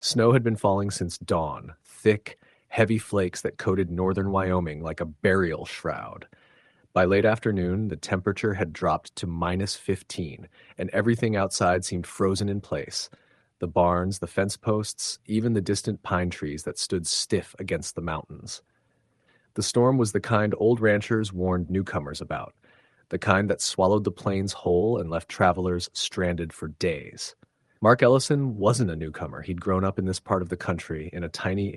Snow had been falling since dawn, thick, heavy flakes that coated northern Wyoming like a burial shroud. By late afternoon, the temperature had dropped to -15, and everything outside seemed frozen in place. The barns, the fence posts, even the distant pine trees that stood stiff against the mountains. The storm was the kind old ranchers warned newcomers about, the kind that swallowed the plains whole and left travelers stranded for days. Mark Ellison wasn't a newcomer. He'd grown up in this part of the country in a tiny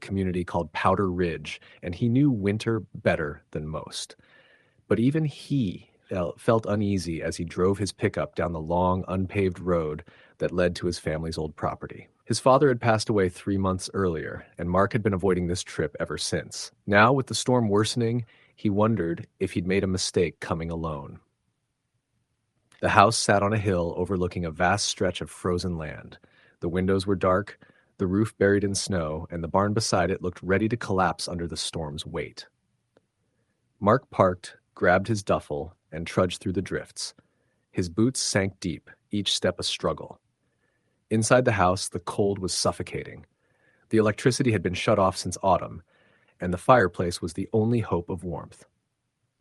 community called Powder Ridge, and he knew winter better than most. But even he felt uneasy as he drove his pickup down the long, unpaved road that led to his family's old property. His father had passed away 3 months earlier, and Mark had been avoiding this trip ever since. Now, with the storm worsening, he wondered if he'd made a mistake coming alone. The house sat on a hill overlooking a vast stretch of frozen land. The windows were dark, the roof buried in snow, and the barn beside it looked ready to collapse under the storm's weight. Mark parked, grabbed his duffel, and trudged through the drifts. His boots sank deep, each step a struggle. Inside the house, the cold was suffocating. The electricity had been shut off since autumn, and the fireplace was the only hope of warmth.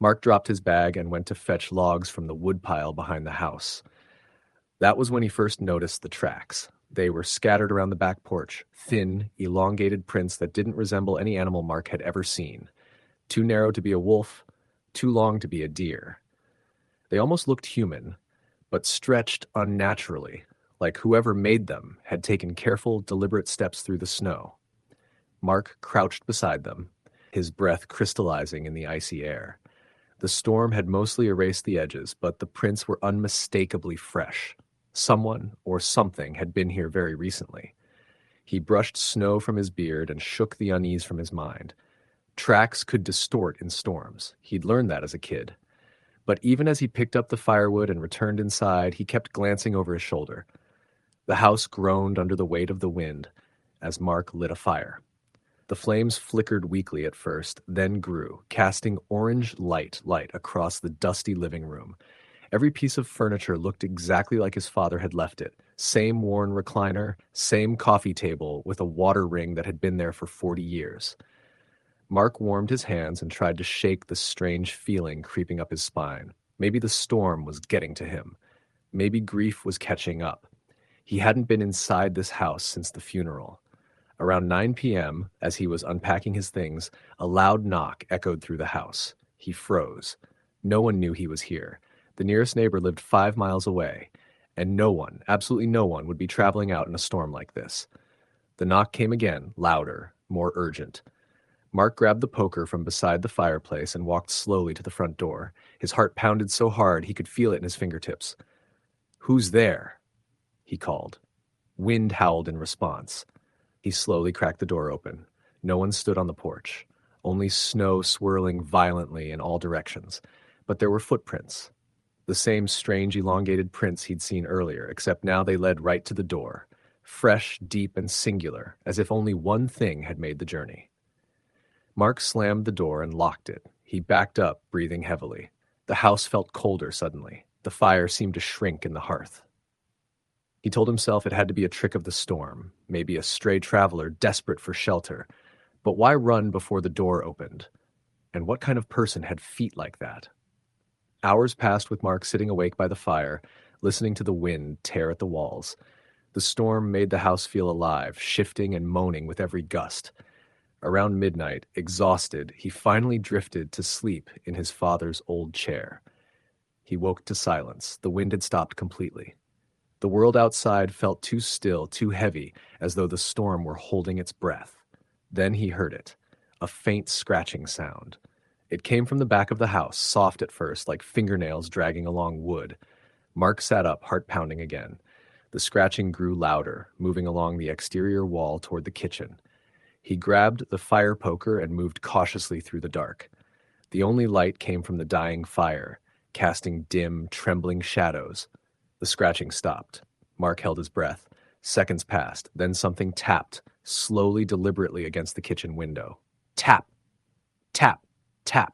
Mark dropped his bag and went to fetch logs from the woodpile behind the house. That was when he first noticed the tracks. They were scattered around the back porch, thin, elongated prints that didn't resemble any animal Mark had ever seen. Too narrow to be a wolf, too long to be a deer. They almost looked human, but stretched unnaturally, like whoever made them had taken careful, deliberate steps through the snow. Mark crouched beside them, his breath crystallizing in the icy air. The storm had mostly erased the edges, but the prints were unmistakably fresh. Someone or something had been here very recently. He brushed snow from his beard and shook the unease from his mind. Tracks could distort in storms. He'd learned that as a kid. But even as he picked up the firewood and returned inside, he kept glancing over his shoulder. The house groaned under the weight of the wind as Mark lit a fire. The flames flickered weakly at first, then grew, casting orange light across the dusty living room. Every piece of furniture looked exactly like his father had left it. Same worn recliner, same coffee table with a water ring that had been there for 40 years. Mark warmed his hands and tried to shake the strange feeling creeping up his spine. Maybe the storm was getting to him. Maybe grief was catching up. He hadn't been inside this house since the funeral. Around 9 p.m., as he was unpacking his things, a loud knock echoed through the house. He froze. No one knew he was here. The nearest neighbor lived 5 miles away, and no one, absolutely no one, would be traveling out in a storm like this. The knock came again, louder, more urgent. Mark grabbed the poker from beside the fireplace and walked slowly to the front door. His heart pounded so hard he could feel it in his fingertips. "Who's there?" he called. Wind howled in response. He slowly cracked the door open. No one stood on the porch, only snow swirling violently in all directions. But there were footprints. The same strange elongated prints he'd seen earlier, except now they led right to the door. Fresh, deep, and singular, as if only one thing had made the journey. Mark slammed the door and locked it. He backed up, breathing heavily. The house felt colder suddenly. The fire seemed to shrink in the hearth. He told himself it had to be a trick of the storm, maybe a stray traveler desperate for shelter. But why run before the door opened? And what kind of person had feet like that? Hours passed with Mark sitting awake by the fire, listening to the wind tear at the walls. The storm made the house feel alive, shifting and moaning with every gust. Around midnight, exhausted, he finally drifted to sleep in his father's old chair. He woke to silence. The wind had stopped completely. The world outside felt too still, too heavy, as though the storm were holding its breath. Then he heard it, a faint scratching sound. It came from the back of the house, soft at first, like fingernails dragging along wood. Mark sat up, heart pounding again. The scratching grew louder, moving along the exterior wall toward the kitchen. He grabbed the fire poker and moved cautiously through the dark. The only light came from the dying fire, casting dim, trembling shadows. The scratching stopped. Mark held his breath. Seconds passed. Then something tapped, slowly, deliberately against the kitchen window. Tap! Tap! Tap!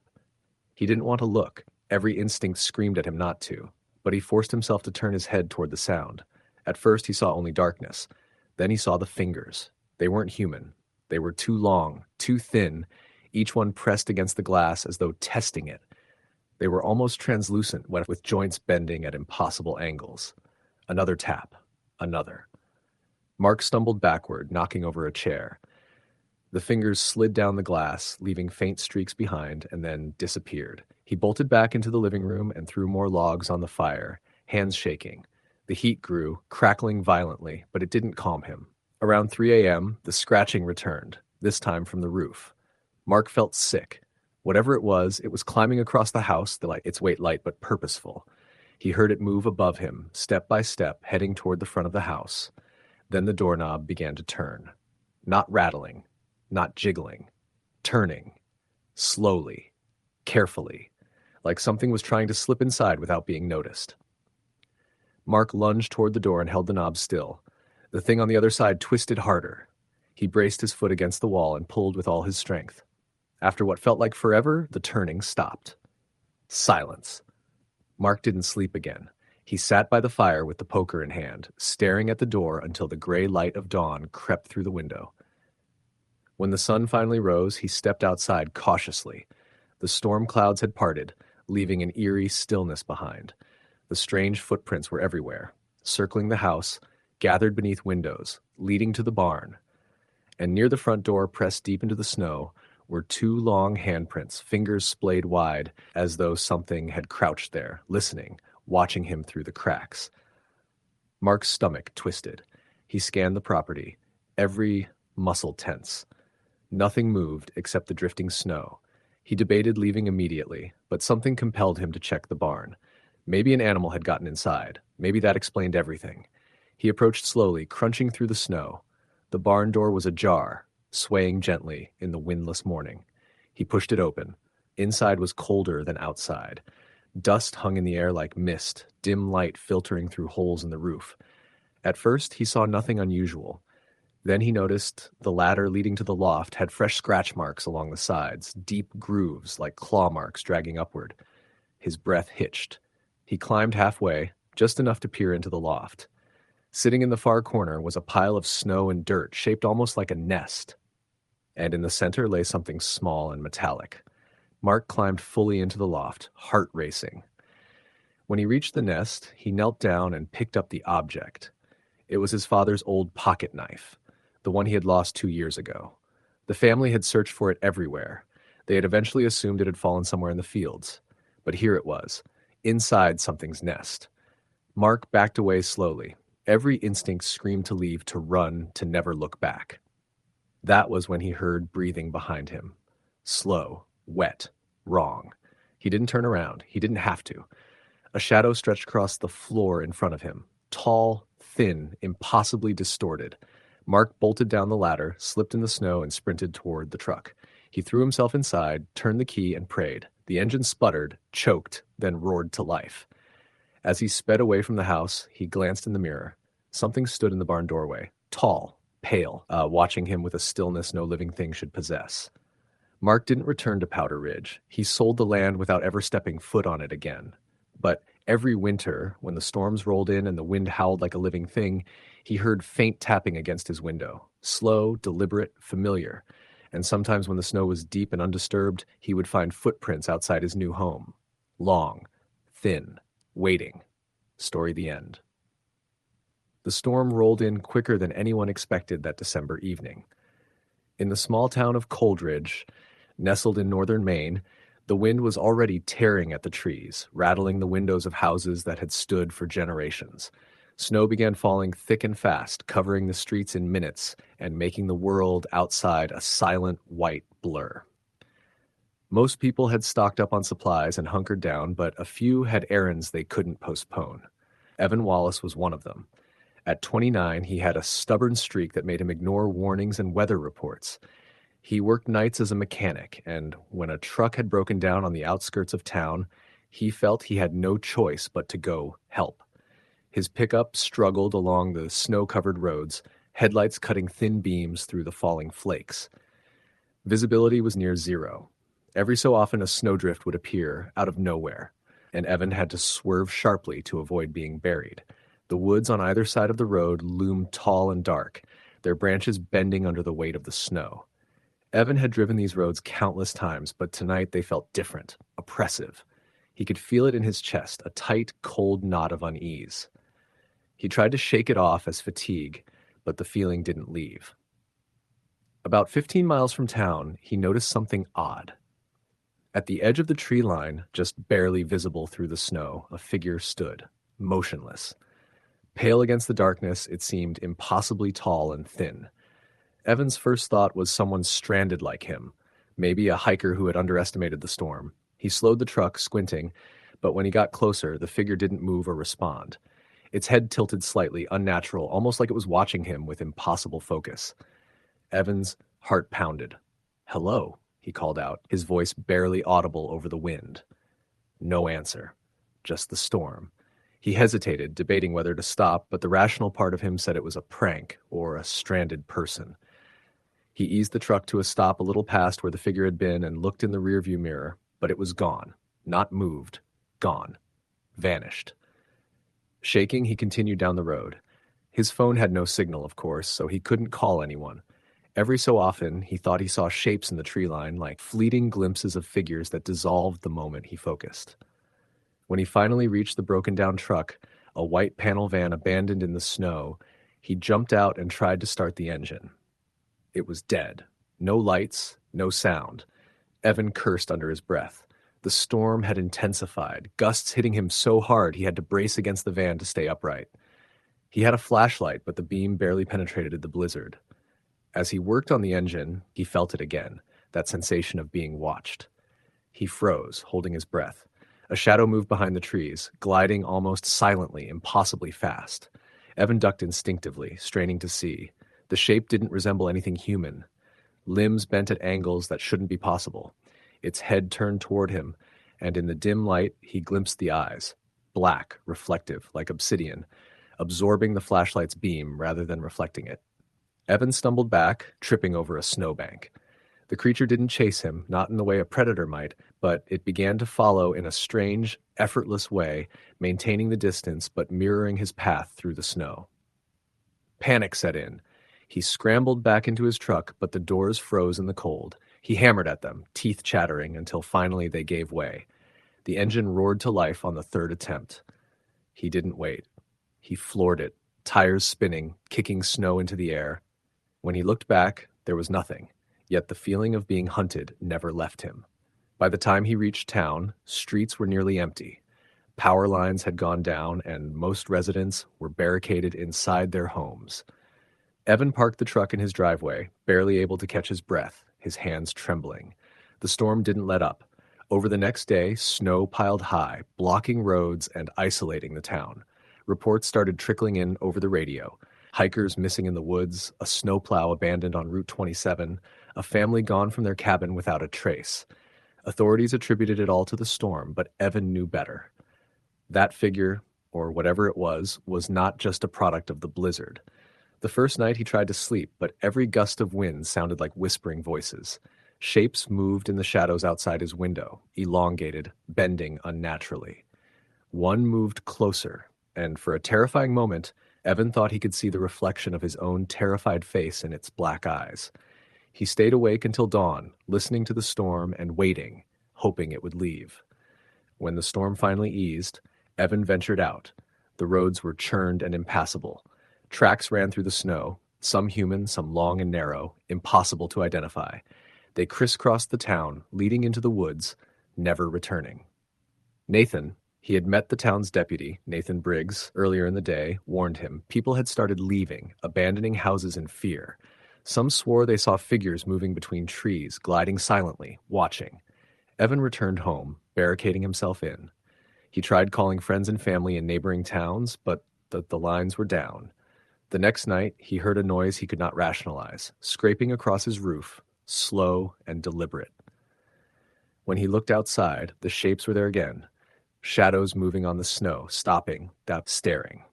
He didn't want to look. Every instinct screamed at him not to. But he forced himself to turn his head toward the sound. At first he saw only darkness. Then he saw the fingers. They weren't human. They were too long, too thin, each one pressed against the glass as though testing it. They were almost translucent, with joints bending at impossible angles. Another tap. Another. Mark stumbled backward, knocking over a chair. The fingers slid down the glass, leaving faint streaks behind, and then disappeared. He bolted back into the living room and threw more logs on the fire, hands shaking. The heat grew, crackling violently, but it didn't calm him. Around 3 a.m., the scratching returned, this time from the roof. Mark felt sick. Whatever it was climbing across the house, its weight light but purposeful. He heard it move above him, step by step, heading toward the front of the house. Then the doorknob began to turn. Not rattling, not jiggling. Turning. Slowly. Carefully. Like something was trying to slip inside without being noticed. Mark lunged toward the door and held the knob still. The thing on the other side twisted harder. He braced his foot against the wall and pulled with all his strength. After what felt like forever, the turning stopped. Silence. Mark didn't sleep again. He sat by the fire with the poker in hand, staring at the door until the gray light of dawn crept through the window. When the sun finally rose, he stepped outside cautiously. The storm clouds had parted, leaving an eerie stillness behind. The strange footprints were everywhere, circling the house, gathered beneath windows, leading to the barn. And near the front door, pressed deep into the snow, were two long handprints, fingers splayed wide, as though something had crouched there, listening, watching him through the cracks. Mark's stomach twisted. He scanned the property, every muscle tense. Nothing moved except the drifting snow. He debated leaving immediately, but something compelled him to check the barn. Maybe an animal had gotten inside. Maybe that explained everything. He approached slowly, crunching through the snow. The barn door was ajar, swaying gently in the windless morning. He pushed it open. Inside was colder than outside. Dust hung in the air like mist, dim light filtering through holes in the roof. At first, he saw nothing unusual. Then he noticed the ladder leading to the loft had fresh scratch marks along the sides, deep grooves like claw marks dragging upward. His breath hitched. He climbed halfway, just enough to peer into the loft. Sitting in the far corner was a pile of snow and dirt shaped almost like a nest. And in the center lay something small and metallic. Mark climbed fully into the loft, heart racing. When he reached the nest, he knelt down and picked up the object. It was his father's old pocket knife, the one he had lost 2 years ago. The family had searched for it everywhere. They had eventually assumed it had fallen somewhere in the fields. But here it was, inside something's nest. Mark backed away slowly. Every instinct screamed to leave, to run, to never look back. That was when he heard breathing behind him. Slow, wet, wrong. He didn't turn around. He didn't have to. A shadow stretched across the floor in front of him. Tall, thin, impossibly distorted. Mark bolted down the ladder, slipped in the snow, and sprinted toward the truck. He threw himself inside, turned the key, and prayed. The engine sputtered, choked, then roared to life. As he sped away from the house, he glanced in the mirror. Something stood in the barn doorway, tall, pale, watching him with a stillness no living thing should possess. Mark didn't return to Powder Ridge. He sold the land without ever stepping foot on it again. But every winter, when the storms rolled in and the wind howled like a living thing, he heard faint tapping against his window, slow, deliberate, familiar. And sometimes when the snow was deep and undisturbed, he would find footprints outside his new home. Long, thin, waiting. Story the end. The storm rolled in quicker than anyone expected that December evening. In the small town of Coldridge, nestled in northern Maine, the wind was already tearing at the trees, rattling the windows of houses that had stood for generations. Snow began falling thick and fast, covering the streets in minutes and making the world outside a silent white blur. Most people had stocked up on supplies and hunkered down, but a few had errands they couldn't postpone. Evan Wallace was one of them. At 29, he had a stubborn streak that made him ignore warnings and weather reports. He worked nights as a mechanic, and when a truck had broken down on the outskirts of town, he felt he had no choice but to go help. His pickup struggled along the snow-covered roads, headlights cutting thin beams through the falling flakes. Visibility was near zero. Every so often a snowdrift would appear out of nowhere, and Evan had to swerve sharply to avoid being buried. The woods on either side of the road loomed tall and dark, their branches bending under the weight of the snow. Evan had driven these roads countless times, but tonight they felt different, oppressive. He could feel it in his chest, a tight, cold knot of unease. He tried to shake it off as fatigue, but the feeling didn't leave. About 15 miles from town, he noticed something odd. At the edge of the tree line, just barely visible through the snow, a figure stood, motionless. Pale against the darkness, it seemed impossibly tall and thin. Evan's first thought was someone stranded like him, maybe a hiker who had underestimated the storm. He slowed the truck, squinting, but when he got closer, the figure didn't move or respond. Its head tilted slightly, unnatural, almost like it was watching him with impossible focus. Evan's heart pounded. "Hello," he called out, his voice barely audible over the wind. No answer, just the storm. He hesitated, debating whether to stop, but the rational part of him said it was a prank or a stranded person. He eased the truck to a stop a little past where the figure had been and looked in the rearview mirror, but it was gone. Not moved. Gone. Vanished. Shaking, he continued down the road. His phone had no signal, of course, so he couldn't call anyone. Every so often, he thought he saw shapes in the tree line, like fleeting glimpses of figures that dissolved the moment he focused. When he finally reached the broken-down truck, a white panel van abandoned in the snow, he jumped out and tried to start the engine. It was dead. No lights, no sound. Evan cursed under his breath. The storm had intensified, gusts hitting him so hard he had to brace against the van to stay upright. He had a flashlight, but the beam barely penetrated the blizzard. As he worked on the engine, he felt it again, that sensation of being watched. He froze, holding his breath. A shadow moved behind the trees, gliding almost silently, impossibly fast. Evan ducked instinctively, straining to see. The shape didn't resemble anything human. Limbs bent at angles that shouldn't be possible. Its head turned toward him, and in the dim light, he glimpsed the eyes. Black, reflective, like obsidian, absorbing the flashlight's beam rather than reflecting it. Evan stumbled back, tripping over a snowbank. The creature didn't chase him, not in the way a predator might, but it began to follow in a strange, effortless way, maintaining the distance but mirroring his path through the snow. Panic set in. He scrambled back into his truck, but the doors froze in the cold. He hammered at them, teeth chattering, until finally they gave way. The engine roared to life on the third attempt. He didn't wait. He floored it, tires spinning, kicking snow into the air. When he looked back, there was nothing, yet the feeling of being hunted never left him. By the time he reached town, streets were nearly empty. Power lines had gone down, and most residents were barricaded inside their homes. Evan parked the truck in his driveway, barely able to catch his breath, his hands trembling. The storm didn't let up. Over the next day, snow piled high, blocking roads and isolating the town. Reports started trickling in over the radio. Hikers missing in the woods, a snowplow abandoned on Route 27, a family gone from their cabin without a trace. Authorities attributed it all to the storm, but Evan knew better. That figure, or whatever it was not just a product of the blizzard. The first night he tried to sleep, but every gust of wind sounded like whispering voices. Shapes moved in the shadows outside his window, elongated, bending unnaturally. One moved closer, and for a terrifying moment, Evan thought he could see the reflection of his own terrified face in its black eyes. He stayed awake until dawn, listening to the storm and waiting, hoping it would leave. When the storm finally eased, Evan ventured out. The roads were churned and impassable. Tracks ran through the snow, some human, some long and narrow, impossible to identify. They crisscrossed the town, leading into the woods, never returning. Nathan, he had met the town's deputy, Nathan Briggs, earlier in the day, warned him people had started leaving, abandoning houses in fear. Some swore they saw figures moving between trees, gliding silently, watching. Evan returned home, barricading himself in. He tried calling friends and family in neighboring towns, but the lines were down. The next night, he heard a noise he could not rationalize, scraping across his roof, slow and deliberate. When he looked outside, the shapes were there again, shadows moving on the snow, stopping, staring.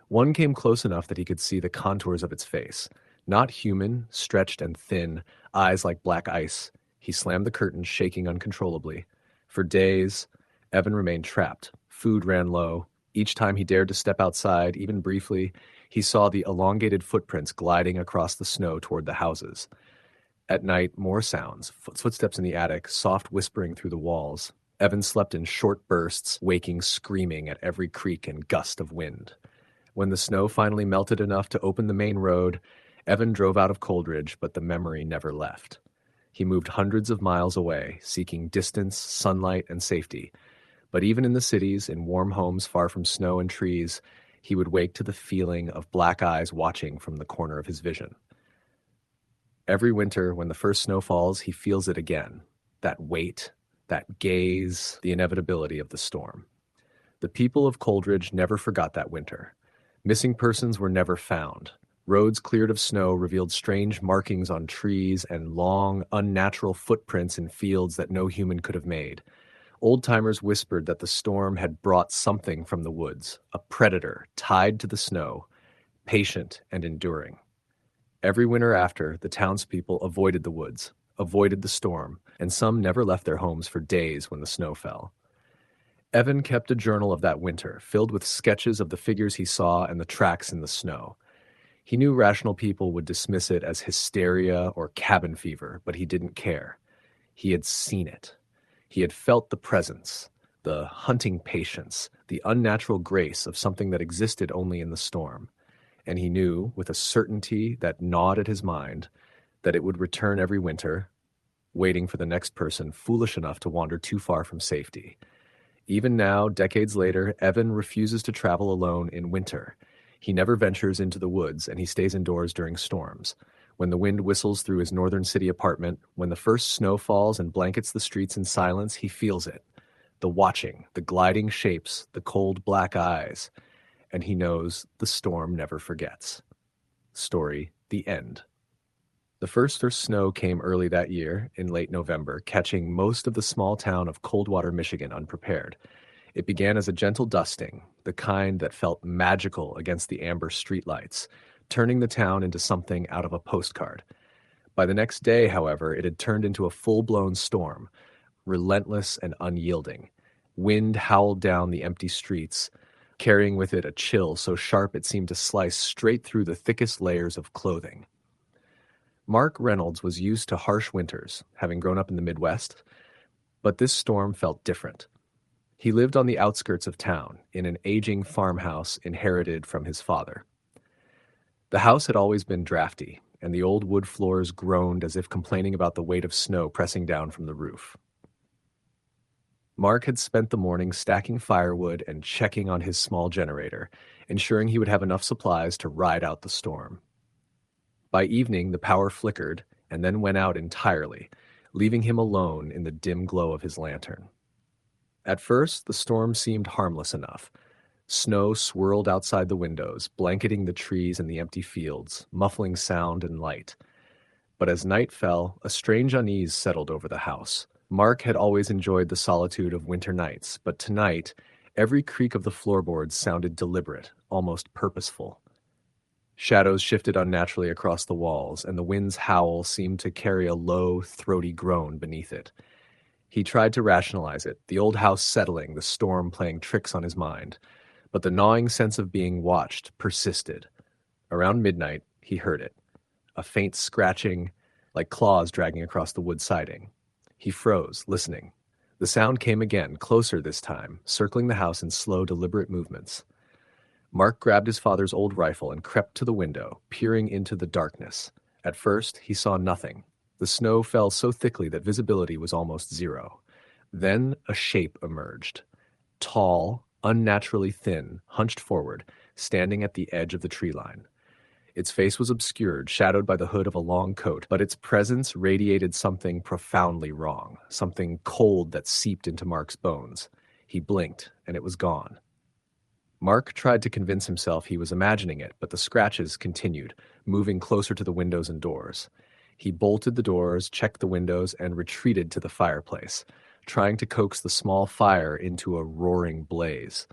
One came close enough that he could see the contours of its face. Not human, stretched and thin, eyes like black ice. He slammed the curtain, shaking uncontrollably. For days, Evan remained trapped. Food ran low. Each time he dared to step outside, even briefly, He saw the elongated footprints gliding across the snow toward the houses. At night, more sounds, footsteps in the attic, soft whispering through the walls. Evan slept in short bursts, waking screaming at every creak and gust of wind. When the snow finally melted enough to open the main road, Evan drove out of Coldridge, but the memory never left. He moved hundreds of miles away, seeking distance, sunlight, and safety. But even in the cities, in warm homes far from snow and trees, he would wake to the feeling of black eyes watching from the corner of his vision. Every winter, when the first snow falls, he feels it again. That weight, that gaze, the inevitability of the storm. The people of Coldridge never forgot that winter. Missing persons were never found. Roads cleared of snow revealed strange markings on trees and long, unnatural footprints in fields that no human could have made. Old-timers whispered that the storm had brought something from the woods, a predator tied to the snow, patient and enduring. Every winter after, the townspeople avoided the woods, avoided the storm, and some never left their homes for days when the snow fell. Evan kept a journal of that winter, filled with sketches of the figures he saw and the tracks in the snow. He knew rational people would dismiss it as hysteria or cabin fever, but he didn't care. He had seen it. He had felt the presence, the hunting patience, the unnatural grace of something that existed only in the storm. And he knew, with a certainty that gnawed at his mind, that it would return every winter, waiting for the next person foolish enough to wander too far from safety. Even now, decades later, Evan refuses to travel alone in winter. He never ventures into the woods, and he stays indoors during storms. When the wind whistles through his northern city apartment, when the first snow falls and blankets the streets in silence, he feels it. The watching, the gliding shapes, the cold black eyes. And he knows the storm never forgets. Story, the end. The first snow came early that year, in late November, catching most of the small town of Coldwater, Michigan, unprepared. It began as a gentle dusting, the kind that felt magical against the amber streetlights, turning the town into something out of a postcard. By the next day, however, it had turned into a full-blown storm, relentless and unyielding. Wind howled down the empty streets, carrying with it a chill so sharp it seemed to slice straight through the thickest layers of clothing. Mark Reynolds was used to harsh winters, having grown up in the Midwest, but this storm felt different. He lived on the outskirts of town, in an aging farmhouse inherited from his father. The house had always been drafty, and the old wood floors groaned as if complaining about the weight of snow pressing down from the roof. Mark had spent the morning stacking firewood and checking on his small generator, ensuring he would have enough supplies to ride out the storm. By evening, the power flickered and then went out entirely, leaving him alone in the dim glow of his lantern. At first, the storm seemed harmless enough. Snow swirled outside the windows, blanketing the trees and the empty fields, muffling sound and light. But as night fell, a strange unease settled over the house. Mark had always enjoyed the solitude of winter nights, but tonight, every creak of the floorboards sounded deliberate, almost purposeful. Shadows shifted unnaturally across the walls, and the wind's howl seemed to carry a low, throaty groan beneath it. He tried to rationalize it, the old house settling, the storm playing tricks on his mind. But the gnawing sense of being watched persisted. Around midnight, he heard it. A faint scratching, like claws dragging across the wood siding. He froze, listening. The sound came again, closer this time, circling the house in slow, deliberate movements. Mark grabbed his father's old rifle and crept to the window, peering into the darkness. At first, he saw nothing. The snow fell so thickly that visibility was almost zero. Then a shape emerged. Tall, unnaturally thin, hunched forward, standing at the edge of the tree line. Its face was obscured, shadowed by the hood of a long coat, but its presence radiated something profoundly wrong, something cold that seeped into Mark's bones. He blinked, and it was gone. Mark tried to convince himself he was imagining it, but the scratches continued, moving closer to the windows and doors. He bolted the doors, checked the windows, and retreated to the fireplace, trying to coax the small fire into a roaring blaze.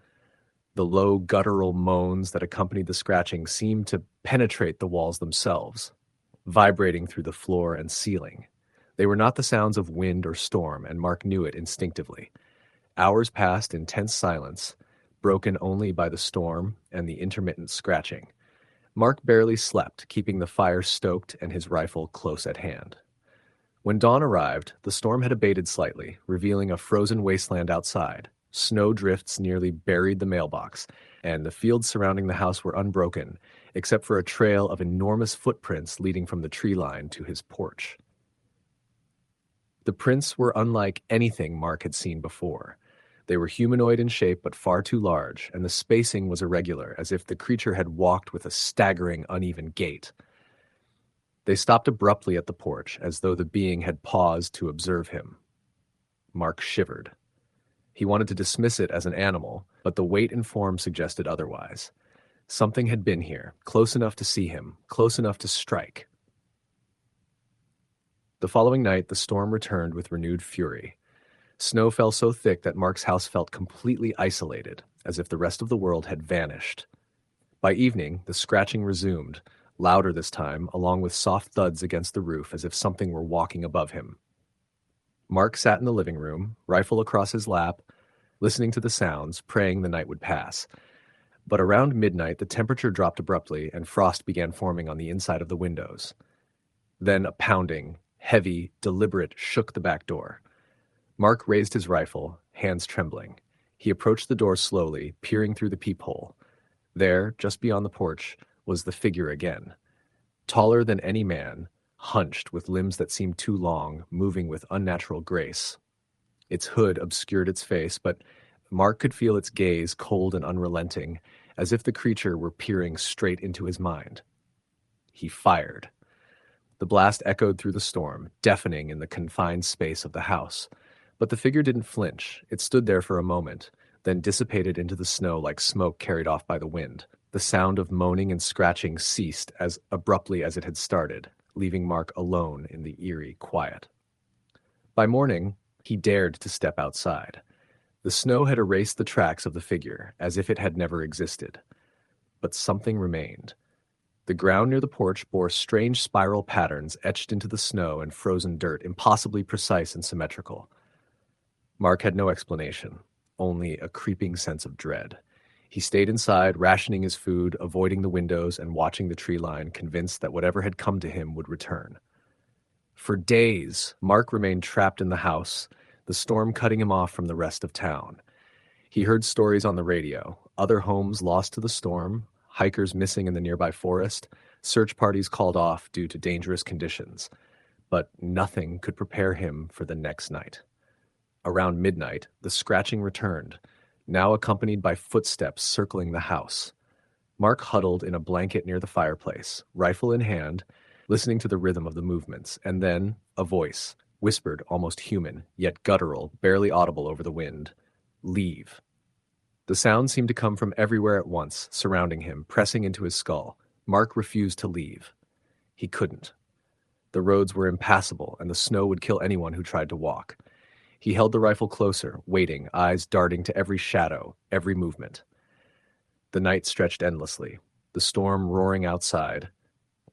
The low guttural moans that accompanied the scratching seemed to penetrate the walls themselves, vibrating through the floor and ceiling. They were not the sounds of wind or storm, and Mark knew it instinctively. Hours passed in tense silence, broken only by the storm and the intermittent scratching. Mark barely slept, keeping the fire stoked and his rifle close at hand. When dawn arrived, the storm had abated slightly, revealing a frozen wasteland outside. Snow drifts nearly buried the mailbox, and the fields surrounding the house were unbroken, except for a trail of enormous footprints leading from the tree line to his porch. The prints were unlike anything Mark had seen before. They were humanoid in shape but far too large, and the spacing was irregular, as if the creature had walked with a staggering, uneven gait. They stopped abruptly at the porch, as though the being had paused to observe him. Mark shivered. He wanted to dismiss it as an animal, but the weight and form suggested otherwise. Something had been here, close enough to see him, close enough to strike. The following night, the storm returned with renewed fury. Snow fell so thick that Mark's house felt completely isolated, as if the rest of the world had vanished. By evening, the scratching resumed, louder this time, along with soft thuds against the roof as if something were walking above him. Mark sat in the living room, rifle across his lap, listening to the sounds, praying the night would pass. But around midnight, the temperature dropped abruptly and frost began forming on the inside of the windows. Then a pounding, heavy, deliberate, shook the back door. Mark raised his rifle, hands trembling. He approached the door slowly, peering through the peephole. There, just beyond the porch, was the figure again. Taller than any man, hunched with limbs that seemed too long, moving with unnatural grace. Its hood obscured its face, but Mark could feel its gaze cold and unrelenting, as if the creature were peering straight into his mind. He fired. The blast echoed through the storm, deafening in the confined space of the house. But the figure didn't flinch. It stood there for a moment, then dissipated into the snow like smoke carried off by the wind. The sound of moaning and scratching ceased as abruptly as it had started, leaving Mark alone in the eerie quiet. By morning, he dared to step outside. The snow had erased the tracks of the figure, as if it had never existed. But something remained. The ground near the porch bore strange spiral patterns etched into the snow and frozen dirt, impossibly precise and symmetrical. Mark had no explanation, only a creeping sense of dread. He stayed inside, rationing his food, avoiding the windows, and watching the tree line, convinced that whatever had come to him would return. For days, Mark remained trapped in the house, the storm cutting him off from the rest of town. He heard stories on the radio, other homes lost to the storm, hikers missing in the nearby forest, search parties called off due to dangerous conditions. But nothing could prepare him for the next night. Around midnight, the scratching returned, now accompanied by footsteps circling the house. Mark huddled in a blanket near the fireplace, rifle in hand, listening to the rhythm of the movements, and then a voice, whispered, almost human, yet guttural, barely audible over the wind. Leave. The sound seemed to come from everywhere at once, surrounding him, pressing into his skull. Mark refused to leave. He couldn't. The roads were impassable, and the snow would kill anyone who tried to walk. He held the rifle closer, waiting, eyes darting to every shadow, every movement. The night stretched endlessly, the storm roaring outside,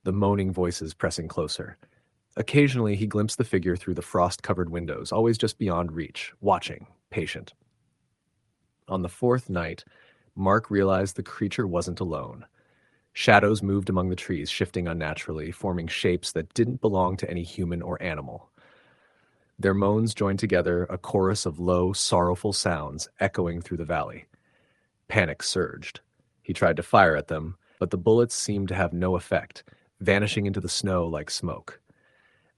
the moaning voices pressing closer. Occasionally he glimpsed the figure through the frost-covered windows, always just beyond reach, watching, patient. On the fourth night, Mark realized the creature wasn't alone. Shadows moved among the trees, shifting unnaturally, forming shapes that didn't belong to any human or animal. Their moans joined together, a chorus of low, sorrowful sounds echoing through the valley. Panic surged. He tried to fire at them, but the bullets seemed to have no effect, vanishing into the snow like smoke.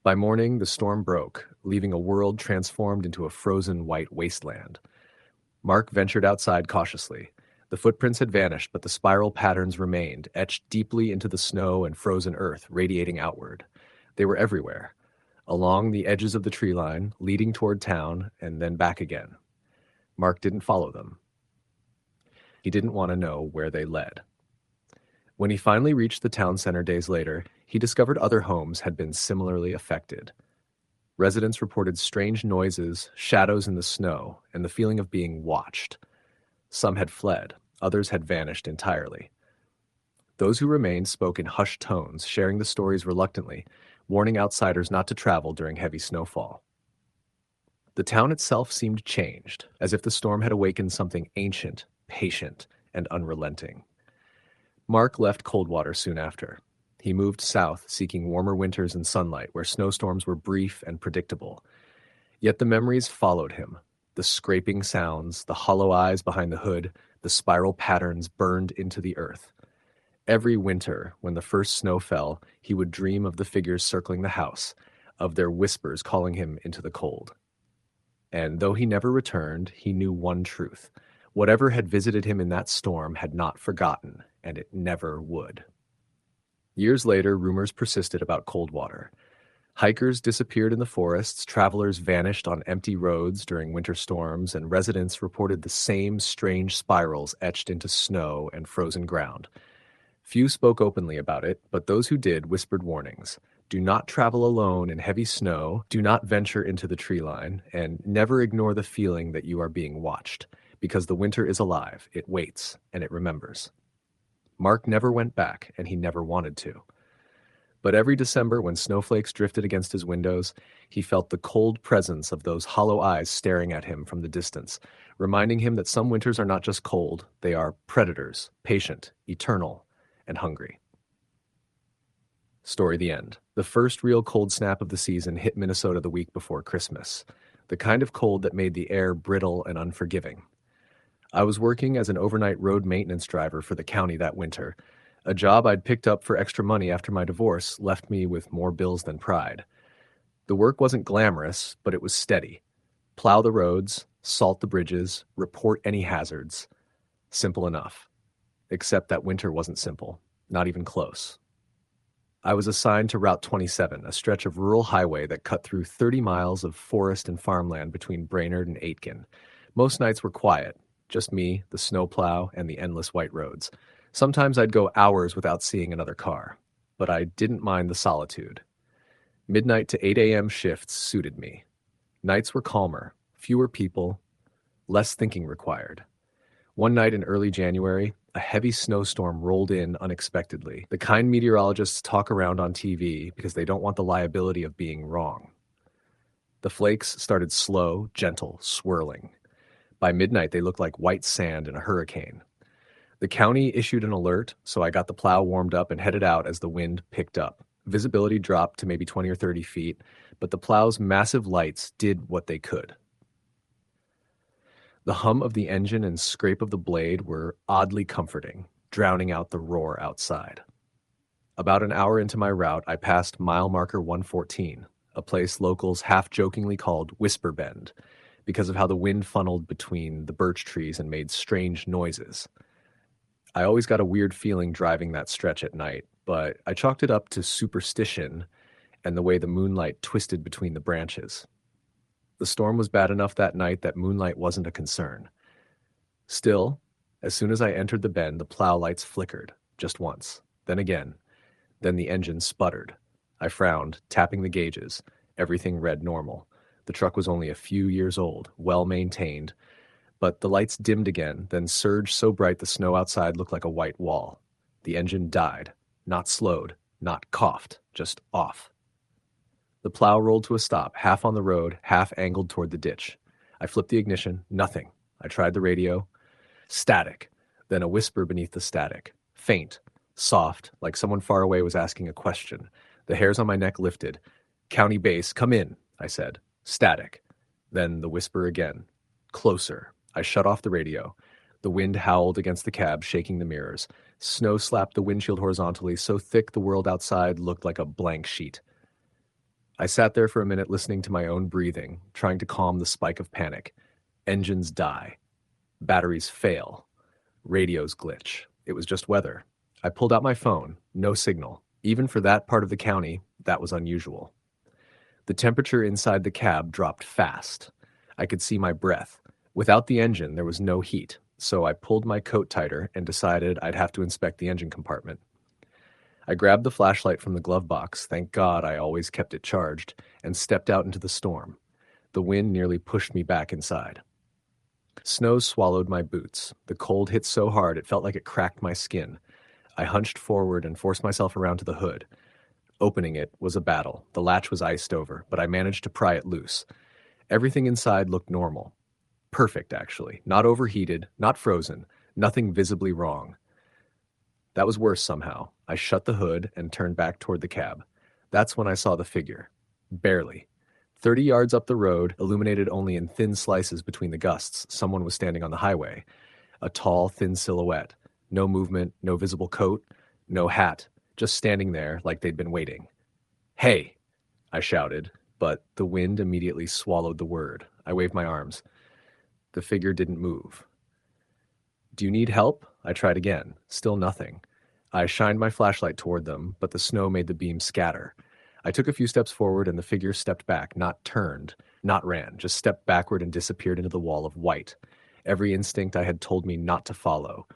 By morning, the storm broke, leaving a world transformed into a frozen white wasteland. Mark ventured outside cautiously. The footprints had vanished, but the spiral patterns remained, etched deeply into the snow and frozen earth, radiating outward. They were everywhere, along the edges of the tree line, leading toward town, and then back again. Mark didn't follow them. He didn't want to know where they led. When he finally reached the town center days later, he discovered other homes had been similarly affected. Residents reported strange noises, shadows in the snow, and the feeling of being watched. Some had fled, others had vanished entirely. Those who remained spoke in hushed tones, sharing the stories reluctantly, warning outsiders not to travel during heavy snowfall. The town itself seemed changed, as if the storm had awakened something ancient, patient, and unrelenting. Mark left Coldwater soon after. He moved south, seeking warmer winters and sunlight where snowstorms were brief and predictable. Yet the memories followed him. The scraping sounds, the hollow eyes behind the hood, the spiral patterns burned into the earth. Every winter, when the first snow fell, he would dream of the figures circling the house, of their whispers calling him into the cold. And though he never returned, he knew one truth. Whatever had visited him in that storm had not forgotten, and it never would. Years later, rumors persisted about Coldwater. Hikers disappeared in the forests, travelers vanished on empty roads during winter storms, and residents reported the same strange spirals etched into snow and frozen ground. Few spoke openly about it, but those who did whispered warnings. Do not travel alone in heavy snow, do not venture into the tree line, and never ignore the feeling that you are being watched, because the winter is alive, it waits, and it remembers. Mark never went back, and he never wanted to. But every December, when snowflakes drifted against his windows, he felt the cold presence of those hollow eyes staring at him from the distance, reminding him that some winters are not just cold, they are predators, patient, eternal, and hungry. Story the end. The first real cold snap of the season hit Minnesota the week before Christmas, the kind of cold that made the air brittle and unforgiving. I was working as an overnight road maintenance driver for the county that winter. A job I'd picked up for extra money after my divorce left me with more bills than pride. The work wasn't glamorous, but it was steady. Plow the roads, salt the bridges, report any hazards. Simple enough. Except that winter wasn't simple, not even close. I was assigned to Route 27, a stretch of rural highway that cut through 30 miles of forest and farmland between Brainerd and Aitkin. Most nights were quiet, just me, the snowplow, and the endless white roads. Sometimes I'd go hours without seeing another car, but I didn't mind the solitude. Midnight to 8 a.m. shifts suited me. Nights were calmer, fewer people, less thinking required. One night in early January, a heavy snowstorm rolled in unexpectedly. The kind meteorologists talk around on TV because they don't want the liability of being wrong. The flakes started slow, gentle, swirling. By midnight, they looked like white sand in a hurricane. The county issued an alert, so I got the plow warmed up and headed out as the wind picked up. Visibility dropped to maybe 20 or 30 feet, but the plow's massive lights did what they could. The hum of the engine and scrape of the blade were oddly comforting, drowning out the roar outside. About an hour into my route, I passed mile marker 114, a place locals half-jokingly called Whisper Bend, because of how the wind funneled between the birch trees and made strange noises. I always got a weird feeling driving that stretch at night, but I chalked it up to superstition and the way the moonlight twisted between the branches. The storm was bad enough that night that moonlight wasn't a concern. Still, as soon as I entered the bend, the plow lights flickered, just once, then again. Then the engine sputtered. I frowned, tapping the gauges. Everything read normal. The truck was only a few years old, well maintained, but the lights dimmed again, then surged so bright the snow outside looked like a white wall. The engine died, not slowed, not coughed, just off. The plow rolled to a stop, half on the road, half angled toward the ditch. I flipped the ignition, nothing. I tried the radio. Static, then a whisper beneath the static. Faint, soft, like someone far away was asking a question. The hairs on my neck lifted. "County base, come in," I said. Static. Then the whisper again. Closer. I shut off the radio. The wind howled against the cab, shaking the mirrors. Snow slapped the windshield horizontally, so thick the world outside looked like a blank sheet. I sat there for a minute listening to my own breathing, trying to calm the spike of panic. Engines die. Batteries fail. Radios glitch. It was just weather. I pulled out my phone. No signal. Even for that part of the county, that was unusual. The temperature inside the cab dropped fast. I could see my breath. Without the engine, there was no heat, so I pulled my coat tighter and decided I'd have to inspect the engine compartment. I grabbed the flashlight from the glove box, thank God I always kept it charged, and stepped out into the storm. The wind nearly pushed me back inside. Snow swallowed my boots. The cold hit so hard it felt like it cracked my skin. I hunched forward and forced myself around to the hood. Opening it was a battle. The latch was iced over, but I managed to pry it loose. Everything inside looked normal. Perfect, actually. Not overheated, not frozen, nothing visibly wrong. That was worse somehow. I shut the hood and turned back toward the cab. That's when I saw the figure. Barely. 30 yards up the road, illuminated only in thin slices between the gusts, someone was standing on the highway. A tall, thin silhouette. No movement, no visible coat, no hat, just standing there like they'd been waiting. "Hey!" I shouted, but the wind immediately swallowed the word. I waved my arms. The figure didn't move. "Do you need help?" I tried again. Still nothing. I shined my flashlight toward them, but the snow made the beam scatter. I took a few steps forward and the figure stepped back, not turned, not ran, just stepped backward and disappeared into the wall of white. Every instinct I had told me not to follow.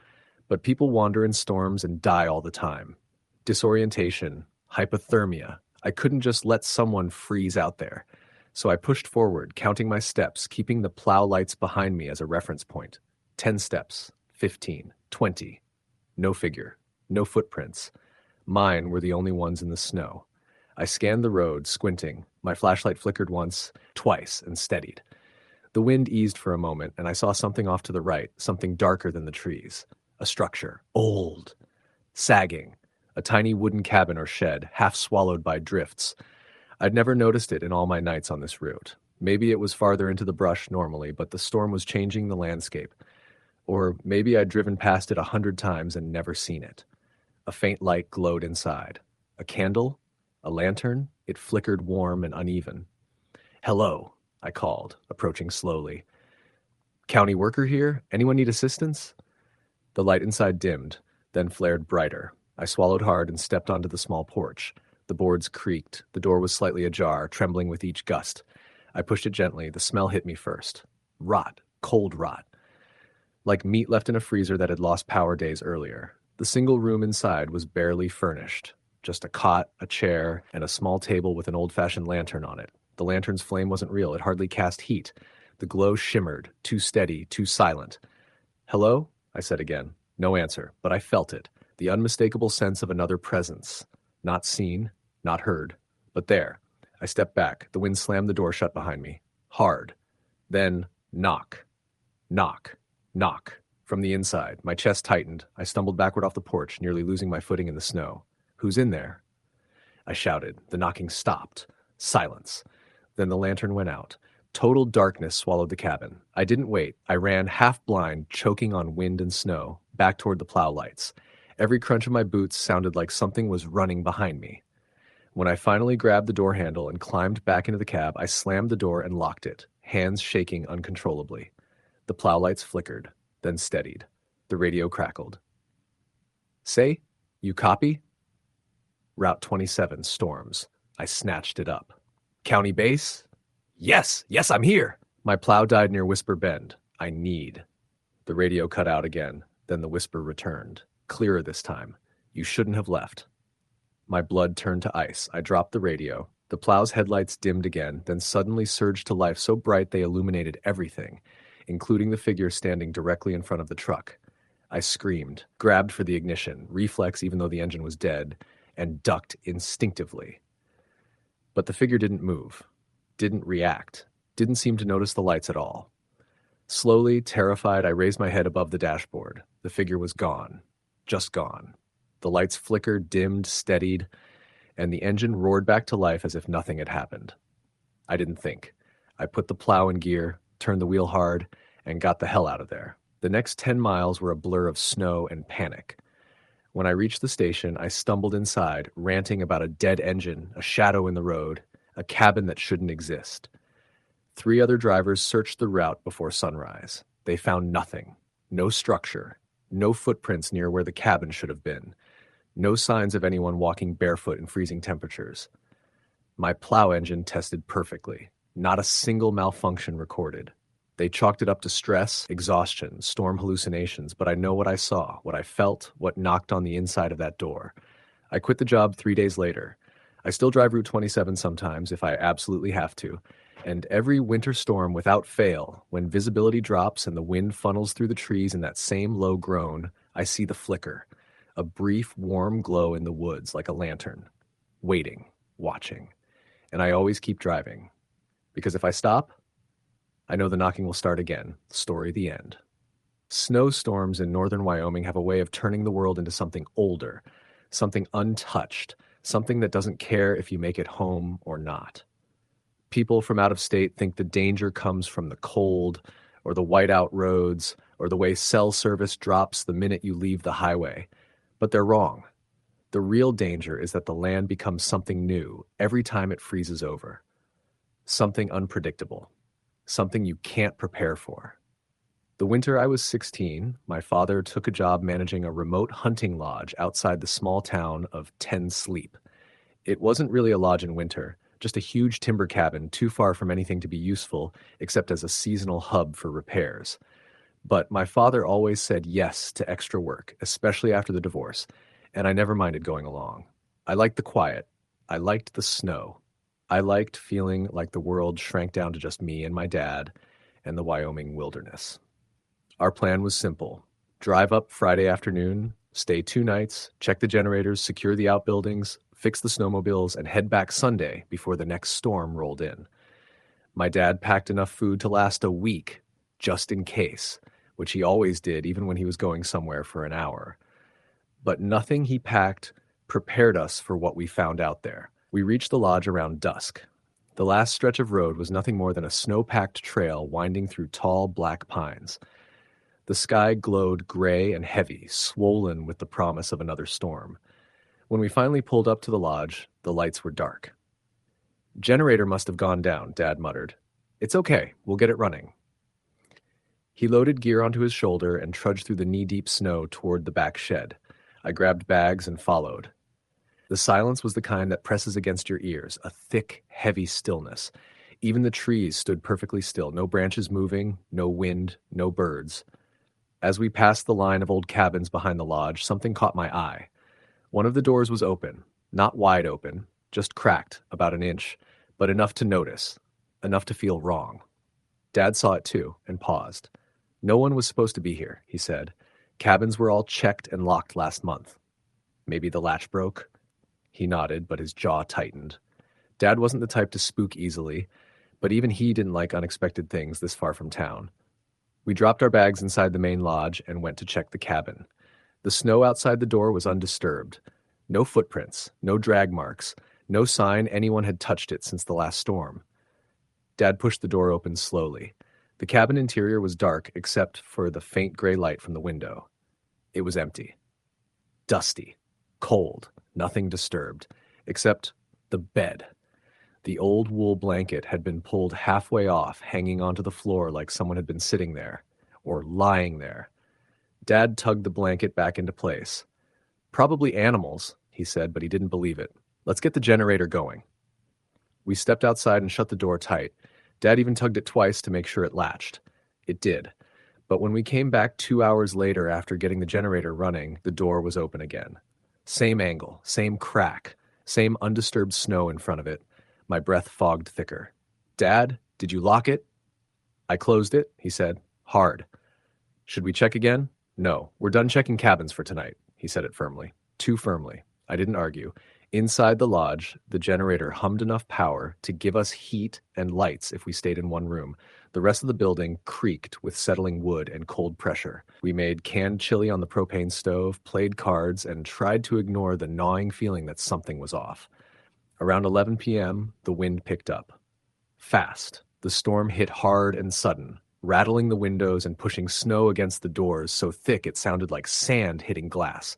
But people wander in storms and die all the time. Disorientation, hypothermia. I couldn't just let someone freeze out there. So I pushed forward, counting my steps, keeping the plow lights behind me as a reference point. 10 steps, 15, 20. No figure, no footprints. Mine were the only ones in the snow. I scanned the road, squinting. My flashlight flickered once, twice, and steadied. The wind eased for a moment, and I saw something off to the right, something darker than the trees. A structure, old, sagging, a tiny wooden cabin or shed, half swallowed by drifts. I'd never noticed it in all my nights on this route. Maybe it was farther into the brush normally, but the storm was changing the landscape. Or maybe I'd driven past it 100 times and never seen it. A faint light glowed inside. A candle? A lantern? It flickered warm and uneven. "Hello," I called, approaching slowly. "County worker here? Anyone need assistance?" The light inside dimmed, then flared brighter. I swallowed hard and stepped onto the small porch. The boards creaked. The door was slightly ajar, trembling with each gust. I pushed it gently. The smell hit me first. Rot. Cold rot. Like meat left in a freezer that had lost power days earlier. The single room inside was barely furnished. Just a cot, a chair, and a small table with an old-fashioned lantern on it. The lantern's flame wasn't real. It hardly cast heat. The glow shimmered, too steady, too silent. "Hello?" I said again. No answer, but I felt it. The unmistakable sense of another presence. Not seen, not heard, but there. I stepped back. The wind slammed the door shut behind me. Hard. Then, knock. Knock. Knock. From the inside. My chest tightened. I stumbled backward off the porch, nearly losing my footing in the snow. "Who's in there?" I shouted. The knocking stopped. Silence. Then the lantern went out. Total darkness swallowed the cabin. I didn't wait. I ran half blind, choking on wind and snow, back toward the plow lights. Every crunch of my boots sounded like something was running behind me. When I finally grabbed the door handle and climbed back into the cab, I slammed the door and locked it, hands shaking uncontrollably. The plow lights flickered, then steadied. The radio crackled. "Say, you copy?" Route 27, storms. I snatched it up. "County base?" "Yes, yes, I'm here." My plow died near Whisper Bend. I need. The radio cut out again. Then the whisper returned. Clearer this time. "You shouldn't have left." My blood turned to ice. I dropped the radio. The plow's headlights dimmed again, then suddenly surged to life so bright they illuminated everything, including the figure standing directly in front of the truck. I screamed, grabbed for the ignition, reflex even though the engine was dead, and ducked instinctively. But the figure didn't move, didn't react, didn't seem to notice the lights at all. Slowly, terrified, I raised my head above the dashboard. The figure was gone. Just gone. The lights flickered, dimmed, steadied, and the engine roared back to life as if nothing had happened. I didn't think. I put the plow in gear, turned the wheel hard, and got the hell out of there. The next 10 miles were a blur of snow and panic. When I reached the station, I stumbled inside, ranting about a dead engine, a shadow in the road, a cabin that shouldn't exist. 3 other drivers searched the route before sunrise. They found nothing. No structure. No footprints near where the cabin should have been. No signs of anyone walking barefoot in freezing temperatures. My plow engine tested perfectly. Not a single malfunction recorded. They chalked it up to stress, exhaustion, storm hallucinations, but I know what I saw, what I felt, what knocked on the inside of that door. I quit the job 3 days later. I still drive Route 27 sometimes if I absolutely have to, and every winter storm without fail, when visibility drops and the wind funnels through the trees in that same low groan, I see the flicker, a brief, warm glow in the woods like a lantern, waiting, watching. And I always keep driving, because if I stop, I know the knocking will start again. Story the end. Snowstorms in northern Wyoming have a way of turning the world into something older, something untouched, something that doesn't care if you make it home or not. People from out of state think the danger comes from the cold, or the whiteout roads, or the way cell service drops the minute you leave the highway. But they're wrong. The real danger is that the land becomes something new every time it freezes over. Something unpredictable. Something you can't prepare for. The winter I was 16, my father took a job managing a remote hunting lodge outside the small town of Ten Sleep. It wasn't really a lodge in winter, just a huge timber cabin too far from anything to be useful except as a seasonal hub for repairs. But my father always said yes to extra work, especially after the divorce, and I never minded going along. I liked the quiet. I liked the snow. I liked feeling like the world shrank down to just me and my dad and the Wyoming wilderness. Our plan was simple. Drive up Friday afternoon, stay 2 nights, check the generators, secure the outbuildings, fix the snowmobiles, and head back Sunday before the next storm rolled in. My dad packed enough food to last a week, just in case, which he always did even when he was going somewhere for an hour. But nothing he packed prepared us for what we found out there. We reached the lodge around dusk. The last stretch of road was nothing more than a snow-packed trail winding through tall black pines. The sky glowed gray and heavy, swollen with the promise of another storm. When we finally pulled up to the lodge, the lights were dark. "Generator must have gone down," Dad muttered. "It's okay, we'll get it running." He loaded gear onto his shoulder and trudged through the knee-deep snow toward the back shed. I grabbed bags and followed. The silence was the kind that presses against your ears, a thick, heavy stillness. Even the trees stood perfectly still, no branches moving, no wind, no birds. As we passed the line of old cabins behind the lodge, something caught my eye. One of the doors was open, not wide open, just cracked about an inch, but enough to notice, enough to feel wrong. Dad saw it too and paused. "No one was supposed to be here," he said. "Cabins were all checked and locked last month." "Maybe the latch broke?" He nodded, but his jaw tightened. Dad wasn't the type to spook easily, but even he didn't like unexpected things this far from town. We dropped our bags inside the main lodge and went to check the cabin. The snow outside the door was undisturbed. No footprints, no drag marks, no sign anyone had touched it since the last storm. Dad pushed the door open slowly. The cabin interior was dark except for the faint gray light from the window. It was empty. Dusty. Cold. Nothing disturbed. Except the bed. The old wool blanket had been pulled halfway off, hanging onto the floor like someone had been sitting there, or lying there. Dad tugged the blanket back into place. "Probably animals," he said, but he didn't believe it. "Let's get the generator going." We stepped outside and shut the door tight. Dad even tugged it twice to make sure it latched. It did. But when we came back 2 hours later after getting the generator running, the door was open again. Same angle, same crack, same undisturbed snow in front of it. My breath fogged thicker. "Dad, did you lock it?" "I closed it," he said. "Hard." "Should we check again?" "No, we're done checking cabins for tonight," he said it firmly. Too firmly. I didn't argue. Inside the lodge, the generator hummed enough power to give us heat and lights if we stayed in one room. The rest of the building creaked with settling wood and cold pressure. We made canned chili on the propane stove, played cards, and tried to ignore the gnawing feeling that something was off. Around 11 p.m., the wind picked up. Fast. The storm hit hard and sudden, rattling the windows and pushing snow against the doors so thick it sounded like sand hitting glass.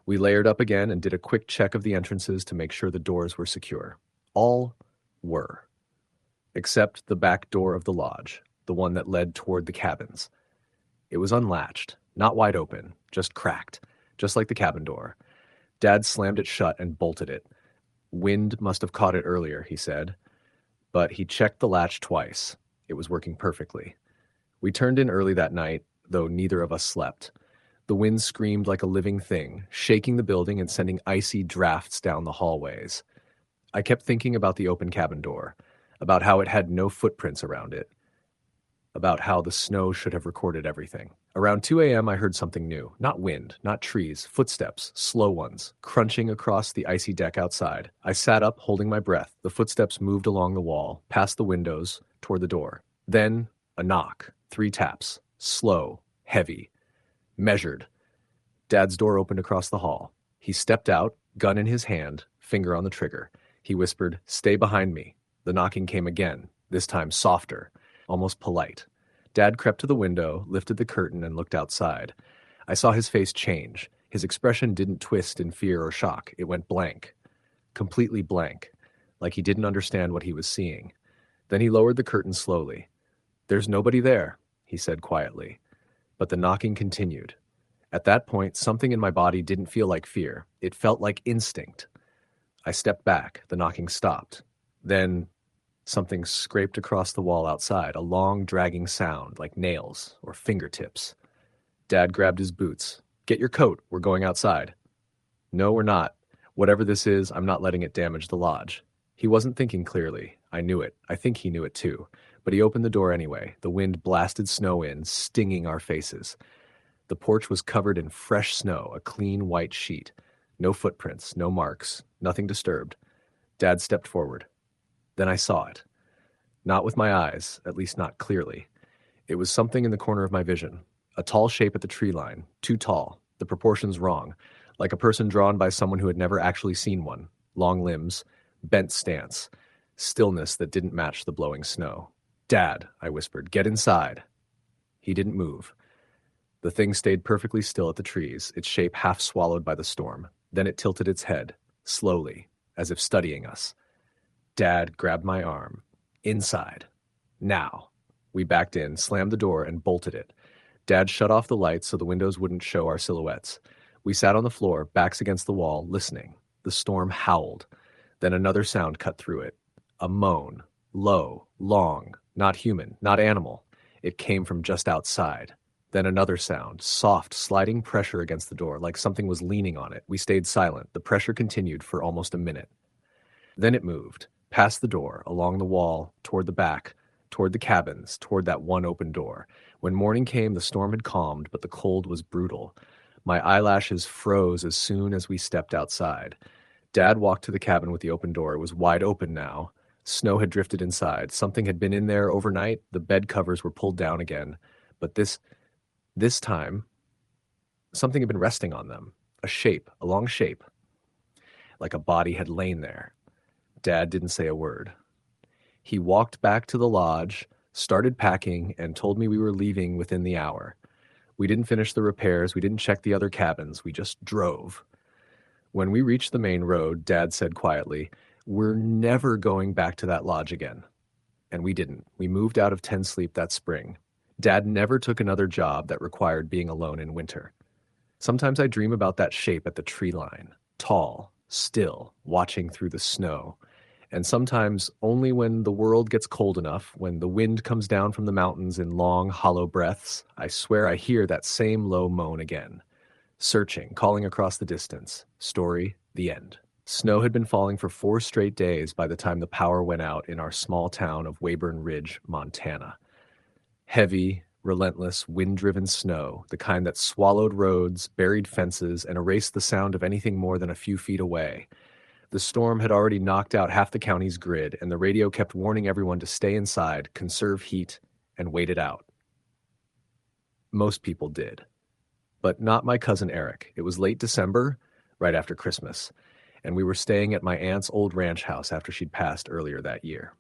We layered up again and did a quick check of the entrances to make sure the doors were secure. All were. Except the back door of the lodge, the one that led toward the cabins. It was unlatched, not wide open, just cracked, just like the cabin door. Dad slammed it shut and bolted it. Wind must have caught it earlier, he said. But he checked the latch twice. It was working perfectly. We turned in early that night, though neither of us slept. The wind screamed like a living thing, shaking the building and sending icy drafts down the hallways. I kept thinking about the open cabin door, about how it had no footprints around it, about how the snow should have recorded everything. Around 2 a.m., I heard something new. Not wind, not trees, footsteps, slow ones, crunching across the icy deck outside. I sat up, holding my breath. The footsteps moved along the wall, past the windows, toward the door. Then, a knock, 3 taps, slow, heavy, measured. Dad's door opened across the hall. He stepped out, gun in his hand, finger on the trigger. He whispered, "Stay behind me." The knocking came again, this time softer, almost polite. Dad crept to the window, lifted the curtain, and looked outside. I saw his face change. His expression didn't twist in fear or shock. It went blank. Completely blank, like he didn't understand what he was seeing. Then he lowered the curtain slowly. "There's nobody there," he said quietly. But the knocking continued. At that point, something in my body didn't feel like fear. It felt like instinct. I stepped back. The knocking stopped. Then something scraped across the wall outside, a long, dragging sound, like nails or fingertips. Dad grabbed his boots. "Get your coat. We're going outside." "No, we're not. Whatever this is, I'm not letting it damage the lodge." He wasn't thinking clearly. I knew it. I think he knew it too. But he opened the door anyway. The wind blasted snow in, stinging our faces. The porch was covered in fresh snow, a clean white sheet. No footprints, no marks, nothing disturbed. Dad stepped forward. Then I saw it. Not with my eyes, at least not clearly. It was something in the corner of my vision. A tall shape at the tree line, too tall, the proportions wrong, like a person drawn by someone who had never actually seen one. Long limbs, bent stance, stillness that didn't match the blowing snow. "Dad," I whispered, "get inside." He didn't move. The thing stayed perfectly still at the trees, its shape half swallowed by the storm. Then it tilted its head, slowly, as if studying us. Dad grabbed my arm. "Inside. Now." We backed in, slammed the door, and bolted it. Dad shut off the lights so the windows wouldn't show our silhouettes. We sat on the floor, backs against the wall, listening. The storm howled. Then another sound cut through it. A moan. Low, long, not human, not animal. It came from just outside. Then another sound, soft, sliding pressure against the door, like something was leaning on it. We stayed silent. The pressure continued for almost a minute. Then it moved, past the door, along the wall, toward the back, toward the cabins, toward that one open door. When morning came, the storm had calmed, but the cold was brutal. My eyelashes froze as soon as we stepped outside. Dad walked to the cabin with the open door. It was wide open now. Snow had drifted inside. Something had been in there overnight. The bed covers were pulled down again. But this time, something had been resting on them. A shape, a long shape. Like a body had lain there. Dad didn't say a word. He walked back to the lodge, started packing, and told me we were leaving within the hour. We didn't finish the repairs. We didn't check the other cabins. We just drove. When we reached the main road, Dad said quietly, "We're never going back to that lodge again." And we didn't. We moved out of Ten Sleep that spring. Dad never took another job that required being alone in winter. Sometimes I dream about that shape at the tree line, tall, still, watching through the snow. And sometimes only when the world gets cold enough, when the wind comes down from the mountains in long, hollow breaths, I swear I hear that same low moan again. Searching, calling across the distance. Story, the end. Snow had been falling for 4 straight days by the time the power went out in our small town of Weyburn Ridge, Montana. Heavy, relentless, wind-driven snow, the kind that swallowed roads, buried fences, and erased the sound of anything more than a few feet away. The storm had already knocked out half the county's grid, and the radio kept warning everyone to stay inside, conserve heat, and wait it out. Most people did. But not my cousin Eric. It was late December, right after Christmas, and we were staying at my aunt's old ranch house after she'd passed earlier that year.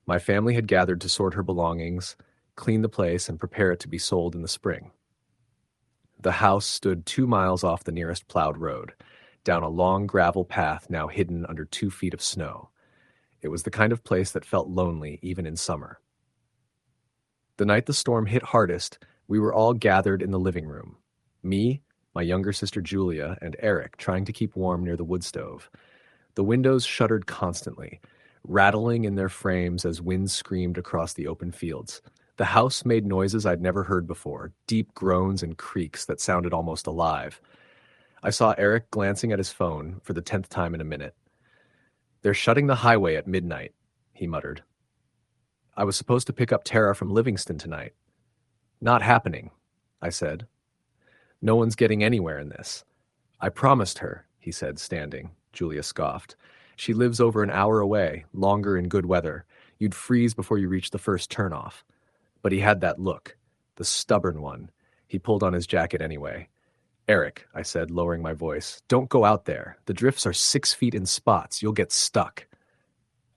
My family had gathered to sort her belongings, clean the place, and prepare it to be sold in the spring. The house stood 2 miles off the nearest plowed road, down a long gravel path now hidden under 2 feet of snow. It was the kind of place that felt lonely even in summer. The night the storm hit hardest, we were all gathered in the living room. Me, my younger sister Julia, and Eric trying to keep warm near the wood stove. The windows shuddered constantly, rattling in their frames as wind screamed across the open fields. The house made noises I'd never heard before, deep groans and creaks that sounded almost alive. I saw Eric glancing at his phone for the 10th time in a minute. "They're shutting the highway at midnight," he muttered. "I was supposed to pick up Tara from Livingston tonight." "Not happening," I said. "No one's getting anywhere in this." "I promised her," he said, standing. Julia scoffed. "She lives over an hour away, longer in good weather. You'd freeze before you reached the first turnoff." But he had that look, The stubborn one. He pulled on his jacket anyway. Eric, I said, lowering my voice, don't go out there. The drifts are 6 feet in spots. You'll get stuck.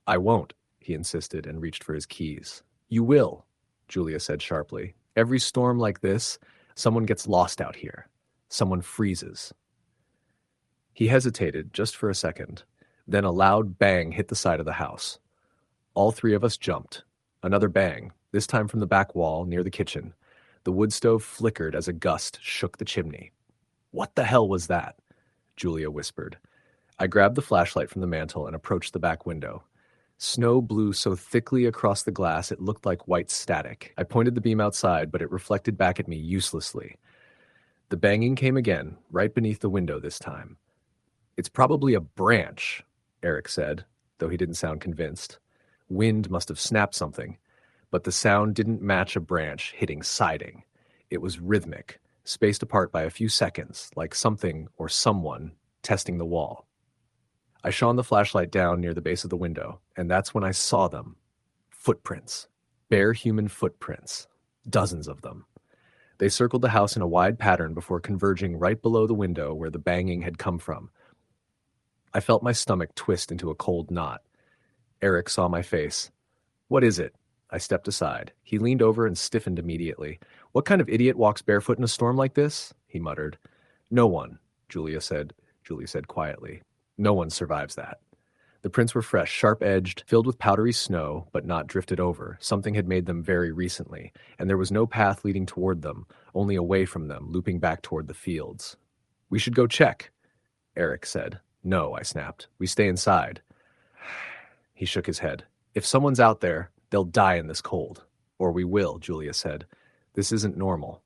I won't, he insisted and reached for his keys. You will, Julia said sharply. Every storm like this, someone gets lost out here. Someone freezes. He hesitated just for a second. Then a loud bang hit the side of the house. All three of us jumped. Another bang, this time from the back wall near the kitchen. The wood stove flickered as a gust shook the chimney. What the hell was that? Julia whispered. I grabbed the flashlight from the mantel and approached the back window. Snow blew so thickly across the glass it looked like white static. I pointed the beam outside, but it reflected back at me uselessly. The banging came again, right beneath the window this time. It's probably a branch, Eric said, though he didn't sound convinced. Wind must have snapped something, but the sound didn't match a branch hitting siding. It was rhythmic, spaced apart by a few seconds, like something or someone testing the wall. I shone the flashlight down near the base of the window, and that's when I saw them. Footprints. Bare human footprints. Dozens of them. They circled the house in a wide pattern before converging right below the window where the banging had come from. I felt my stomach twist into a cold knot. Eric saw my face. What is it? I stepped aside. He leaned over and stiffened immediately. What kind of idiot walks barefoot in a storm like this? He muttered. No one, Julie said quietly. No one survives that. The prints were fresh, sharp-edged, filled with powdery snow, but not drifted over. Something had made them very recently, and there was no path leading toward them, only away from them, looping back toward the fields. We should go check, Eric said. No, I snapped. We stay inside. He shook his head. If someone's out there, they'll die in this cold. Or we will, Julia said. This isn't normal.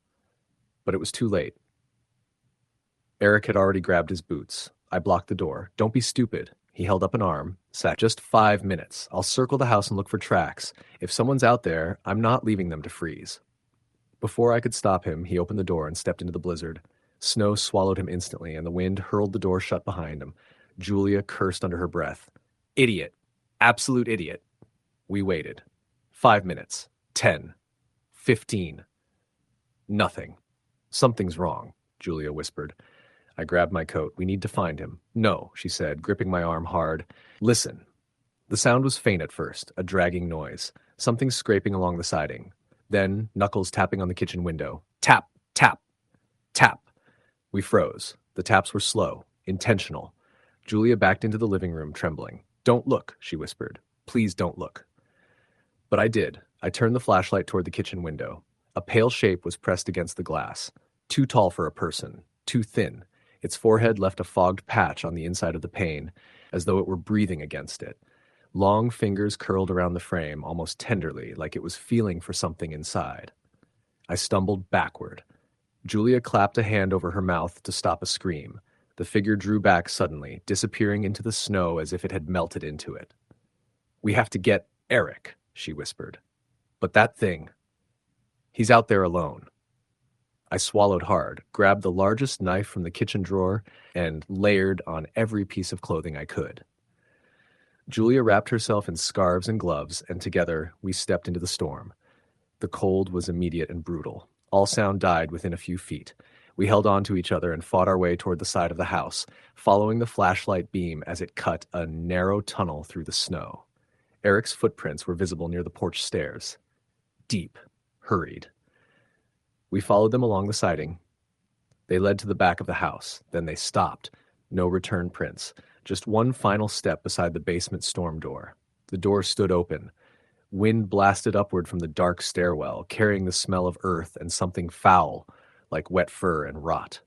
But it was too late. Eric had already grabbed his boots. I blocked the door. Don't be stupid. He held up an arm, sat. Just 5 minutes. I'll circle the house and look for tracks. If someone's out there, I'm not leaving them to freeze. Before I could stop him, he opened the door and stepped into the blizzard. Snow swallowed him instantly, and the wind hurled the door shut behind him. Julia cursed under her breath. Idiot. Absolute idiot. We waited. 5 minutes. 10. 15. Nothing. Something's wrong, Julia whispered. I grabbed my coat. We need to find him. No, she said, gripping my arm hard. Listen. The sound was faint at first, a dragging noise. Something scraping along the siding. Then, knuckles tapping on the kitchen window. Tap, tap, tap. We froze. The taps were slow, intentional. Julia backed into the living room, trembling. Don't look, she whispered. Please don't look. But I did. I turned the flashlight toward the kitchen window. A pale shape was pressed against the glass. Too tall for a person. Too thin. Its forehead left a fogged patch on the inside of the pane, as though it were breathing against it. Long fingers curled around the frame, almost tenderly, like it was feeling for something inside. I stumbled backward. Julia clapped a hand over her mouth to stop a scream. The figure drew back suddenly, disappearing into the snow as if it had melted into it. We have to get Eric, she whispered. But that thing, he's out there alone. I swallowed hard, grabbed the largest knife from the kitchen drawer, and layered on every piece of clothing I could. Julia wrapped herself in scarves and gloves, and together we stepped into the storm. The cold was immediate and brutal. All sound died within a few feet. We held on to each other and fought our way toward the side of the house, following the flashlight beam as it cut a narrow tunnel through the snow. Eric's footprints were visible near the porch stairs. Deep, hurried. We followed them along the siding. They led to the back of the house. Then they stopped. No return prints. Just one final step beside the basement storm door. The door stood open. Wind blasted upward from the dark stairwell, carrying the smell of earth and something foul, like wet fur and rot.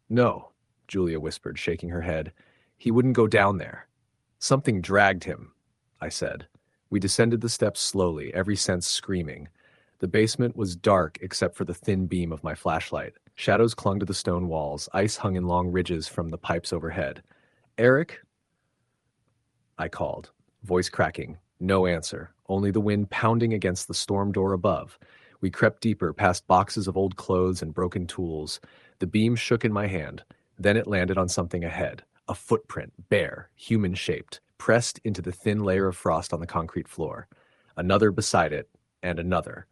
No, Julia whispered, shaking her head. He wouldn't go down there. Something dragged him, I said. We descended the steps slowly, every sense screaming. The basement was dark except for the thin beam of my flashlight. Shadows clung to the stone walls. Ice hung in long ridges from the pipes overhead. Eric? I called, voice cracking. No answer, only the wind pounding against the storm door above. We crept deeper, past boxes of old clothes and broken tools. The beam shook in my hand. Then it landed on something ahead. A footprint, bare, human-shaped, pressed into the thin layer of frost on the concrete floor. Another beside it, and another.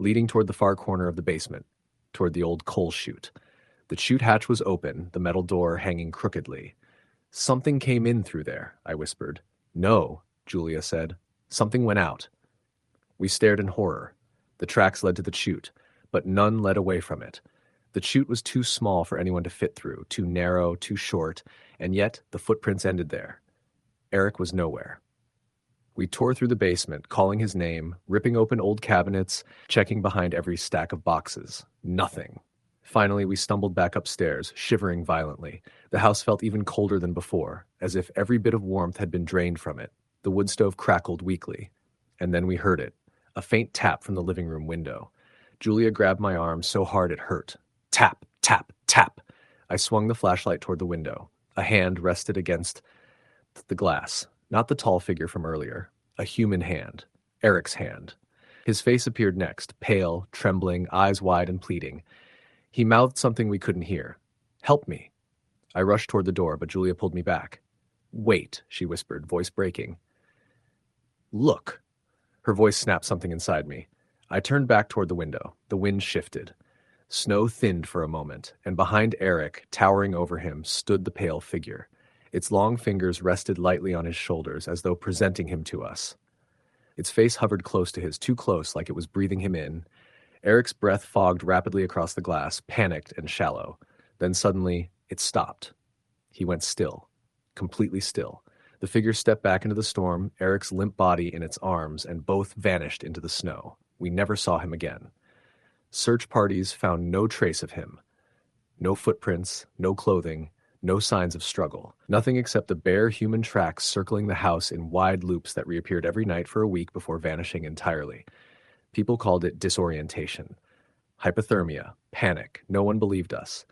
leading toward the far corner of the basement, toward the old coal chute. The chute hatch was open, the metal door hanging crookedly. "Something came in through there," I whispered. "No," Julia said. "Something went out." We stared in horror. The tracks led to the chute, but none led away from it. The chute was too small for anyone to fit through, too narrow, too short, and yet the footprints ended there. Eric was nowhere. We tore through the basement, calling his name, ripping open old cabinets, checking behind every stack of boxes. Nothing. Finally, we stumbled back upstairs, shivering violently. The house felt even colder than before, as if every bit of warmth had been drained from it. The wood stove crackled weakly. And then we heard it, a faint tap from the living room window. Julia grabbed my arm so hard it hurt. Tap, tap, tap. I swung the flashlight toward the window. A hand rested against the glass. Not the tall figure from earlier. A human hand. Eric's hand. His face appeared next, pale, trembling, eyes wide and pleading. He mouthed something we couldn't hear. "Help me." I rushed toward the door, but Julia pulled me back. "Wait," she whispered, voice breaking. "Look." Her voice snapped something inside me. I turned back toward the window. The wind shifted. Snow thinned for a moment, and behind Eric, towering over him, stood the pale figure. Its long fingers rested lightly on his shoulders, as though presenting him to us. Its face hovered close to his, too close, like it was breathing him in. Eric's breath fogged rapidly across the glass, panicked and shallow. Then suddenly, it stopped. He went still, completely still. The figure stepped back into the storm, Eric's limp body in its arms, and both vanished into the snow. We never saw him again. Search parties found no trace of him. No footprints, no clothing, no signs of struggle. Nothing except the bare human tracks circling the house in wide loops that reappeared every night for a week before vanishing entirely. People called it disorientation, hypothermia, panic. No one believed us.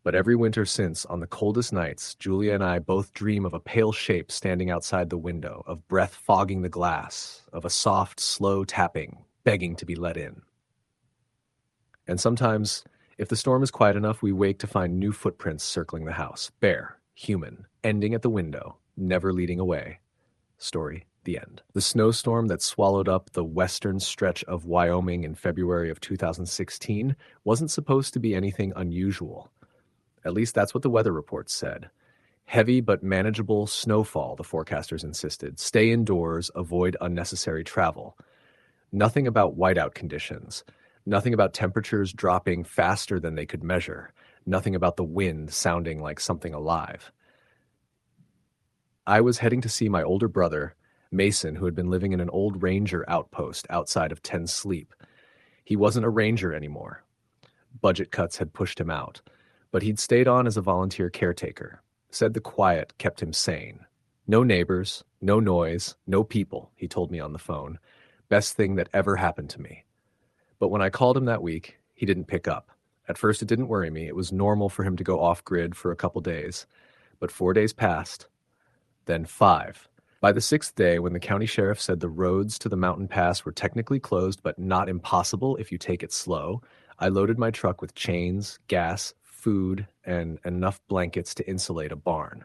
But every winter since, on the coldest nights, Julia and I both dream of a pale shape standing outside the window, of breath fogging the glass, of a soft, slow tapping, begging to be let in. And sometimes, if the storm is quiet enough, we wake to find new footprints circling the house, bare, human, ending at the window, never leading away. Story, the end. The snowstorm that swallowed up the western stretch of Wyoming in February of 2016 wasn't supposed to be anything unusual. At least that's what the weather reports said. Heavy but manageable snowfall, the forecasters insisted. Stay indoors, avoid unnecessary travel. Nothing about whiteout conditions. Nothing about temperatures dropping faster than they could measure. Nothing about the wind sounding like something alive. I was heading to see my older brother, Mason, who had been living in an old ranger outpost outside of Ten Sleep. He wasn't a ranger anymore. Budget cuts had pushed him out, but he'd stayed on as a volunteer caretaker. Said the quiet kept him sane. No neighbors, no noise, no people, he told me on the phone. Best thing that ever happened to me. But when I called him that week, he didn't pick up. At first it didn't worry me. It was normal for him to go off-grid for a couple days. But 4 days passed, then 5. By the 6th day, when the county sheriff said the roads to the mountain pass were technically closed but not impossible if you take it slow, I loaded my truck with chains, gas, food, and enough blankets to insulate a barn.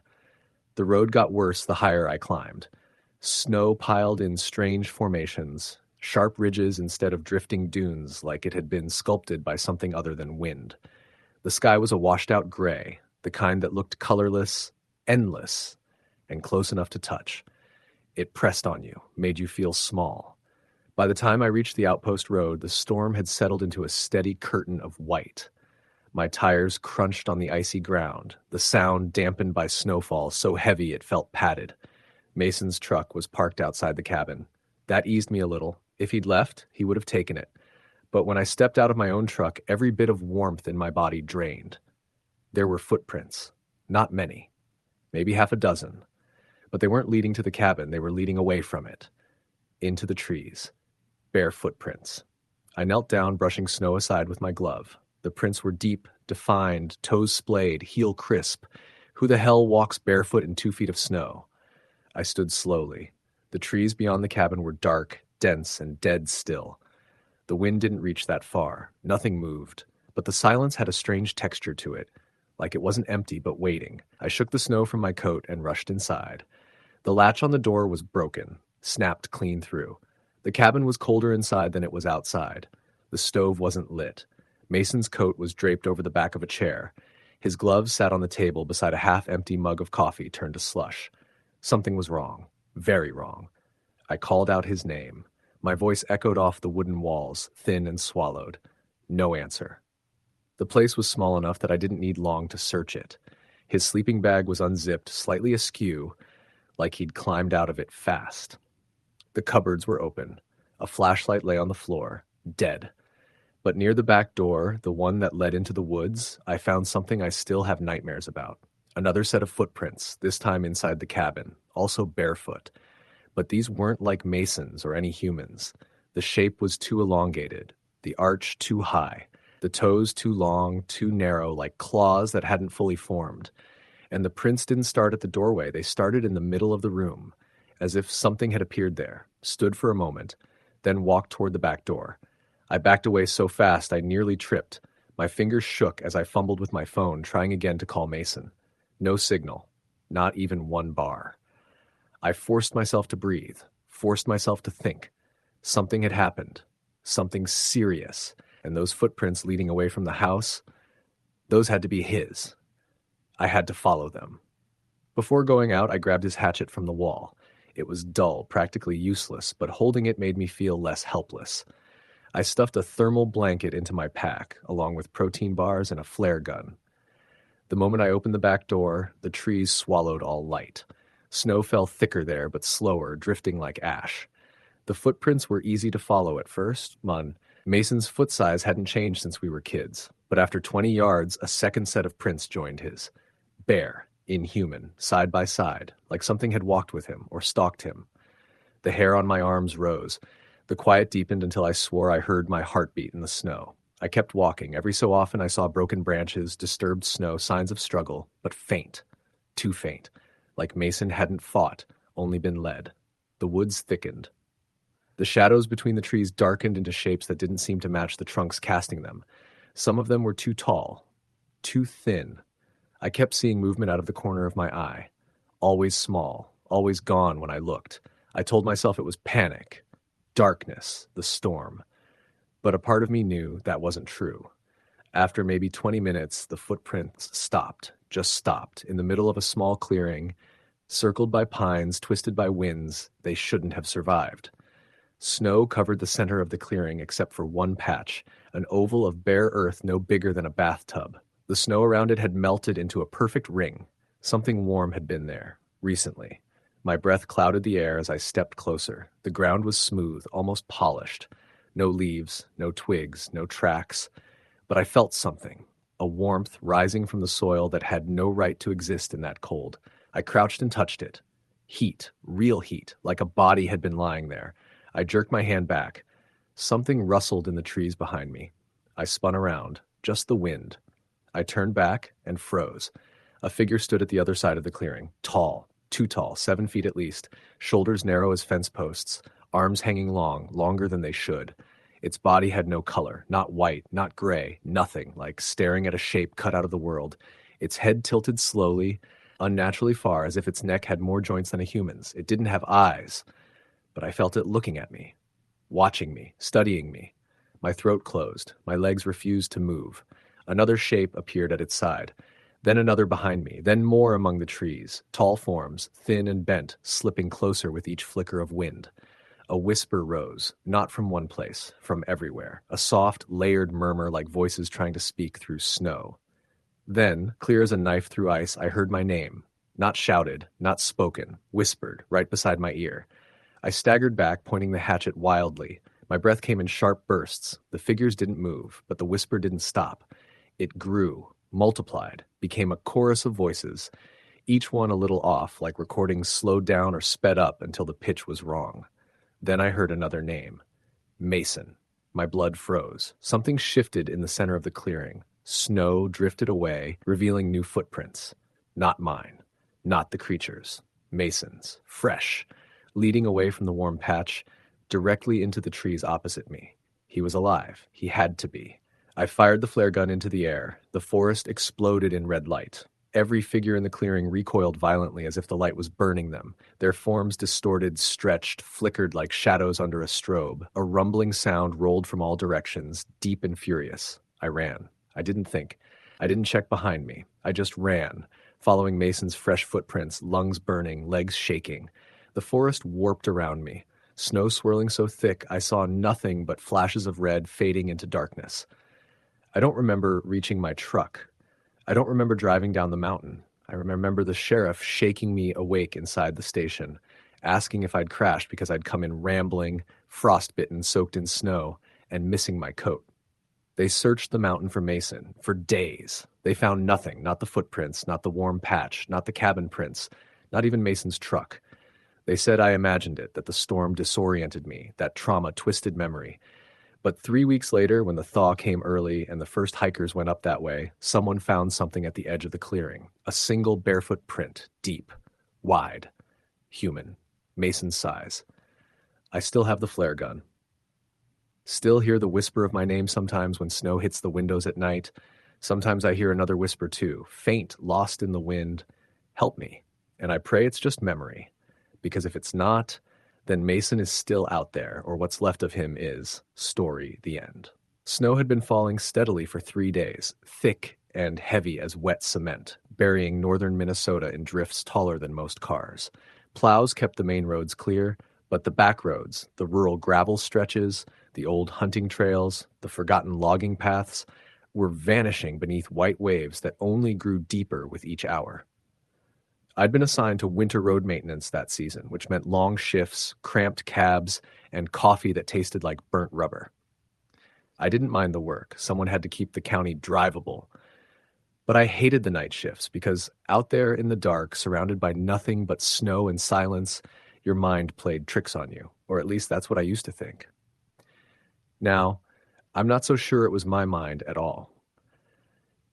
The road got worse the higher I climbed. Snow piled in strange formations, sharp ridges instead of drifting dunes like it had been sculpted by something other than wind. The sky was a washed-out gray, the kind that looked colorless, endless, and close enough to touch. It pressed on you, made you feel small. By the time I reached the outpost road, the storm had settled into a steady curtain of white. My tires crunched on the icy ground, the sound dampened by snowfall so heavy it felt padded. Mason's truck was parked outside the cabin. That eased me a little. If he'd left, he would have taken it. But when I stepped out of my own truck, every bit of warmth in my body drained. There were footprints. Not many. Maybe half a dozen. But they weren't leading to the cabin. They were leading away from it. Into the trees. Bare footprints. I knelt down, brushing snow aside with my glove. The prints were deep, defined, toes splayed, heel crisp. Who the hell walks barefoot in 2 feet of snow? I stood slowly. The trees beyond the cabin were dark, dense, and dead still. The wind didn't reach that far. Nothing moved. But the silence had a strange texture to it, like it wasn't empty but waiting. I shook the snow from my coat and rushed inside. The latch on the door was broken, snapped clean through. The cabin was colder inside than it was outside. The stove wasn't lit. Mason's coat was draped over the back of a chair. His gloves sat on the table beside a half-empty mug of coffee turned to slush. Something was wrong. Very wrong. I called out his name. My voice echoed off the wooden walls, thin and swallowed. No answer. The place was small enough that I didn't need long to search it. His sleeping bag was unzipped, slightly askew, like he'd climbed out of it fast. The cupboards were open. A flashlight lay on the floor, dead. But near the back door, the one that led into the woods, I found something I still have nightmares about. Another set of footprints, this time inside the cabin, also barefoot. But these weren't like Mason's or any humans. The shape was too elongated, the arch too high, the toes too long, too narrow, like claws that hadn't fully formed. And the prints didn't start at the doorway, they started in the middle of the room, as if something had appeared there, stood for a moment, then walked toward the back door. I backed away so fast I nearly tripped. My fingers shook as I fumbled with my phone, trying again to call Mason. No signal, not even one bar. I forced myself to breathe, forced myself to think. Something had happened, something serious, and those footprints leading away from the house, those had to be his. I had to follow them. Before going out, I grabbed his hatchet from the wall. It was dull, practically useless, but holding it made me feel less helpless. I stuffed a thermal blanket into my pack, along with protein bars and a flare gun. The moment I opened the back door, the trees swallowed all light. Snow fell thicker there, but slower, drifting like ash. The footprints were easy to follow at first. Mason's foot size hadn't changed since we were kids, but after 20 yards, a second set of prints joined his. Bare, inhuman, side by side, like something had walked with him or stalked him. The hair on my arms rose. The quiet deepened until I swore I heard my heartbeat in the snow. I kept walking. Every so often I saw broken branches, disturbed snow, signs of struggle, but faint. Too faint. Like Mason hadn't fought, only been led. The woods thickened. The shadows between the trees darkened into shapes that didn't seem to match the trunks casting them. Some of them were too tall, too thin. I kept seeing movement out of the corner of my eye. Always small, always gone when I looked. I told myself it was panic, darkness, the storm. But a part of me knew that wasn't true. After maybe 20 minutes, the footprints stopped, just stopped, in the middle of a small clearing, circled by pines, twisted by winds. They shouldn't have survived. Snow covered the center of the clearing except for one patch, an oval of bare earth no bigger than a bathtub. The snow around it had melted into a perfect ring. Something warm had been there, recently. My breath clouded the air as I stepped closer. The ground was smooth, almost polished. No leaves, no twigs, no tracks. But I felt something, a warmth rising from the soil that had no right to exist in that cold. I crouched and touched it. Heat, real heat, like a body had been lying there. I jerked my hand back. Something rustled in the trees behind me. I spun around, just the wind. I turned back and froze. A figure stood at the other side of the clearing, tall, too tall, 7 feet at least, shoulders narrow as fence posts, arms hanging long, longer than they should. Its body had no color, not white, not gray, nothing, like staring at a shape cut out of the world. Its head tilted slowly, unnaturally far, as if its neck had more joints than a human's. It didn't have eyes, but I felt it looking at me, watching me, studying me. My throat closed. My legs refused to move. Another shape appeared at its side. Then another behind me, then more among the trees, tall forms, thin and bent, slipping closer with each flicker of wind. A whisper rose, not from one place, from everywhere, a soft, layered murmur like voices trying to speak through snow. Then, clear as a knife through ice, I heard my name, not shouted, not spoken, whispered, right beside my ear. I staggered back, pointing the hatchet wildly. My breath came in sharp bursts. The figures didn't move, but the whisper didn't stop. It grew, multiplied, became a chorus of voices, each one a little off, like recordings slowed down or sped up until the pitch was wrong. Then I heard another name. Mason. My blood froze. Something shifted in the center of the clearing. Snow drifted away, revealing new footprints. Not mine. Not the creature's. Mason's. Fresh. Leading away from the warm patch, directly into the trees opposite me. He was alive. He had to be. I fired the flare gun into the air. The forest exploded in red light. Every figure in the clearing recoiled violently as if the light was burning them. Their forms distorted, stretched, flickered like shadows under a strobe. A rumbling sound rolled from all directions, deep and furious. I ran. I didn't think. I didn't check behind me. I just ran, following Mason's fresh footprints, lungs burning, legs shaking. The forest warped around me. Snow swirling so thick I saw nothing but flashes of red fading into darkness. I don't remember reaching my truck. I don't remember driving down the mountain. I remember the sheriff shaking me awake inside the station, asking if I'd crashed because I'd come in rambling, frostbitten, soaked in snow, and missing my coat. They searched the mountain for Mason for days. They found nothing, not the footprints, not the warm patch, not the cabin prints, not even Mason's truck. They said I imagined it, that the storm disoriented me, that trauma twisted memory. But 3 weeks later, when the thaw came early and the first hikers went up that way, someone found something at the edge of the clearing. A single barefoot print, deep, wide, human, Mason's size. I still have the flare gun. Still hear the whisper of my name sometimes when snow hits the windows at night. Sometimes I hear another whisper too, faint, lost in the wind. Help me. And I pray it's just memory. Because if it's not, then Mason is still out there, or what's left of him is. Story, the end. Snow had been falling steadily for 3 days, thick and heavy as wet cement, burying northern Minnesota in drifts taller than most cars. Plows kept the main roads clear, but the back roads, the rural gravel stretches, the old hunting trails, the forgotten logging paths, were vanishing beneath white waves that only grew deeper with each hour. I'd been assigned to winter road maintenance that season, which meant long shifts, cramped cabs, and coffee that tasted like burnt rubber. I didn't mind the work. Someone had to keep the county drivable. But I hated the night shifts because out there in the dark, surrounded by nothing but snow and silence, your mind played tricks on you, or at least that's what I used to think. Now, I'm not so sure it was my mind at all.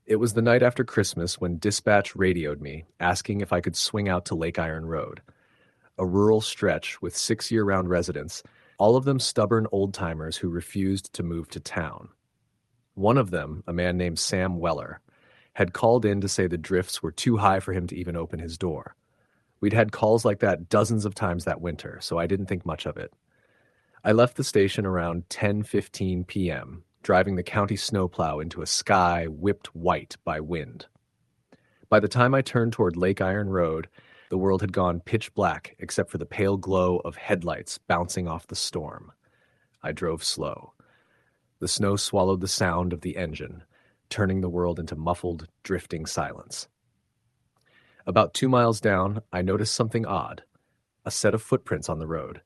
It was the night after Christmas when dispatch radioed me, asking if I could swing out to Lake Iron Road, a rural stretch with 6 year-round residents, all of them stubborn old-timers who refused to move to town. One of them, a man named Sam Weller, had called in to say the drifts were too high for him to even open his door. We'd had calls like that dozens of times that winter, so I didn't think much of it. I left the station around 10:15 p.m., driving the county snowplow into a sky whipped white by wind. By the time I turned toward Lake Iron Road, the world had gone pitch black except for the pale glow of headlights bouncing off the storm. I drove slow. The snow swallowed the sound of the engine, turning the world into muffled, drifting silence. About 2 miles down, I noticed something odd, a set of footprints on the road.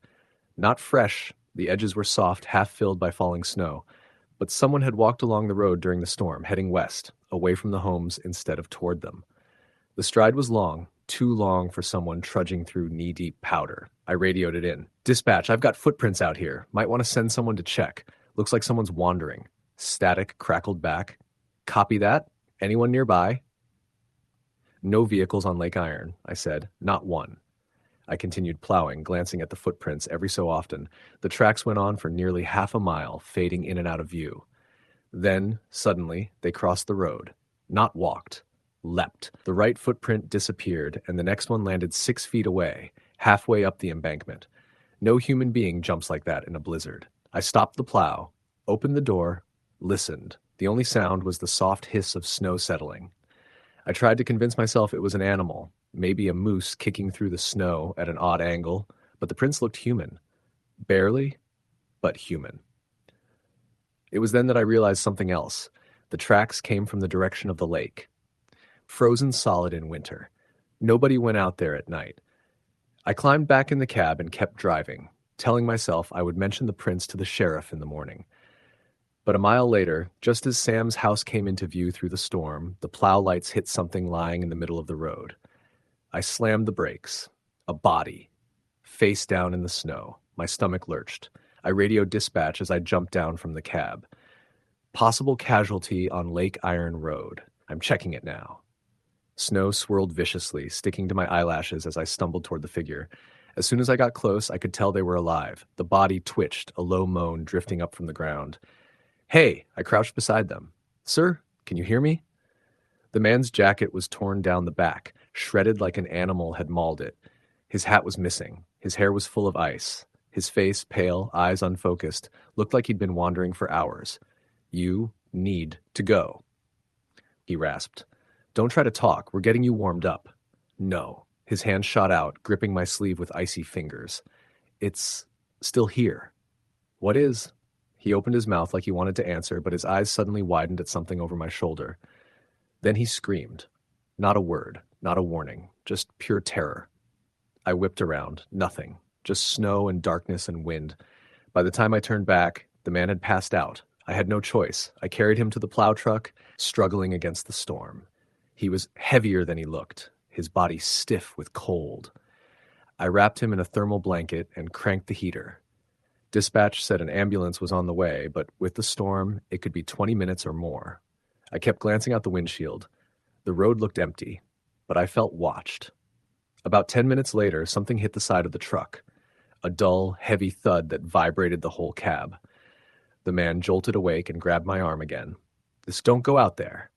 Not fresh, the edges were soft, half-filled by falling snow, but someone had walked along the road during the storm, heading west, away from the homes instead of toward them. The stride was long, too long for someone trudging through knee-deep powder. I radioed it in. "Dispatch, I've got footprints out here. Might want to send someone to check. Looks like someone's wandering." Static crackled back. "Copy that. Anyone nearby?" "No vehicles on Lake Iron," I said. "Not one." I continued plowing, glancing at the footprints every so often. The tracks went on for nearly half a mile, fading in and out of view. Then, suddenly, they crossed the road. Not walked. Leapt. The right footprint disappeared, and the next one landed 6 feet away, halfway up the embankment. No human being jumps like that in a blizzard. I stopped the plow, opened the door, listened. The only sound was the soft hiss of snow settling. I tried to convince myself it was an animal, maybe a moose kicking through the snow at an odd angle, but the prints looked human. Barely, but human. It was then that I realized something else. The tracks came from the direction of the lake. Frozen solid in winter. Nobody went out there at night. I climbed back in the cab and kept driving, telling myself I would mention the prints to the sheriff in the morning. But a mile later, just as Sam's house came into view through the storm, the plow lights hit something lying in the middle of the road. I slammed the brakes. A body. Face down in the snow. My stomach lurched. I radioed dispatch as I jumped down from the cab. "Possible casualty on Lake Iron Road. I'm checking it now." Snow swirled viciously, sticking to my eyelashes as I stumbled toward the figure. As soon as I got close, I could tell they were alive. The body twitched, a low moan drifting up from the ground. "Hey!" I crouched beside them. "Sir, can you hear me?" The man's jacket was torn down the back, shredded like an animal had mauled it. His hat was missing. His hair was full of ice. His face, pale, eyes unfocused, looked like he'd been wandering for hours. "You need to go," he rasped. "Don't try to talk. We're getting you warmed up." "No." His hand shot out, gripping my sleeve with icy fingers. "It's still here." "What is?" He opened his mouth like he wanted to answer, but his eyes suddenly widened at something over my shoulder. Then he screamed. Not a word, not a warning, just pure terror. I whipped around. Nothing. Just snow and darkness and wind. By the time I turned back, the man had passed out. I had no choice. I carried him to the plow truck, struggling against the storm. He was heavier than he looked, his body stiff with cold. I wrapped him in a thermal blanket and cranked the heater. Dispatch said an ambulance was on the way, but with the storm, it could be 20 minutes or more. I kept glancing out the windshield. The road looked empty, but I felt watched. About 10 minutes later, something hit the side of the truck. A dull, heavy thud that vibrated the whole cab. The man jolted awake and grabbed my arm again. "Just don't go out there.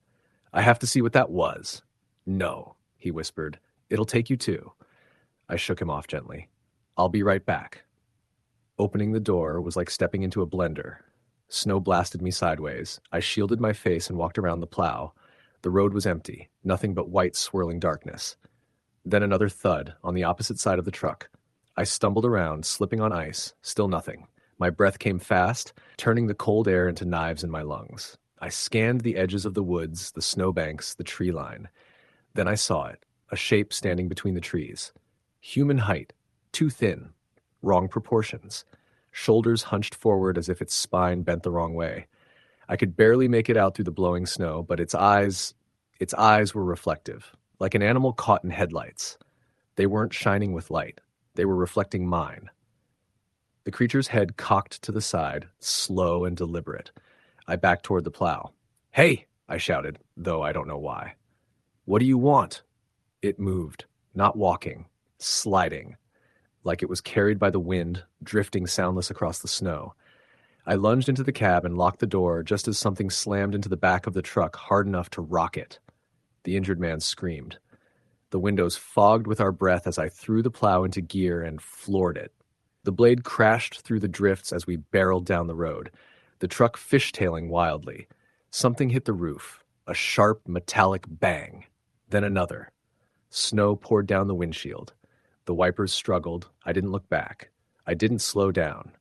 I have to see what that was." "No," he whispered. "It'll take you too." I shook him off gently. "I'll be right back." Opening the door was like stepping into a blender. Snow blasted me sideways. I shielded my face and walked around the plow. The road was empty, nothing but white, swirling darkness. Then another thud on the opposite side of the truck. I stumbled around, slipping on ice, still nothing. My breath came fast, turning the cold air into knives in my lungs. I scanned the edges of the woods, the snowbanks, the tree line. Then I saw it, a shape standing between the trees. Human height, too thin, wrong proportions. Shoulders hunched forward as if its spine bent the wrong way. I could barely make it out through the blowing snow, but its eyes were reflective, like an animal caught in headlights. They weren't shining with light. They were reflecting mine. The creature's head cocked to the side, slow and deliberate. I backed toward the plow. "Hey!" I shouted, though I don't know why. "What do you want?" It moved, not walking, sliding, like it was carried by the wind, drifting soundless across the snow. I lunged into the cab and locked the door just as something slammed into the back of the truck hard enough to rock it. The injured man screamed. The windows fogged with our breath as I threw the plow into gear and floored it. The blade crashed through the drifts as we barreled down the road, the truck fishtailing wildly. Something hit the roof, a sharp metallic bang, then another. Snow poured down the windshield. The wipers struggled. I didn't look back. I didn't slow down.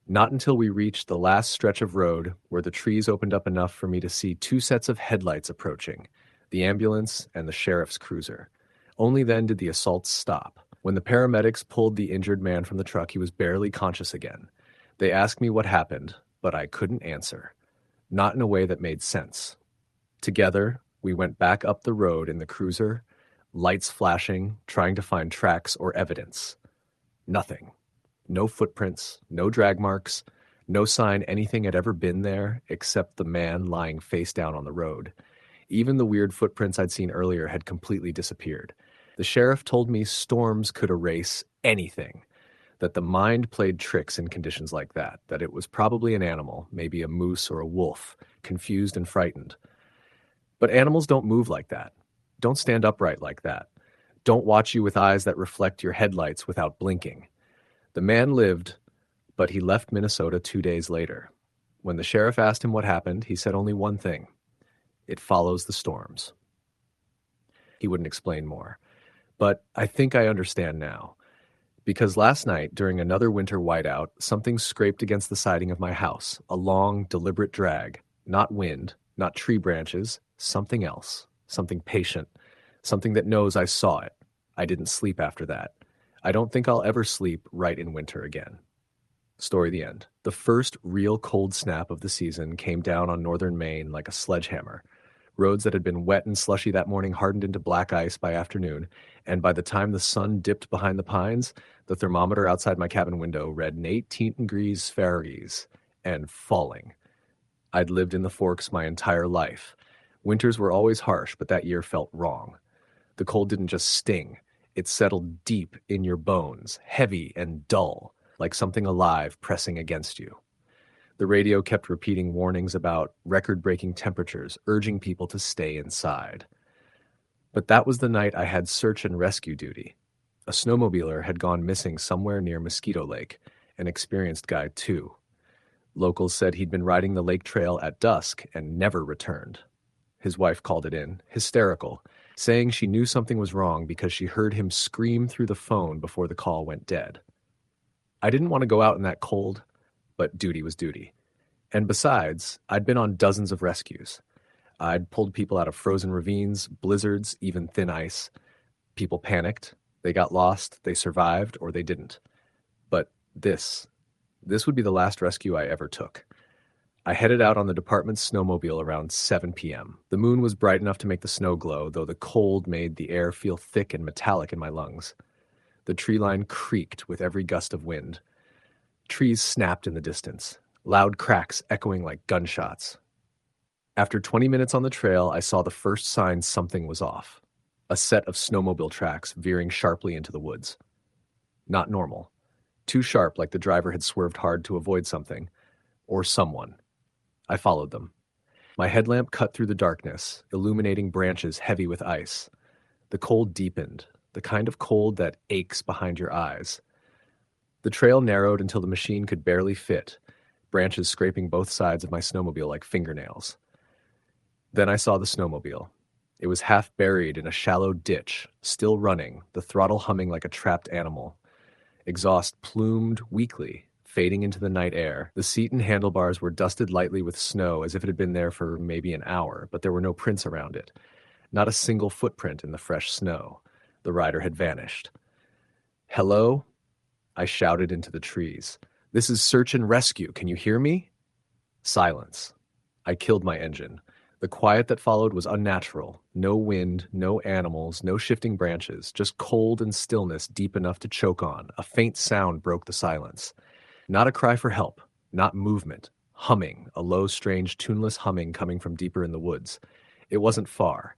Not until we reached the last stretch of road where the trees opened up enough for me to see two sets of headlights approaching, the ambulance and the sheriff's cruiser. Only then did the assaults stop. When the paramedics pulled the injured man from the truck, he was barely conscious again. They asked me what happened, but I couldn't answer. Not in a way that made sense. Together, we went back up the road in the cruiser, lights flashing, trying to find tracks or evidence. Nothing. No footprints, no drag marks, no sign anything had ever been there except the man lying face down on the road. Even the weird footprints I'd seen earlier had completely disappeared. The sheriff told me storms could erase anything, that the mind played tricks in conditions like that it was probably an animal, maybe a moose or a wolf, confused and frightened. But animals don't move like that. Don't stand upright like that. Don't watch you with eyes that reflect your headlights without blinking. The man lived, but he left Minnesota 2 days later. When the sheriff asked him what happened, he said only one thing: "It follows the storms." He wouldn't explain more. But I think I understand now. Because last night, during another winter whiteout, something scraped against the siding of my house, a long, deliberate drag. Not wind, not tree branches, something else, something patient, something that knows I saw it. I didn't sleep after that. I don't think I'll ever sleep right in winter again. Story the end. The first real cold snap of the season came down on northern Maine like a sledgehammer. Roads that had been wet and slushy that morning hardened into black ice by afternoon, and by the time the sun dipped behind the pines, the thermometer outside my cabin window read 18 degrees Fahrenheit and falling. I'd lived in the Forks my entire life. Winters were always harsh, but that year felt wrong. The cold didn't just sting. It settled deep in your bones, heavy and dull, like something alive pressing against you. The radio kept repeating warnings about record-breaking temperatures, urging people to stay inside. But that was the night I had search and rescue duty. A snowmobiler had gone missing somewhere near Mosquito Lake, an experienced guy too. Locals said he'd been riding the lake trail at dusk and never returned. His wife called it in, hysterical, saying she knew something was wrong because she heard him scream through the phone before the call went dead. I didn't want to go out in that cold, but duty was duty. And besides, I'd been on dozens of rescues. I'd pulled people out of frozen ravines, blizzards, even thin ice. People panicked, they got lost, they survived, or they didn't. But this would be the last rescue I ever took. I headed out on the department's snowmobile around 7 p.m. The moon was bright enough to make the snow glow, though the cold made the air feel thick and metallic in my lungs. The tree line creaked with every gust of wind. Trees snapped in the distance, loud cracks echoing like gunshots. After 20 minutes on the trail, I saw the first sign something was off. A set of snowmobile tracks veering sharply into the woods. Not normal. Too sharp, like the driver had swerved hard to avoid something. Or someone. I followed them. My headlamp cut through the darkness, illuminating branches heavy with ice. The cold deepened, the kind of cold that aches behind your eyes. The trail narrowed until the machine could barely fit, branches scraping both sides of my snowmobile like fingernails. Then I saw the snowmobile. It was half buried in a shallow ditch, still running, the throttle humming like a trapped animal. Exhaust plumed weakly, fading into the night air. The seat and handlebars were dusted lightly with snow as if it had been there for maybe an hour, but there were no prints around it. Not a single footprint in the fresh snow. The rider had vanished. "Hello?" I shouted into the trees. "This is search and rescue. Can you hear me?" Silence. I killed my engine. The quiet that followed was unnatural. No wind, no animals, no shifting branches, just cold and stillness deep enough to choke on. A faint sound broke the silence. Not a cry for help, not movement. Humming, a low, strange, tuneless humming coming from deeper in the woods. It wasn't far.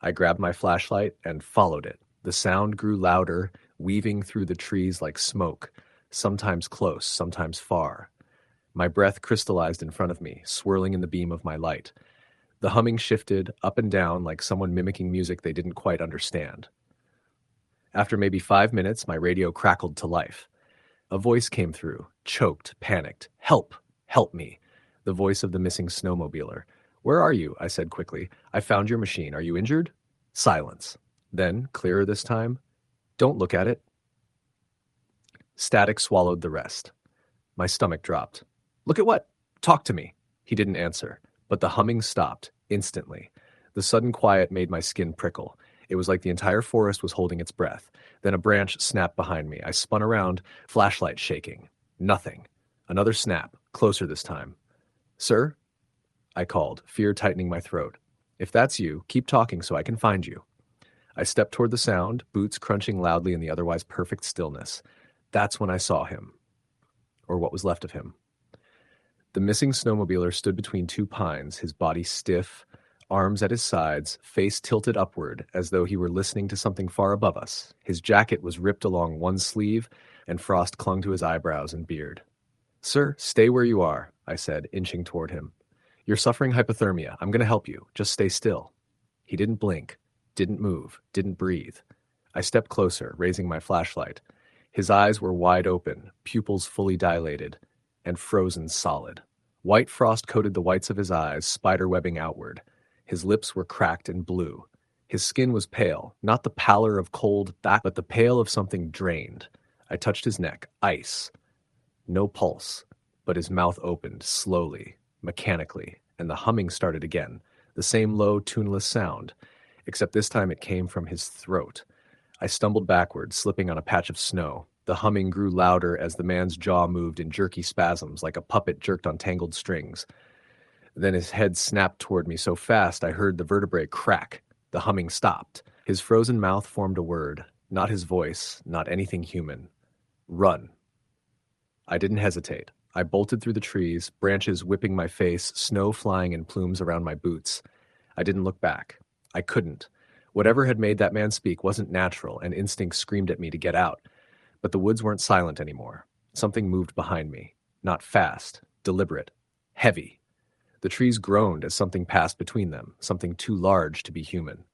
I grabbed my flashlight and followed it. The sound grew louder, weaving through the trees like smoke, sometimes close, sometimes far. My breath crystallized in front of me, swirling in the beam of my light. The humming shifted up and down like someone mimicking music they didn't quite understand. After maybe 5 minutes, my radio crackled to life. A voice came through, choked, panicked. "Help! Help me!" The voice of the missing snowmobiler. "Where are you?" I said quickly. "I found your machine. Are you injured?" Silence. Then, clearer this time, "Don't look at it." Static swallowed the rest. My stomach dropped. "Look at what? Talk to me." He didn't answer, but the humming stopped, instantly. The sudden quiet made my skin prickle. It was like the entire forest was holding its breath. Then a branch snapped behind me. I spun around, flashlight shaking. Nothing. Another snap, closer this time. "Sir?" I called, fear tightening my throat. "If that's you, keep talking so I can find you." I stepped toward the sound, boots crunching loudly in the otherwise perfect stillness. That's when I saw him. Or what was left of him. The missing snowmobiler stood between two pines, his body stiff, arms at his sides, face tilted upward as though he were listening to something far above us. His jacket was ripped along one sleeve, and frost clung to his eyebrows and beard. "Sir, stay where you are," I said, inching toward him. "You're suffering hypothermia. I'm going to help you. Just stay still." He didn't blink, didn't move, didn't breathe. I stepped closer, raising my flashlight. His eyes were wide open, pupils fully dilated, and frozen solid. White frost coated the whites of his eyes, spiderwebbing outward. His lips were cracked and blue. His skin was pale, not the pallor of cold back, but the pale of something drained. I touched his neck. Ice. No pulse, but his mouth opened, slowly, mechanically, and the humming started again, the same low, tuneless sound, except this time it came from his throat. I stumbled backward, slipping on a patch of snow. The humming grew louder as the man's jaw moved in jerky spasms, like a puppet jerked on tangled strings. Then his head snapped toward me so fast I heard the vertebrae crack. The humming stopped. His frozen mouth formed a word, not his voice, not anything human. "Run." I didn't hesitate. I bolted through the trees, branches whipping my face, snow flying in plumes around my boots. I didn't look back. I couldn't. Whatever had made that man speak wasn't natural, and instinct screamed at me to get out. But the woods weren't silent anymore. Something moved behind me. Not fast, deliberate, heavy. The trees groaned as something passed between them, something too large to be human.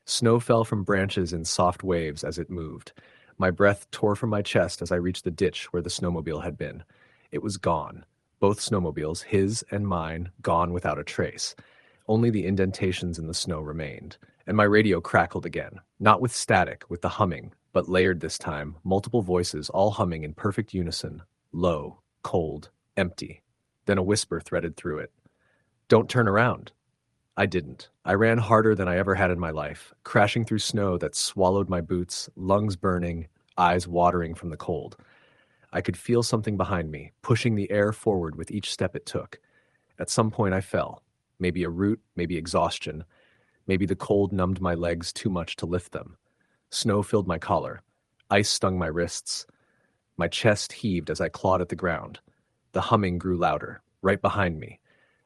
Snow fell from branches in soft waves as it moved. My breath tore from my chest as I reached the ditch where the snowmobile had been. It was gone. Both snowmobiles, his and mine, gone without a trace. Only the indentations in the snow remained. And my radio crackled again, not with static, with the humming, but layered this time, multiple voices all humming in perfect unison, low, cold, empty. Then a whisper threaded through it. "Don't turn around." I didn't. I ran harder than I ever had in my life, crashing through snow that swallowed my boots, lungs burning, eyes watering from the cold. I could feel something behind me, pushing the air forward with each step it took. At some point I fell. Maybe a root, maybe exhaustion. Maybe the cold numbed my legs too much to lift them. Snow filled my collar. Ice stung my wrists. My chest heaved as I clawed at the ground. The humming grew louder, right behind me.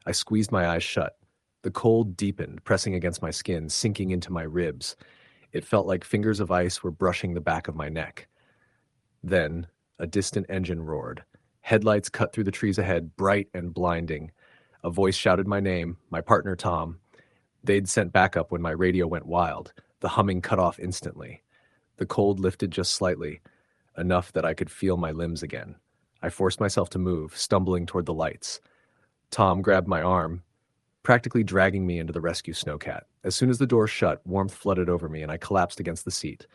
I squeezed my eyes shut. The cold deepened, pressing against my skin, sinking into my ribs. It felt like fingers of ice were brushing the back of my neck. Then, a distant engine roared. Headlights cut through the trees ahead, bright and blinding. A voice shouted my name, my partner Tom. They'd sent backup when my radio went wild. The humming cut off instantly. The cold lifted just slightly, enough that I could feel my limbs again. I forced myself to move, stumbling toward the lights. Tom grabbed my arm, practically dragging me into the rescue snowcat. As soon as the door shut, warmth flooded over me and I collapsed against the seat.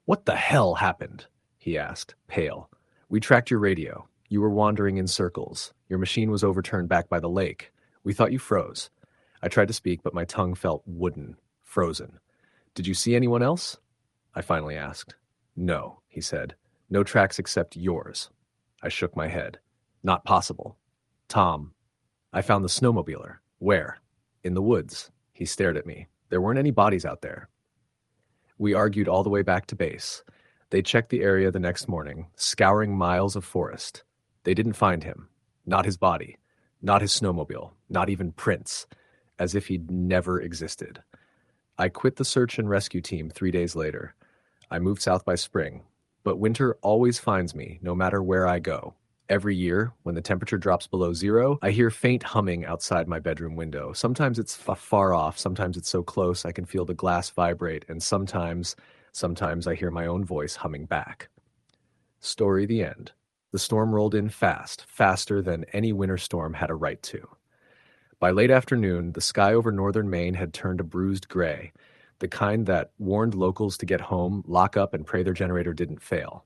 "What the hell happened?" he asked, pale. "We tracked your radio. You were wandering in circles. Your machine was overturned back by the lake. We thought you froze." I tried to speak, but my tongue felt wooden, frozen. "Did you see anyone else?" I finally asked. "No," he said. "No tracks except yours." I shook my head. "Not possible." "Tom, I found the snowmobiler." "Where?" "In the woods." He stared at me. "There weren't any bodies out there." We argued all the way back to base. They checked the area the next morning, scouring miles of forest. They didn't find him. Not his body. Not his snowmobile. Not even prints. As if he'd never existed. I quit the search and rescue team 3 days later. I moved south by spring. But winter always finds me, no matter where I go. Every year, when the temperature drops below zero, I hear faint humming outside my bedroom window. Sometimes it's far off, sometimes it's so close I can feel the glass vibrate, and sometimes I hear my own voice humming back. Story the end. The storm rolled in fast, faster than any winter storm had a right to. By late afternoon, the sky over northern Maine had turned a bruised gray, the kind that warned locals to get home, lock up, and pray their generator didn't fail.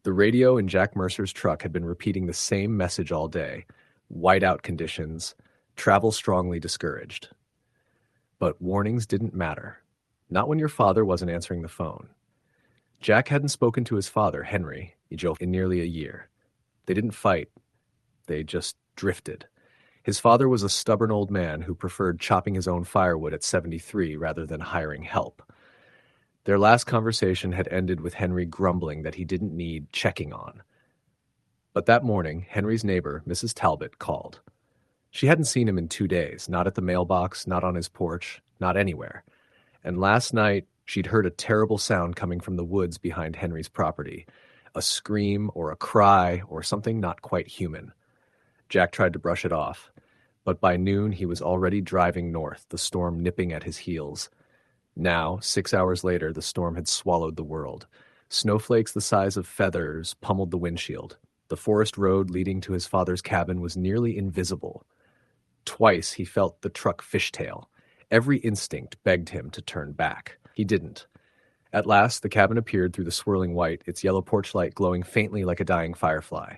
The radio in Jack Mercer's truck had been repeating the same message all day: whiteout conditions, travel strongly discouraged. But warnings didn't matter. Not when your father wasn't answering the phone. Jack hadn't spoken to his father, Henry, in nearly a year. They didn't fight. They just drifted. His father was a stubborn old man who preferred chopping his own firewood at 73 rather than hiring help. Their last conversation had ended with Henry grumbling that he didn't need checking on. But that morning, Henry's neighbor, Mrs. Talbot, called. She hadn't seen him in 2 days, not at the mailbox, not on his porch, not anywhere. And last night, she'd heard a terrible sound coming from the woods behind Henry's property. A scream or a cry or something not quite human. Jack tried to brush it off. But by noon, he was already driving north, the storm nipping at his heels. Now, 6 hours later, the storm had swallowed the world. Snowflakes the size of feathers pummeled the windshield. The forest road leading to his father's cabin was nearly invisible. Twice he felt the truck fishtail. Every instinct begged him to turn back. He didn't. At last, the cabin appeared through the swirling white, its yellow porch light glowing faintly like a dying firefly.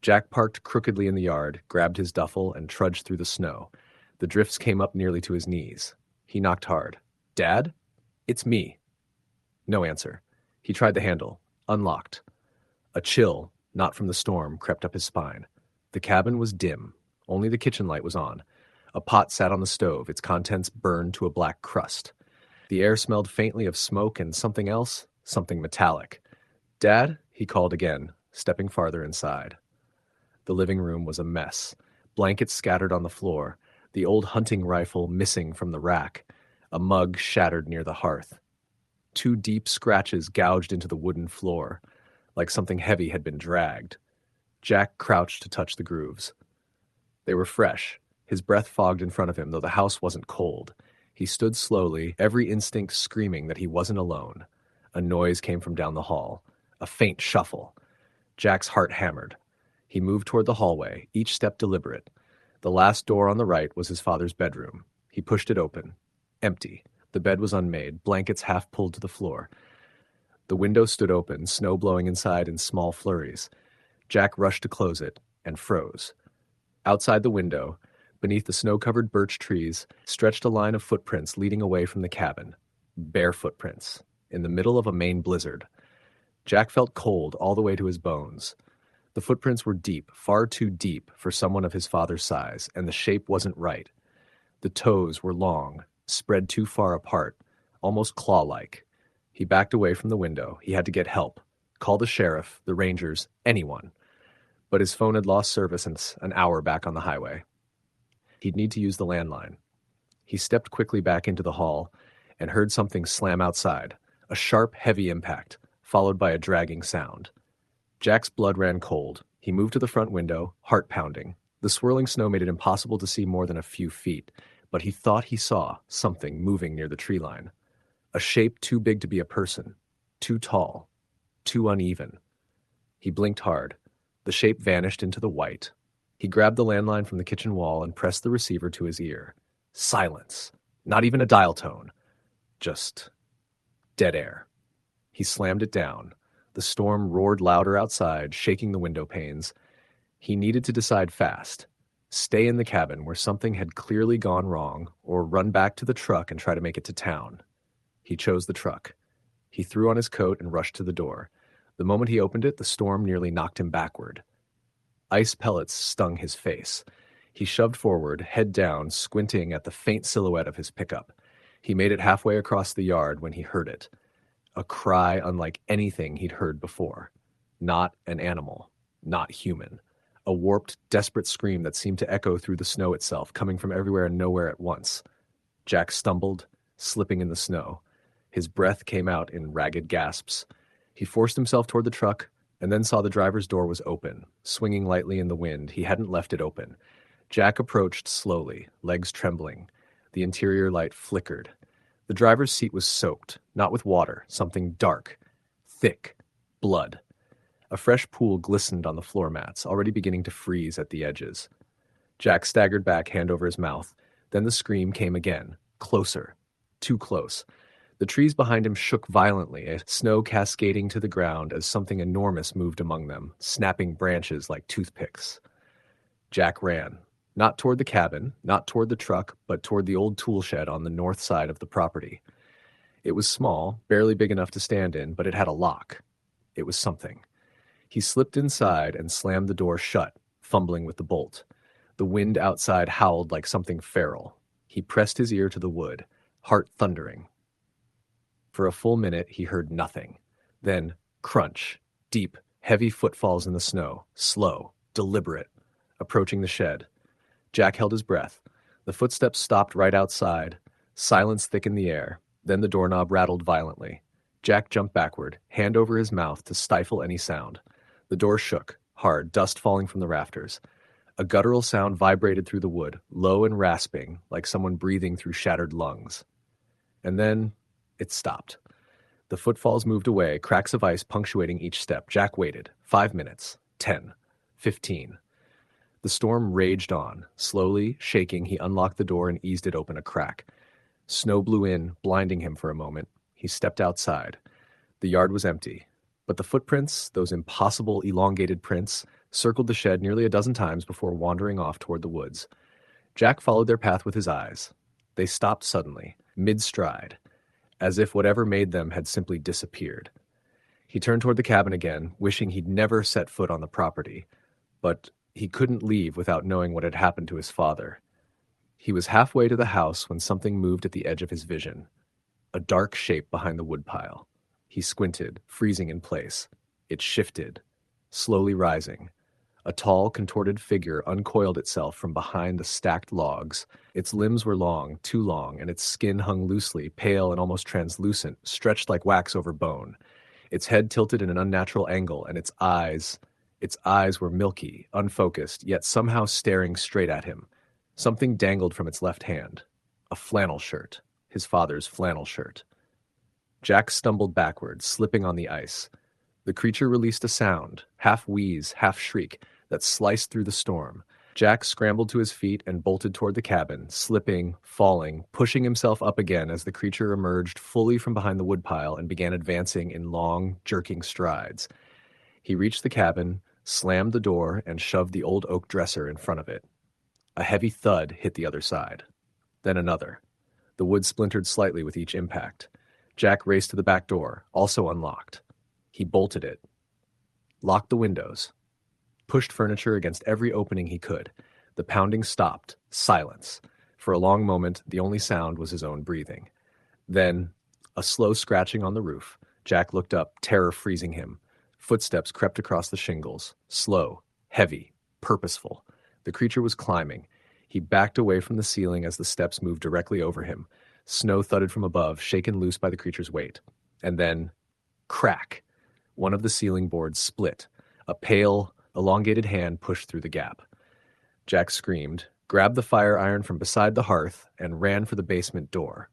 Jack parked crookedly in the yard, grabbed his duffel, and trudged through the snow. The drifts came up nearly to his knees. He knocked hard. "Dad? It's me." No answer. He tried the handle. Unlocked. A chill, not from the storm, crept up his spine. The cabin was dim. Only the kitchen light was on. A pot sat on the stove, its contents burned to a black crust. The air smelled faintly of smoke and something else, something metallic. "Dad?" he called again, stepping farther inside. The living room was a mess. Blankets scattered on the floor, the old hunting rifle missing from the rack, a mug shattered near the hearth. 2 deep scratches gouged into the wooden floor, like something heavy had been dragged. Jack crouched to touch the grooves. They were fresh. His breath fogged in front of him, though the house wasn't cold. He stood slowly, every instinct screaming that he wasn't alone. A noise came from down the hall. A faint shuffle. Jack's heart hammered. He moved toward the hallway, each step deliberate. The last door on the right was his father's bedroom. He pushed it open. Empty. The bed was unmade, blankets half pulled to the floor. The window stood open, snow blowing inside in small flurries. Jack rushed to close it and froze. Outside the window, beneath the snow-covered birch trees, stretched a line of footprints leading away from the cabin. Bare footprints, in the middle of a Maine blizzard. Jack felt cold all the way to his bones. The footprints were deep, far too deep for someone of his father's size, and the shape wasn't right. The toes were long, spread too far apart, almost claw-like. He backed away from the window. He had to get help. Call the sheriff, the rangers, anyone. But his phone had lost service since an hour back on the highway. He'd need to use the landline. He stepped quickly back into the hall and heard something slam outside, a sharp, heavy impact, followed by a dragging sound. Jack's blood ran cold. He moved to the front window, heart pounding. The swirling snow made it impossible to see more than a few feet, but he thought he saw something moving near the tree line. A shape too big to be a person, too tall, too uneven. He blinked hard. The shape vanished into the white. He grabbed the landline from the kitchen wall and pressed the receiver to his ear. Silence. Not even a dial tone. Just dead air. He slammed it down. The storm roared louder outside, shaking the window panes. He needed to decide fast. Stay in the cabin where something had clearly gone wrong, or run back to the truck and try to make it to town. He chose the truck. He threw on his coat and rushed to the door. The moment he opened it, the storm nearly knocked him backward. Ice pellets stung his face. He shoved forward, head down, squinting at the faint silhouette of his pickup. He made it halfway across the yard when he heard it. A cry unlike anything he'd heard before. Not an animal. Not human. A warped, desperate scream that seemed to echo through the snow itself, coming from everywhere and nowhere at once. Jack stumbled, slipping in the snow. His breath came out in ragged gasps. He forced himself toward the truck, and then saw the driver's door was open, swinging lightly in the wind. He hadn't left it open. Jack approached slowly, legs trembling. The interior light flickered. The driver's seat was soaked, not with water, something dark, thick, blood. A fresh pool glistened on the floor mats, already beginning to freeze at the edges. Jack staggered back, hand over his mouth. Then the scream came again, closer, too close. The trees behind him shook violently, snow cascading to the ground as something enormous moved among them, snapping branches like toothpicks. Jack ran, not toward the cabin, not toward the truck, but toward the old tool shed on the north side of the property. It was small, barely big enough to stand in, but it had a lock. It was something. He slipped inside and slammed the door shut, fumbling with the bolt. The wind outside howled like something feral. He pressed his ear to the wood, heart thundering. For a full minute, he heard nothing. Then, crunch, deep, heavy footfalls in the snow, slow, deliberate, approaching the shed. Jack held his breath. The footsteps stopped right outside. Silence thickened the air. Then the doorknob rattled violently. Jack jumped backward, hand over his mouth to stifle any sound. The door shook, hard, dust falling from the rafters. A guttural sound vibrated through the wood, low and rasping, like someone breathing through shattered lungs. And then it stopped. The footfalls moved away, cracks of ice punctuating each step. Jack waited. 5 minutes. 10. 15. The storm raged on. Slowly, shaking, he unlocked the door and eased it open a crack. Snow blew in, blinding him for a moment. He stepped outside. The yard was empty. But the footprints, those impossible elongated prints, circled the shed nearly a dozen times before wandering off toward the woods. Jack followed their path with his eyes. They stopped suddenly, mid-stride, as if whatever made them had simply disappeared. He turned toward the cabin again, wishing he'd never set foot on the property. But he couldn't leave without knowing what had happened to his father. He was halfway to the house when something moved at the edge of his vision. A dark shape behind the woodpile. He squinted, freezing in place. It shifted, slowly rising. A tall, contorted figure uncoiled itself from behind the stacked logs. Its limbs were long, too long, and its skin hung loosely, pale and almost translucent, stretched like wax over bone. Its head tilted in an unnatural angle, and its eyes, Its eyes were milky, unfocused, yet somehow staring straight at him. Something dangled from its left hand. A flannel shirt. His father's flannel shirt. Jack stumbled backward, slipping on the ice. The creature released a sound, half wheeze, half shriek, that sliced through the storm. Jack scrambled to his feet and bolted toward the cabin, slipping, falling, pushing himself up again as the creature emerged fully from behind the woodpile and began advancing in long, jerking strides. He reached the cabin, slammed the door, and shoved the old oak dresser in front of it. A heavy thud hit the other side. Then another. The wood splintered slightly with each impact. Jack raced to the back door, also unlocked. He bolted it, locked the windows, pushed furniture against every opening he could. The pounding stopped. Silence. For a long moment, the only sound was his own breathing. Then, a slow scratching on the roof. Jack looked up, terror freezing him. Footsteps crept across the shingles. Slow, heavy, purposeful. The creature was climbing. He backed away from the ceiling as the steps moved directly over him. Snow thudded from above, shaken loose by the creature's weight. And then, crack! One of the ceiling boards split. A pale, elongated hand pushed through the gap. Jack screamed, grabbed the fire iron from beside the hearth, and ran for the basement door.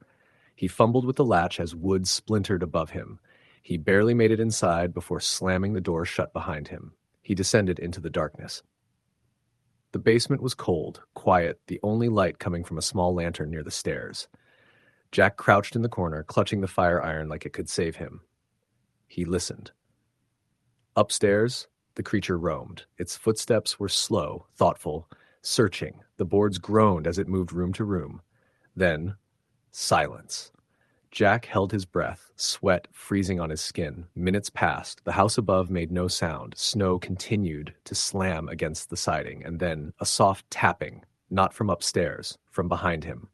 He fumbled with the latch as wood splintered above him. He barely made it inside before slamming the door shut behind him. He descended into the darkness. The basement was cold, quiet, the only light coming from a small lantern near the stairs. Jack crouched in the corner, clutching the fire iron like it could save him. He listened. Upstairs, the creature roamed. Its footsteps were slow, thoughtful, searching. The boards groaned as it moved room to room. Then, silence. Jack held his breath, sweat freezing on his skin. Minutes passed. The house above made no sound. Snow continued to slam against the siding, and then a soft tapping, not from upstairs, from behind him.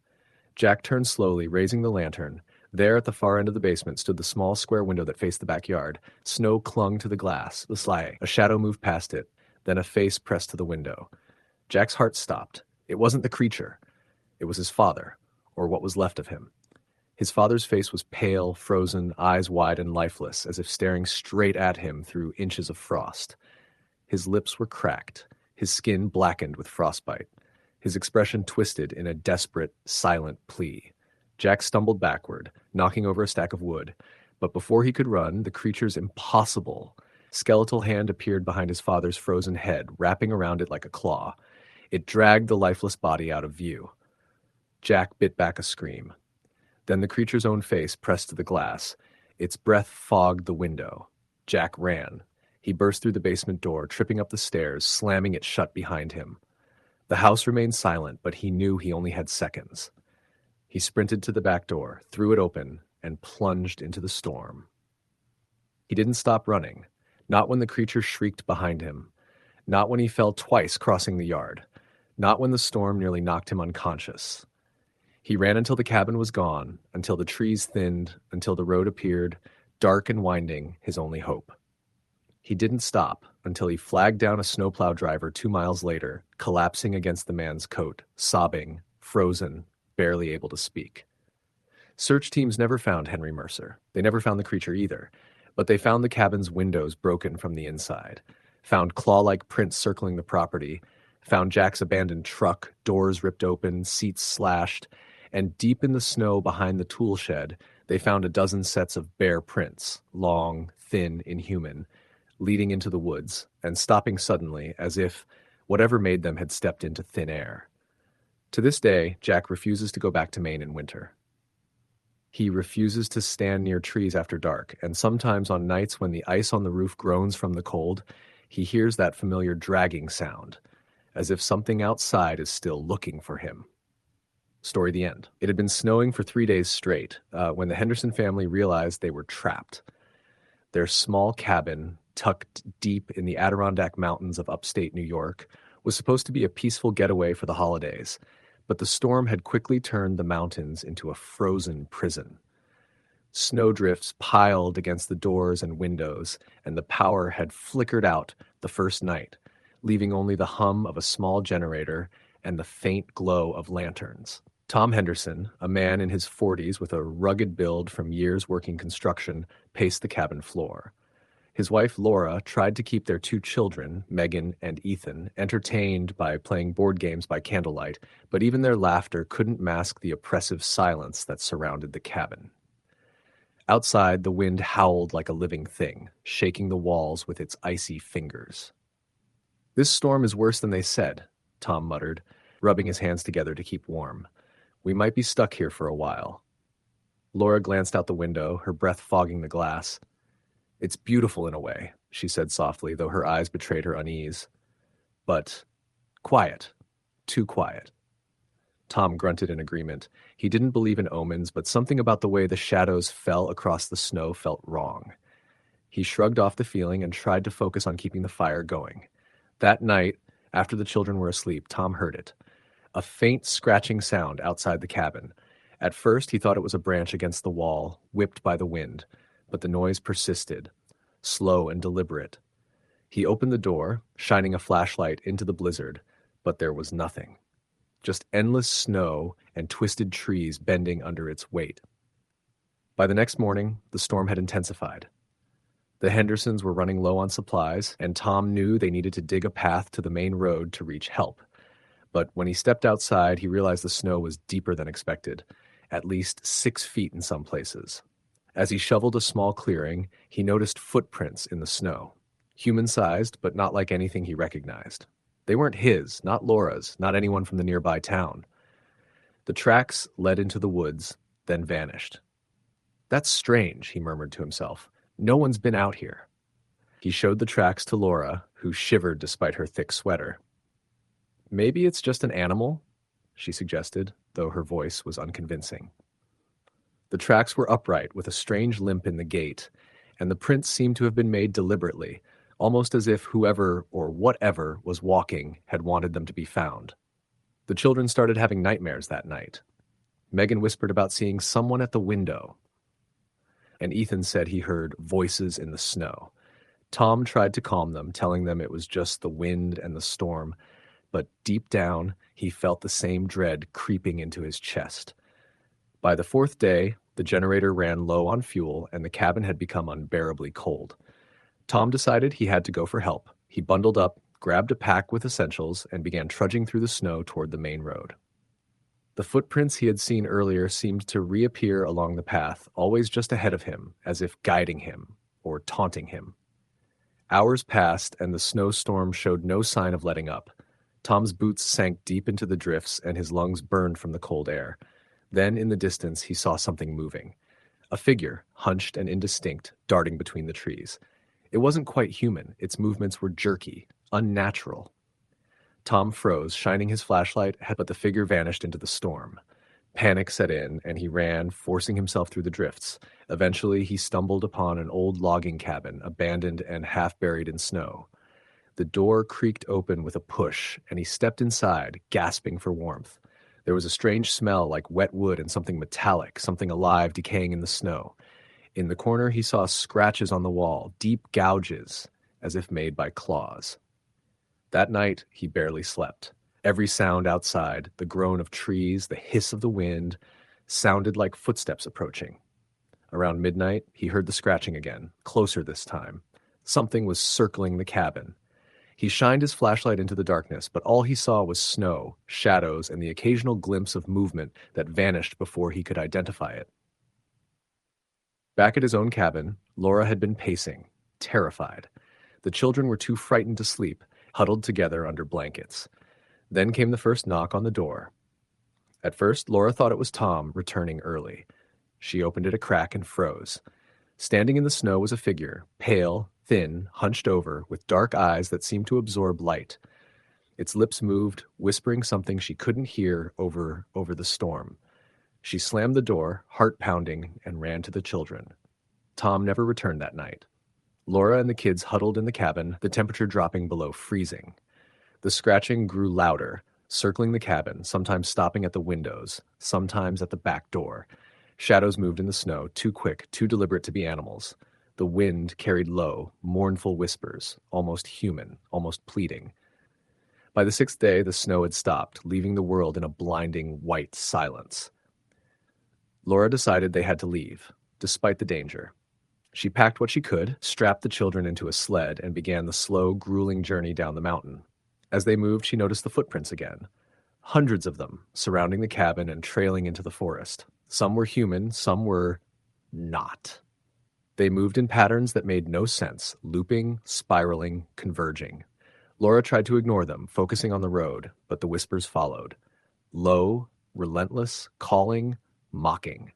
Jack turned slowly, raising the lantern. There at the far end of the basement stood the small square window that faced the backyard. Snow clung to the glass, the slide. A shadow moved past it, then a face pressed to the window. Jack's heart stopped. It wasn't the creature. It was his father, or what was left of him. His father's face was pale, frozen, eyes wide and lifeless, as if staring straight at him through inches of frost. His lips were cracked, his skin blackened with frostbite. His expression twisted in a desperate, silent plea. Jack stumbled backward, knocking over a stack of wood. But before he could run, the creature's impossible, skeletal hand appeared behind his father's frozen head, wrapping around it like a claw. It dragged the lifeless body out of view. Jack bit back a scream. Then the creature's own face pressed to the glass. Its breath fogged the window. Jack ran. He burst through the basement door, tripping up the stairs, slamming it shut behind him. The house remained silent, but he knew he only had seconds. He sprinted to the back door, threw it open, and plunged into the storm. He didn't stop running, not when the creature shrieked behind him, not when he fell twice crossing the yard, not when the storm nearly knocked him unconscious. He ran until the cabin was gone, until the trees thinned, until the road appeared, dark and winding, his only hope. He didn't stop until he flagged down a snowplow driver 2 miles later, collapsing against the man's coat, sobbing, frozen, barely able to speak. Search teams never found Henry Mercer. They never found the creature either, but they found the cabin's windows broken from the inside, found claw-like prints circling the property, found Jack's abandoned truck, doors ripped open, seats slashed, and deep in the snow behind the tool shed, they found a dozen sets of bare prints, long, thin, inhuman, leading into the woods and stopping suddenly as if whatever made them had stepped into thin air. To this day, Jack refuses to go back to Maine in winter. He refuses to stand near trees after dark, and sometimes on nights when the ice on the roof groans from the cold, he hears that familiar dragging sound, as if something outside is still looking for him. Story the end. It had been snowing for 3 days straight when the Henderson family realized they were trapped. Their small cabin, tucked deep in the Adirondack Mountains of upstate New York, was supposed to be a peaceful getaway for the holidays, but the storm had quickly turned the mountains into a frozen prison. Snowdrifts piled against the doors and windows, and the power had flickered out the first night, leaving only the hum of a small generator and the faint glow of lanterns. Tom Henderson, a man in his 40s with a rugged build from years working construction, paced the cabin floor. His wife, Laura, tried to keep their two children, Megan and Ethan, entertained by playing board games by candlelight, but even their laughter couldn't mask the oppressive silence that surrounded the cabin. Outside, the wind howled like a living thing, shaking the walls with its icy fingers. "This storm is worse than they said," Tom muttered, rubbing his hands together to keep warm. "We might be stuck here for a while." Laura glanced out the window, her breath fogging the glass. "It's beautiful in a way," she said softly, though her eyes betrayed her unease. "But quiet. Too quiet." Tom grunted in agreement. He didn't believe in omens, but something about the way the shadows fell across the snow felt wrong. He shrugged off the feeling and tried to focus on keeping the fire going. That night, after the children were asleep, Tom heard it. A faint scratching sound outside the cabin. At first, he thought it was a branch against the wall, whipped by the wind, but the noise persisted, slow and deliberate. He opened the door, shining a flashlight into the blizzard, but there was nothing. Just endless snow and twisted trees bending under its weight. By the next morning, the storm had intensified. The Hendersons were running low on supplies, and Tom knew they needed to dig a path to the main road to reach help. But when he stepped outside, he realized the snow was deeper than expected, at least 6 feet in some places. As he shoveled a small clearing, he noticed footprints in the snow. Human-sized, but not like anything he recognized. They weren't his, not Laura's, not anyone from the nearby town. The tracks led into the woods, then vanished. "That's strange," he murmured to himself. "No one's been out here." He showed the tracks to Laura, who shivered despite her thick sweater. "Maybe it's just an animal," she suggested, though her voice was unconvincing. The tracks were upright, with a strange limp in the gait, and the prints seemed to have been made deliberately, almost as if whoever or whatever was walking had wanted them to be found. The children started having nightmares that night. Megan whispered about seeing someone at the window, and Ethan said he heard voices in the snow. Tom tried to calm them, telling them it was just the wind and the storm, but deep down he felt the same dread creeping into his chest. By the 4th day, the generator ran low on fuel and the cabin had become unbearably cold. Tom decided he had to go for help. He bundled up, grabbed a pack with essentials, and began trudging through the snow toward the main road. The footprints he had seen earlier seemed to reappear along the path, always just ahead of him, as if guiding him or taunting him. Hours passed, and the snowstorm showed no sign of letting up. Tom's boots sank deep into the drifts, and his lungs burned from the cold air. Then, in the distance, he saw something moving. A figure, hunched and indistinct, darting between the trees. It wasn't quite human. Its movements were jerky, unnatural. Tom froze, shining his flashlight, but the figure vanished into the storm. Panic set in, and he ran, forcing himself through the drifts. Eventually, he stumbled upon an old logging cabin, abandoned and half buried in snow. The door creaked open with a push, and he stepped inside, gasping for warmth. There was a strange smell like wet wood and something metallic, something alive decaying in the snow. In the corner, he saw scratches on the wall, deep gouges, as if made by claws. That night, he barely slept. Every sound outside, the groan of trees, the hiss of the wind, sounded like footsteps approaching. Around midnight, he heard the scratching again, closer this time. Something was circling the cabin. He shined his flashlight into the darkness, but all he saw was snow, shadows, and the occasional glimpse of movement that vanished before he could identify it. Back at his own cabin, Laura had been pacing, terrified. The children were too frightened to sleep, huddled together under blankets. Then came the first knock on the door. At first, Laura thought it was Tom returning early. She opened it a crack and froze. Standing in the snow was a figure, pale, thin, hunched over, with dark eyes that seemed to absorb light. Its lips moved, whispering something she couldn't hear over the storm. She slammed the door, heart pounding, and ran to the children. Tom never returned that night. Laura and the kids huddled in the cabin, the temperature dropping below freezing. The scratching grew louder, circling the cabin, sometimes stopping at the windows, sometimes at the back door. Shadows moved in the snow, too quick, too deliberate to be animals. The wind carried low, mournful whispers, almost human, almost pleading. By the 6th day, the snow had stopped, leaving the world in a blinding white silence. Laura decided they had to leave, despite the danger. She packed what she could, strapped the children into a sled, and began the slow, grueling journey down the mountain. As they moved, she noticed the footprints again. Hundreds of them, surrounding the cabin and trailing into the forest. Some were human, some were not. They moved in patterns that made no sense, looping, spiraling, converging. Laura tried to ignore them, focusing on the road, but the whispers followed. Low, relentless, calling, mocking.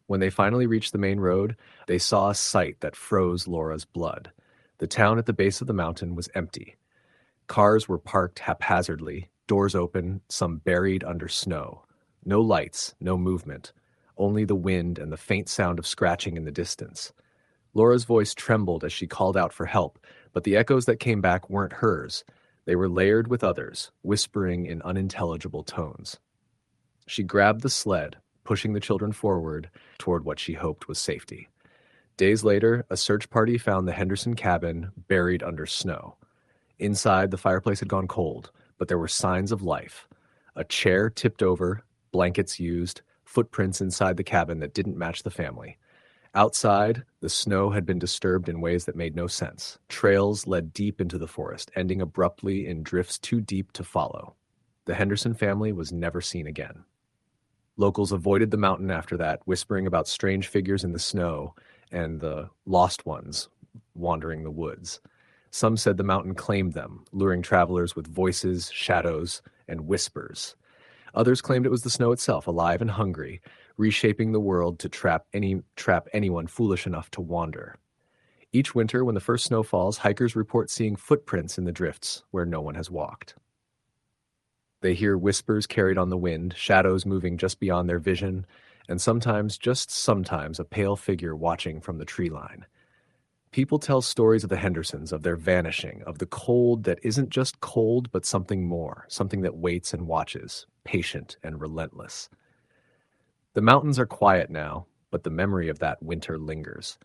When they finally reached the main road, they saw a sight that froze Laura's blood. The town at the base of the mountain was empty. Cars were parked haphazardly, doors open, some buried under snow. No lights, no movement, only the wind and the faint sound of scratching in the distance. Laura's voice trembled as she called out for help, but the echoes that came back weren't hers. They were layered with others, whispering in unintelligible tones. She grabbed the sled, pushing the children forward toward what she hoped was safety. Days later, a search party found the Henderson cabin buried under snow. Inside, the fireplace had gone cold, but there were signs of life. A chair tipped over, blankets used, footprints inside the cabin that didn't match the family. Outside, the snow had been disturbed in ways that made no sense. Trails led deep into the forest, ending abruptly in drifts too deep to follow. The Henderson family was never seen again. Locals avoided the mountain after that, whispering about strange figures in the snow and the lost ones wandering the woods. Some said the mountain claimed them, luring travelers with voices, shadows, and whispers. Others claimed it was the snow itself, alive and hungry, reshaping the world to trap anyone foolish enough to wander. Each winter, when the first snow falls, hikers report seeing footprints in the drifts where no one has walked. They hear whispers carried on the wind, shadows moving just beyond their vision, and sometimes, just sometimes, a pale figure watching from the tree line. People tell stories of the Hendersons, of their vanishing, of the cold that isn't just cold, but something more, something that waits and watches, patient and relentless. The mountains are quiet now, but the memory of that winter lingers.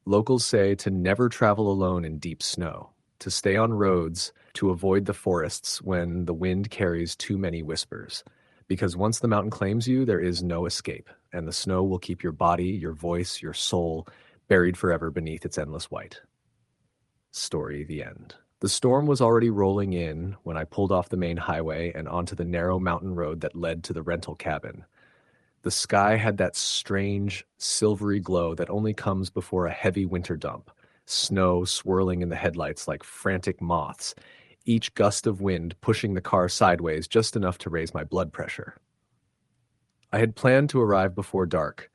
Locals say to never travel alone in deep snow, to stay on roads, to avoid the forests when the wind carries too many whispers. Because once the mountain claims you, there is no escape, and the snow will keep your body, your voice, your soul buried forever beneath its endless white. Story the end. The storm was already rolling in when I pulled off the main highway and onto the narrow mountain road that led to the rental cabin. The sky had that strange, silvery glow that only comes before a heavy winter dump, snow swirling in the headlights like frantic moths, each gust of wind pushing the car sideways just enough to raise my blood pressure. I had planned to arrive before dark,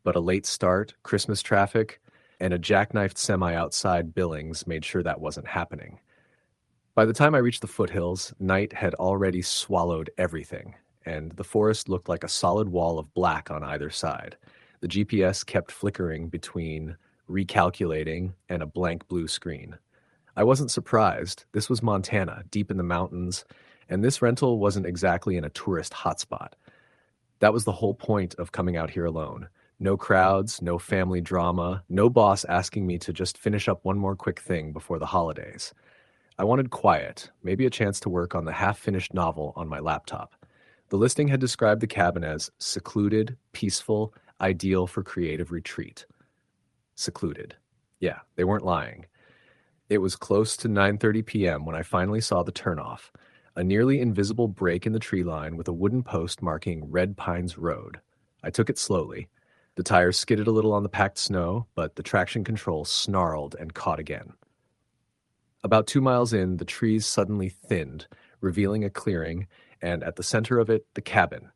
but a late start, Christmas traffic, and a jackknifed semi outside Billings made sure that wasn't happening. By the time I reached the foothills, night had already swallowed everything, and the forest looked like a solid wall of black on either side. The GPS kept flickering between recalculating and a blank blue screen. I wasn't surprised. This was Montana, deep in the mountains, and this rental wasn't exactly in a tourist hotspot. That was the whole point of coming out here alone. No crowds, no family drama, no boss asking me to just finish up one more quick thing before the holidays. I wanted quiet, maybe a chance to work on the half-finished novel on my laptop. The listing had described the cabin as secluded, peaceful, ideal for creative retreat. Secluded. Yeah, they weren't lying. It was close to 9:30 p.m. when I finally saw the turnoff, a nearly invisible break in the tree line with a wooden post marking Red Pines Road. I took it slowly. The tires skidded a little on the packed snow, but the traction control snarled and caught again. About 2 miles in, the trees suddenly thinned, revealing a clearing, and at the center of it, the cabin.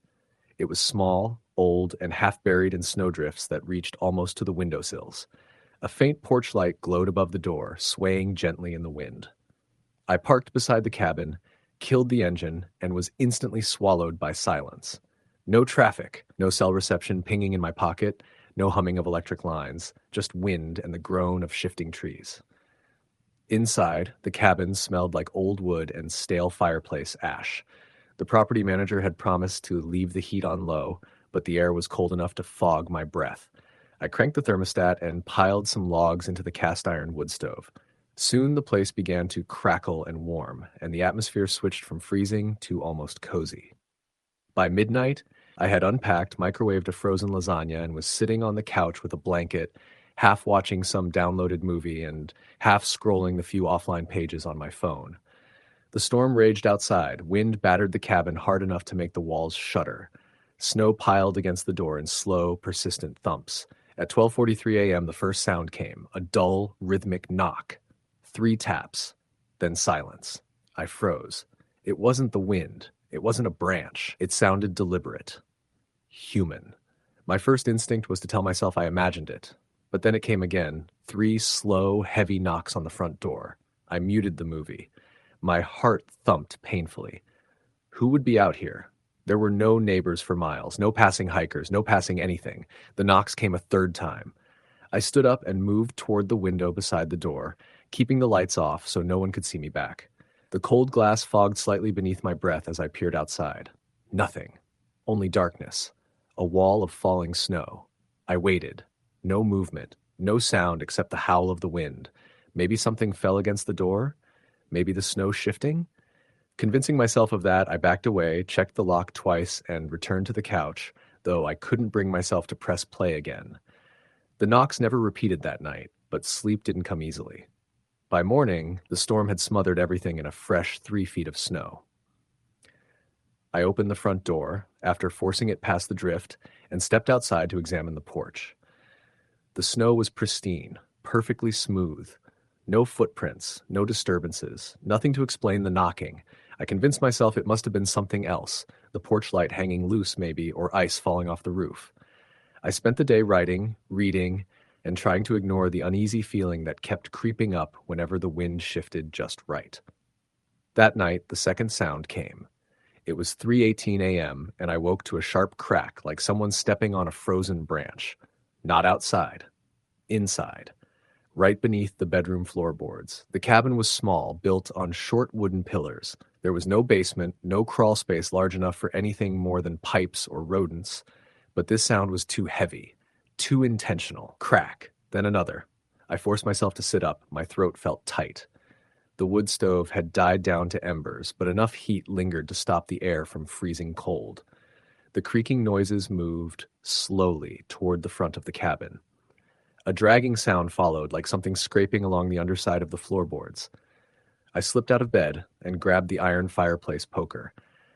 It was small, old, and half buried in snowdrifts that reached almost to the windowsills. A faint porch light glowed above the door, swaying gently in the wind. I parked beside the cabin, killed the engine, and was instantly swallowed by silence. No traffic, no cell reception pinging in my pocket, no humming of electric lines, just wind and the groan of shifting trees. Inside, the cabin smelled like old wood and stale fireplace ash. The property manager had promised to leave the heat on low, but the air was cold enough to fog my breath. I cranked the thermostat and piled some logs into the cast iron wood stove. Soon the place began to crackle and warm, and the atmosphere switched from freezing to almost cozy. By midnight, I had unpacked, microwaved a frozen lasagna, and was sitting on the couch with a blanket half watching some downloaded movie and half scrolling the few offline pages on my phone. The storm raged outside. Wind battered the cabin hard enough to make the walls shudder. Snow piled against the door in slow, persistent thumps. At 12:43 a.m., the first sound came, a dull, rhythmic knock. 3 taps, then silence. I froze. It wasn't the wind. It wasn't a branch. It sounded deliberate. Human. My first instinct was to tell myself I imagined it. But then it came again, 3 slow, heavy knocks on the front door. I muted the movie. My heart thumped painfully. Who would be out here? There were no neighbors for miles, no passing hikers, no passing anything. The knocks came a third time. I stood up and moved toward the window beside the door, keeping the lights off so no one could see me back. The cold glass fogged slightly beneath my breath as I peered outside. Nothing. Only darkness. A wall of falling snow. I waited. No movement. No sound except the howl of the wind. Maybe something fell against the door? Maybe the snow shifting? Convincing myself of that, I backed away, checked the lock twice, and returned to the couch, though I couldn't bring myself to press play again. The knocks never repeated that night, but sleep didn't come easily. By morning, the storm had smothered everything in a fresh 3 feet of snow. I opened the front door, after forcing it past the drift, and stepped outside to examine the porch. The snow was pristine, perfectly smooth. No footprints, no disturbances, nothing to explain the knocking. I convinced myself it must have been something else, the porch light hanging loose maybe, or ice falling off the roof. I spent the day writing, reading, and trying to ignore the uneasy feeling that kept creeping up whenever the wind shifted just right. That night, the second sound came. It was 3:18 a.m., and I woke to a sharp crack like someone stepping on a frozen branch. Not outside. Inside. Right beneath the bedroom floorboards. The cabin was small, built on short wooden pillars. There was no basement, no crawl space large enough for anything more than pipes or rodents. But this sound was too heavy, too intentional. Crack, then another. I forced myself to sit up. My throat felt tight. The wood stove had died down to embers, but enough heat lingered to stop the air from freezing cold. The creaking noises moved slowly toward the front of the cabin. A dragging sound followed, like something scraping along the underside of the floorboards. I slipped out of bed and grabbed the iron fireplace poker.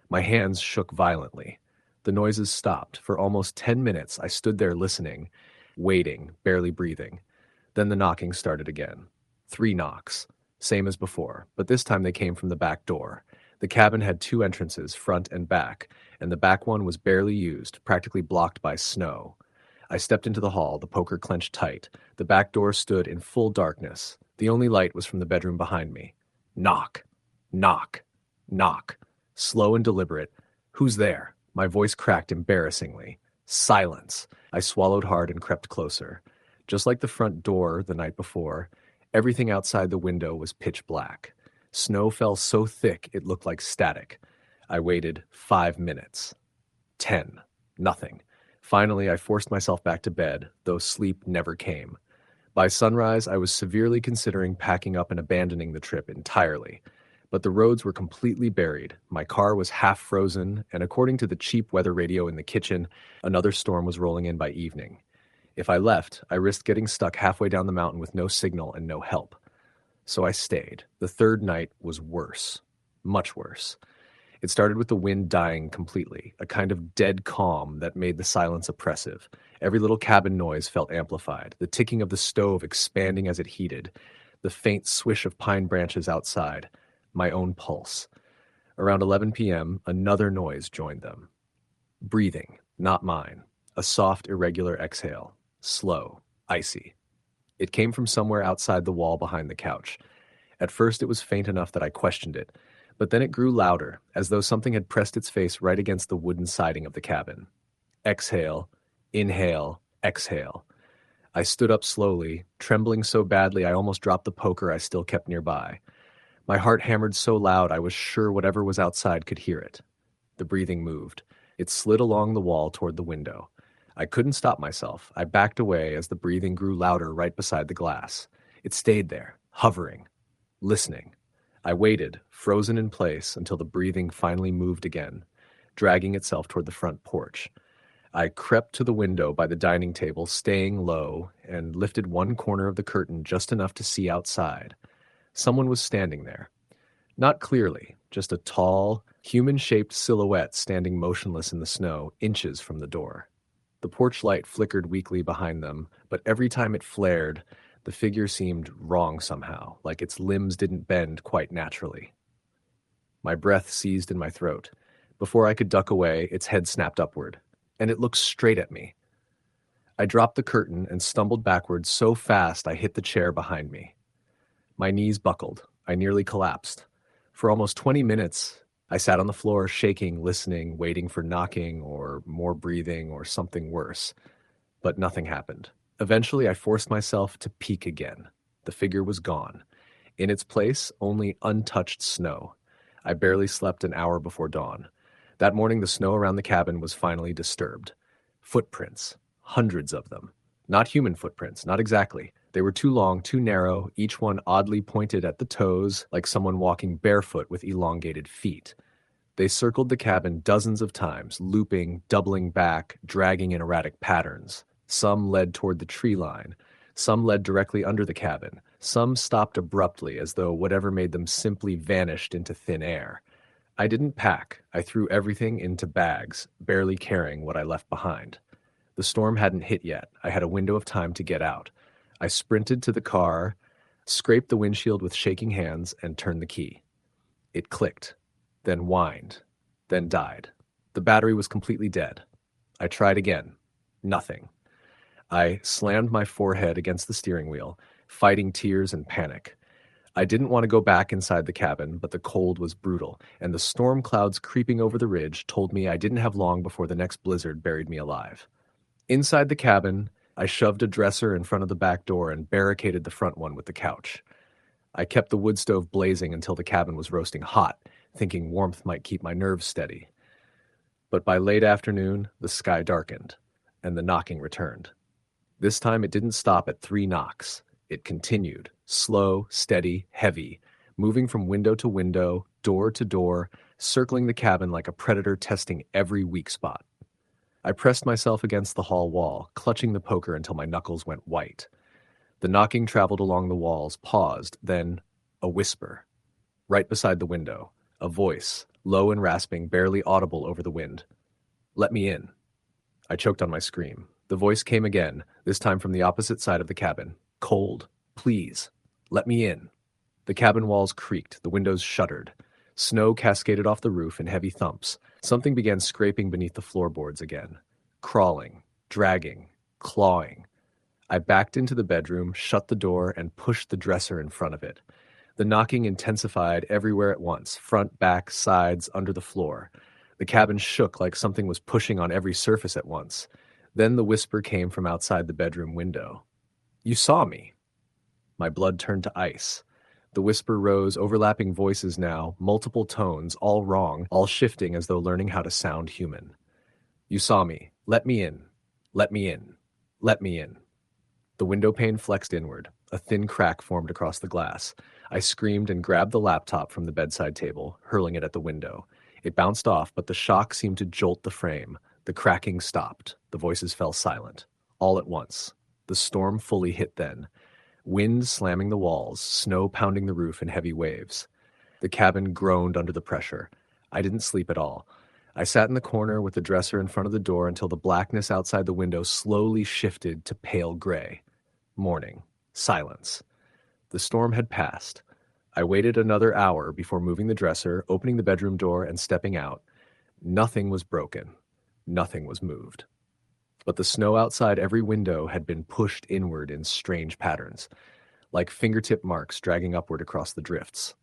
My hands shook violently. The noises stopped. For almost 10 minutes, I stood there listening, waiting, barely breathing. Then the knocking started again. 3 knocks. Same as before, but this time they came from the back door. The cabin had 2 entrances, front and back, and the back one was barely used, practically blocked by snow. I stepped into the hall, the poker clenched tight. The back door stood in full darkness. The only light was from the bedroom behind me. Knock. Knock. Knock. Slow and deliberate. Who's there? My voice cracked embarrassingly. Silence. I swallowed hard and crept closer. Just like the front door the night before, everything outside the window was pitch black. Snow fell so thick it looked like static. I waited 5 minutes. 10. Nothing. Finally, I forced myself back to bed, though sleep never came. By sunrise, I was severely considering packing up and abandoning the trip entirely. But the roads were completely buried, my car was half frozen, and according to the cheap weather radio in the kitchen, another storm was rolling in by evening. If I left, I risked getting stuck halfway down the mountain with no signal and no help. So I stayed. The third night was worse. Much worse. It started with the wind dying completely, a kind of dead calm that made the silence oppressive. Every little cabin noise felt amplified, the ticking of the stove expanding as it heated, the faint swish of pine branches outside, my own pulse. Around 11 p.m., another noise joined them. Breathing, not mine. A soft, irregular exhale. Slow, icy. It came from somewhere outside the wall behind the couch. At first it was faint enough that I questioned it, but then it grew louder, as though something had pressed its face right against the wooden siding of the cabin. Exhale, inhale, exhale. I stood up slowly, trembling so badly I almost dropped the poker I still kept nearby. My heart hammered so loud I was sure whatever was outside could hear it. The breathing moved. It slid along the wall toward the window. I couldn't stop myself. I backed away as the breathing grew louder right beside the glass. It stayed there, hovering, listening. I waited, frozen in place, until the breathing finally moved again, dragging itself toward the front porch. I crept to the window by the dining table, staying low, and lifted one corner of the curtain just enough to see outside. Someone was standing there. Not clearly, just a tall, human-shaped silhouette standing motionless in the snow, inches from the door. The porch light flickered weakly behind them, but every time it flared, the figure seemed wrong somehow, like its limbs didn't bend quite naturally. My breath seized in my throat. Before I could duck away, its head snapped upward, and it looked straight at me. I dropped the curtain and stumbled backwards so fast I hit the chair behind me. My knees buckled. I nearly collapsed. For almost 20 minutes, I sat on the floor, shaking, listening, waiting for knocking or more breathing or something worse. But nothing happened. Eventually, I forced myself to peek again. The figure was gone. In its place, only untouched snow. I barely slept an hour before dawn. That morning, the snow around the cabin was finally disturbed. Footprints. Hundreds of them. Not human footprints, not exactly. They were too long, too narrow, each one oddly pointed at the toes, like someone walking barefoot with elongated feet. They circled the cabin dozens of times, looping, doubling back, dragging in erratic patterns. Some led toward the tree line. Some led directly under the cabin. Some stopped abruptly, as though whatever made them simply vanished into thin air. I didn't pack. I threw everything into bags, barely carrying what I left behind. The storm hadn't hit yet. I had a window of time to get out. I sprinted to the car, scraped the windshield with shaking hands, and turned the key. It clicked, then whined, then died. The battery was completely dead. I tried again. Nothing. I slammed my forehead against the steering wheel, fighting tears and panic. I didn't want to go back inside the cabin, but the cold was brutal, and the storm clouds creeping over the ridge told me I didn't have long before the next blizzard buried me alive. Inside the cabin, I shoved a dresser in front of the back door and barricaded the front one with the couch. I kept the wood stove blazing until the cabin was roasting hot, thinking warmth might keep my nerves steady. But by late afternoon, the sky darkened, and the knocking returned. This time it didn't stop at 3 knocks. It continued, slow, steady, heavy, moving from window to window, door to door, circling the cabin like a predator testing every weak spot. I pressed myself against the hall wall, clutching the poker until my knuckles went white. The knocking traveled along the walls, paused, then a whisper. Right beside the window, a voice, low and rasping, barely audible over the wind. "Let me in." I choked on my scream. The voice came again, this time from the opposite side of the cabin. Cold. "Please. Let me in." The cabin walls creaked, the windows shuddered. Snow cascaded off the roof in heavy thumps. Something began scraping beneath the floorboards again. Crawling, dragging, clawing. I backed into the bedroom, shut the door, and pushed the dresser in front of it. The knocking intensified everywhere at once, front, back, sides, under the floor. The cabin shook like something was pushing on every surface at once. Then the whisper came from outside the bedroom window. "You saw me." My blood turned to ice. The whisper rose, overlapping voices now, multiple tones, all wrong, all shifting as though learning how to sound human. "You saw me. Let me in. Let me in. Let me in." The window pane flexed inward. A thin crack formed across the glass. I screamed and grabbed the laptop from the bedside table, hurling it at the window. It bounced off, but the shock seemed to jolt the frame. The cracking stopped. The voices fell silent. All at once. The storm fully hit then. Wind slamming the walls, snow pounding the roof in heavy waves. The cabin groaned under the pressure. I didn't sleep at all. I sat in the corner with the dresser in front of the door until the blackness outside the window slowly shifted to pale gray. Morning. Silence. The storm had passed. I waited another hour before moving the dresser, opening the bedroom door, and stepping out. Nothing was broken. Nothing was moved. But the snow outside every window had been pushed inward in strange patterns, like fingertip marks dragging upward across the drifts.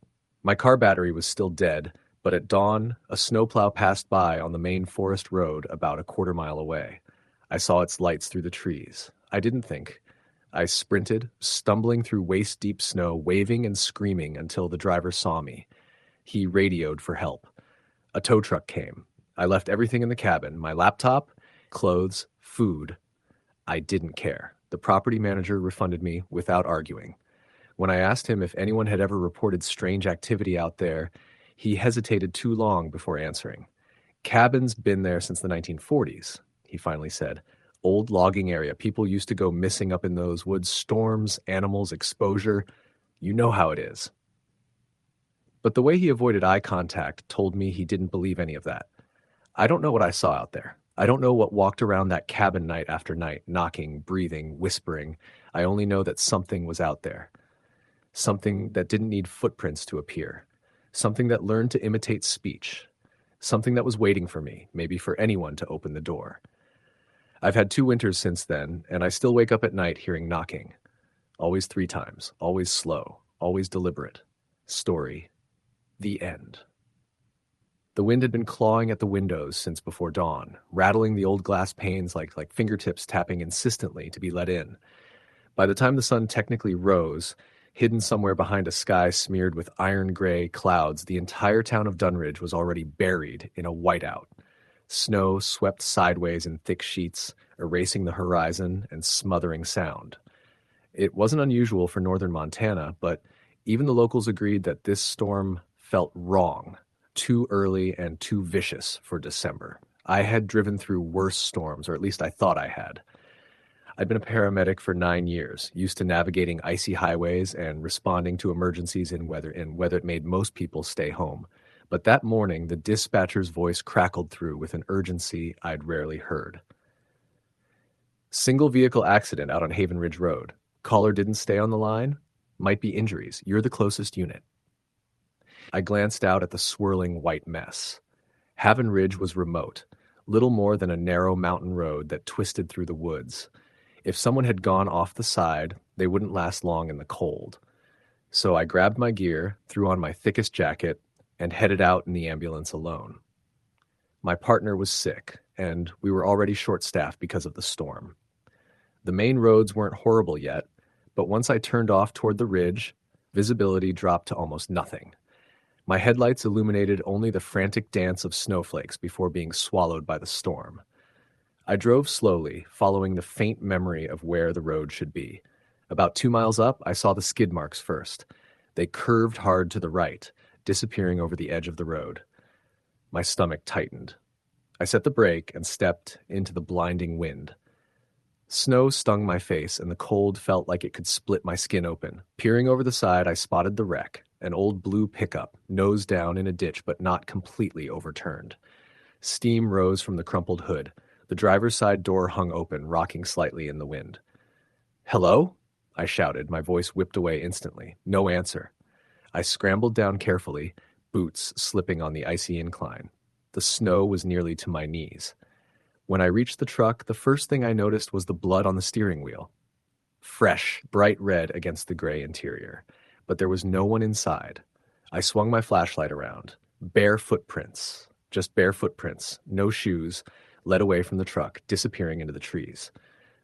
My car battery was still dead, but at dawn, a snowplow passed by on the main forest road about a quarter-mile away. I saw its lights through the trees. I didn't think. I sprinted, stumbling through waist-deep snow, waving and screaming until the driver saw me. He radioed for help. A tow truck came. I left everything in the cabin, my laptop, clothes, food. I didn't care. The property manager refunded me without arguing. When I asked him if anyone had ever reported strange activity out there, he hesitated too long before answering. "Cabin's been there since the 1940s. he finally said. Old logging area. People used to go missing up in those woods. Storms, animals, exposure. You know how it is. But the way he avoided eye contact told me he didn't believe any of that. I don't know what I saw out there. I don't know what walked around that cabin night after night, knocking, breathing, whispering. I only know that something was out there. Something that didn't need footprints to appear. Something that learned to imitate speech. Something that was waiting for me, maybe for anyone to open the door. I've had 2 winters since then, and I still wake up at night hearing knocking. Always 3 times, always slow, always deliberate. Story. The end. The wind had been clawing at the windows since before dawn, rattling the old glass panes like fingertips tapping insistently to be let in. By the time the sun technically rose, hidden somewhere behind a sky smeared with iron-gray clouds, the entire town of Dunridge was already buried in a whiteout. Snow swept sideways in thick sheets, erasing the horizon and smothering sound. It wasn't unusual for northern Montana, but even the locals agreed that this storm felt wrong, too early and too vicious for December. I had driven through worse storms, or at least I thought I had. I'd been a paramedic for 9 years, used to navigating icy highways and responding to emergencies in weather it made most people stay home. But that morning, the dispatcher's voice crackled through with an urgency I'd rarely heard. Single vehicle accident out on Haven Ridge Road. Caller didn't stay on the line? Might be injuries. You're the closest unit. I glanced out at the swirling white mess. Haven Ridge was remote, little more than a narrow mountain road that twisted through the woods. If someone had gone off the side, they wouldn't last long in the cold. So I grabbed my gear, threw on my thickest jacket, and headed out in the ambulance alone. My partner was sick, and we were already short-staffed because of the storm. The main roads weren't horrible yet, but once I turned off toward the ridge, visibility dropped to almost nothing. My headlights illuminated only the frantic dance of snowflakes before being swallowed by the storm. I drove slowly, following the faint memory of where the road should be. About 2 miles up, I saw the skid marks first. They curved hard to the right, disappearing over the edge of the road. My stomach tightened. I set the brake and stepped into the blinding wind. Snow stung my face, and the cold felt like it could split my skin open. Peering over the side, I spotted the wreck, an old blue pickup, nose down in a ditch but not completely overturned. Steam rose from the crumpled hood. The driver's side door hung open, rocking slightly in the wind. "Hello?" I shouted, my voice whipped away instantly. No answer. I scrambled down carefully, boots slipping on the icy incline. The snow was nearly to my knees. When I reached the truck, the first thing I noticed was the blood on the steering wheel. Fresh, bright red against the gray interior. But there was no one inside. I swung my flashlight around. Bare footprints. Just bare footprints. No shoes. Led away from the truck, disappearing into the trees.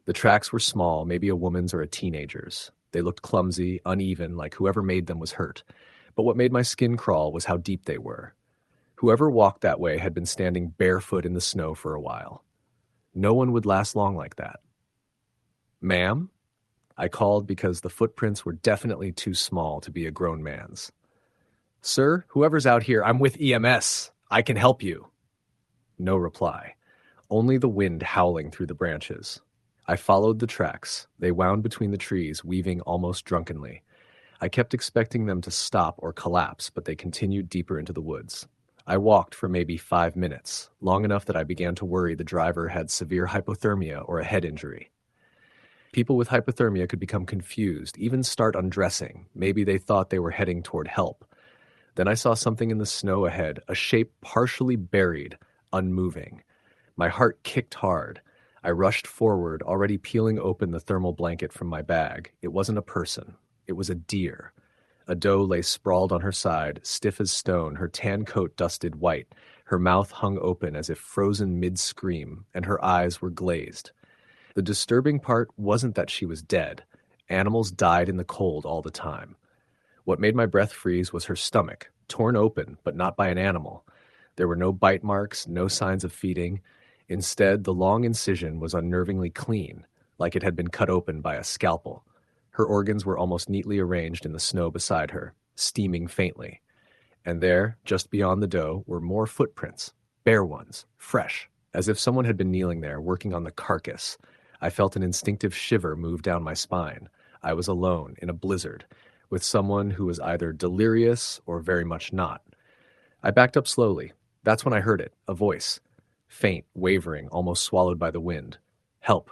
The tracks were small, maybe a woman's or a teenager's. They looked clumsy, uneven, like whoever made them was hurt. But what made my skin crawl was how deep they were. Whoever walked that way had been standing barefoot in the snow for a while. No one would last long like that. "Ma'am?" I called because the footprints were definitely too small to be a grown man's. "Sir, whoever's out here, I'm with EMS. I can help you." No reply. Only the wind howling through the branches. I followed the tracks. They wound between the trees, weaving almost drunkenly. I kept expecting them to stop or collapse, but they continued deeper into the woods. I walked for maybe 5 minutes, long enough that I began to worry the driver had severe hypothermia or a head injury. People with hypothermia could become confused, even start undressing. Maybe they thought they were heading toward help. Then I saw something in the snow ahead, a shape partially buried, unmoving. My heart kicked hard. I rushed forward, already peeling open the thermal blanket from my bag. It wasn't a person. It was a deer. A doe lay sprawled on her side, stiff as stone, her tan coat dusted white. Her mouth hung open as if frozen mid-scream, and her eyes were glazed. The disturbing part wasn't that she was dead. Animals died in the cold all the time. What made my breath freeze was her stomach, torn open, but not by an animal. There were no bite marks, no signs of feeding. Instead, the long incision was unnervingly clean, like it had been cut open by a scalpel. Her organs were almost neatly arranged in the snow beside her, steaming faintly. And there, just beyond the doe, were more footprints, bare ones, fresh, as if someone had been kneeling there, working on the carcass. I felt an instinctive shiver move down my spine. I was alone, in a blizzard, with someone who was either delirious or very much not. I backed up slowly. That's when I heard it, a voice. Faint, wavering, almost swallowed by the wind. Help.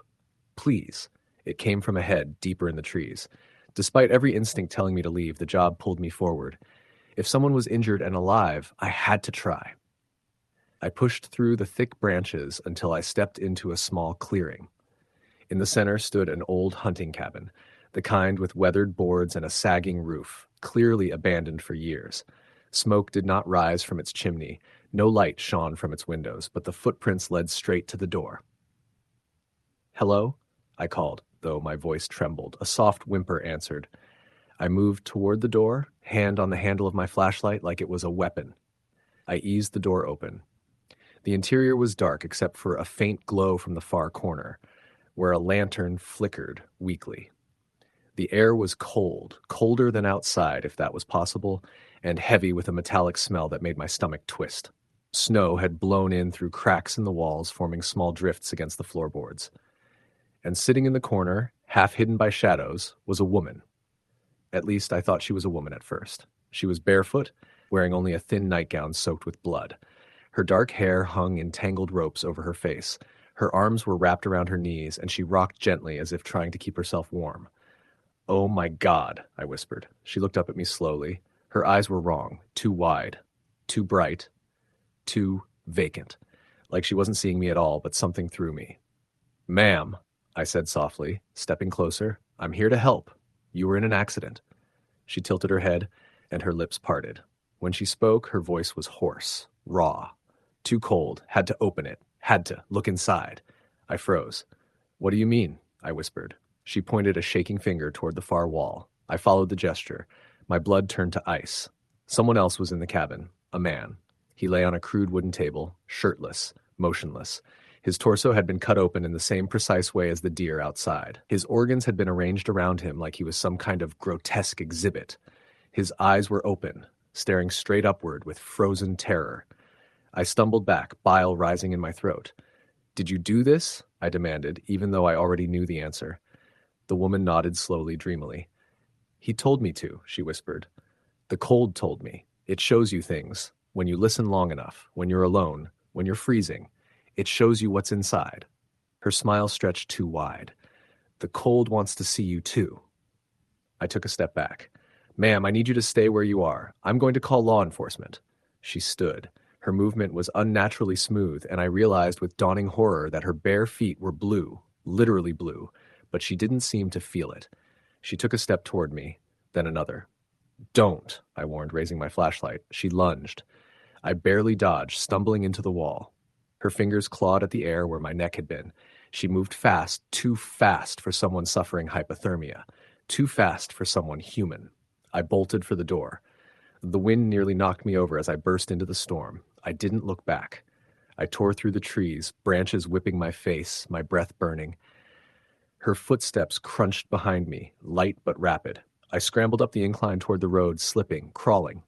Please. It came from ahead, deeper in the trees. Despite every instinct telling me to leave, the job pulled me forward. If someone was injured and alive, I had to try. I pushed through the thick branches until I stepped into a small clearing. In the center stood an old hunting cabin, the kind with weathered boards and a sagging roof, clearly abandoned for years. Smoke did not rise from its chimney, no light shone from its windows, but the footprints led straight to the door. "Hello?" I called, though my voice trembled. A soft whimper answered. I moved toward the door, hand on the handle of my flashlight like it was a weapon. I eased the door open. The interior was dark except for a faint glow from the far corner, where a lantern flickered weakly. The air was cold, colder than outside, if that was possible, and heavy with a metallic smell that made my stomach twist. Snow had blown in through cracks in the walls, forming small drifts against the floorboards. And sitting in the corner, half hidden by shadows, was a woman. At least I thought she was a woman at first. She was barefoot, wearing only a thin nightgown soaked with blood. Her dark hair hung in tangled ropes over her face. Her arms were wrapped around her knees, and she rocked gently as if trying to keep herself warm. "Oh my God," I whispered. She looked up at me slowly. Her eyes were wrong, too wide, too bright, too vacant, like she wasn't seeing me at all, but something through me. "Ma'am," I said softly, stepping closer, "I'm here to help. You were in an accident." She tilted her head, and her lips parted. When she spoke, her voice was hoarse, raw, too cold, had to open it, had to look inside. I froze. "What do you mean?" I whispered. She pointed a shaking finger toward the far wall. I followed the gesture. My blood turned to ice. Someone else was in the cabin, a man. He lay on a crude wooden table, shirtless, motionless. His torso had been cut open in the same precise way as the deer outside. His organs had been arranged around him like he was some kind of grotesque exhibit. His eyes were open, staring straight upward with frozen terror. I stumbled back, bile rising in my throat. "Did you do this?" I demanded, even though I already knew the answer. The woman nodded slowly, dreamily. "He told me to," she whispered. "The cold told me. It shows you things. When you listen long enough, when you're alone, when you're freezing, it shows you what's inside." Her smile stretched too wide. "The cold wants to see you too." I took a step back. "Ma'am, I need you to stay where you are. I'm going to call law enforcement." She stood. Her movement was unnaturally smooth, and I realized with dawning horror that her bare feet were blue, literally blue, but she didn't seem to feel it. She took a step toward me, then another. "Don't," I warned, raising my flashlight. She lunged. I barely dodged, stumbling into the wall. Her fingers clawed at the air where my neck had been. She moved fast, too fast for someone suffering hypothermia, too fast for someone human. I bolted for the door. The wind nearly knocked me over as I burst into the storm. I didn't look back. I tore through the trees, branches whipping my face, my breath burning. Her footsteps crunched behind me, light but rapid. I scrambled up the incline toward the road, slipping, crawling.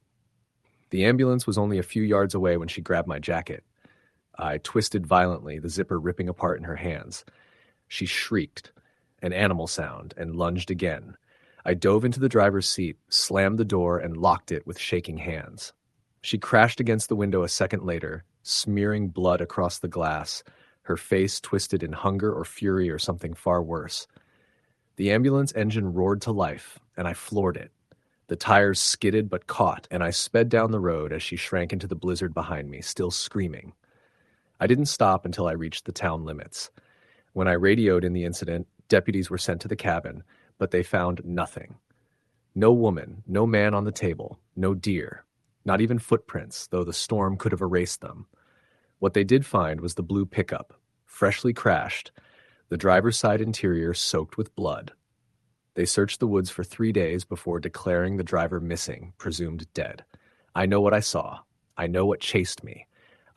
The ambulance was only a few yards away when she grabbed my jacket. I twisted violently, the zipper ripping apart in her hands. She shrieked, an animal sound, and lunged again. I dove into the driver's seat, slammed the door, and locked it with shaking hands. She crashed against the window a second later, smearing blood across the glass, her face twisted in hunger or fury or something far worse. The ambulance engine roared to life, and I floored it. The tires skidded but caught, and I sped down the road as she shrank into the blizzard behind me, still screaming. I didn't stop until I reached the town limits. When I radioed in the incident, deputies were sent to the cabin, but they found nothing. No woman, no man on the table, no deer, not even footprints, though the storm could have erased them. What they did find was the blue pickup, freshly crashed, the driver's side interior soaked with blood. They searched the woods for 3 days before declaring the driver missing, presumed dead. I know what I saw. I know what chased me.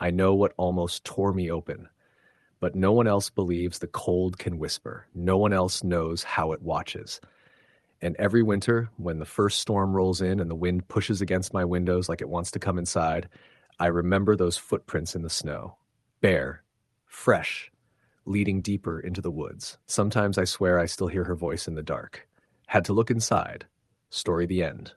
I know what almost tore me open. But no one else believes the cold can whisper. No one else knows how it watches. And every winter, when the first storm rolls in and the wind pushes against my windows like it wants to come inside, I remember those footprints in the snow. Bare, fresh, leading deeper into the woods. Sometimes I swear I still hear her voice in the dark. Had to look inside. Story the end.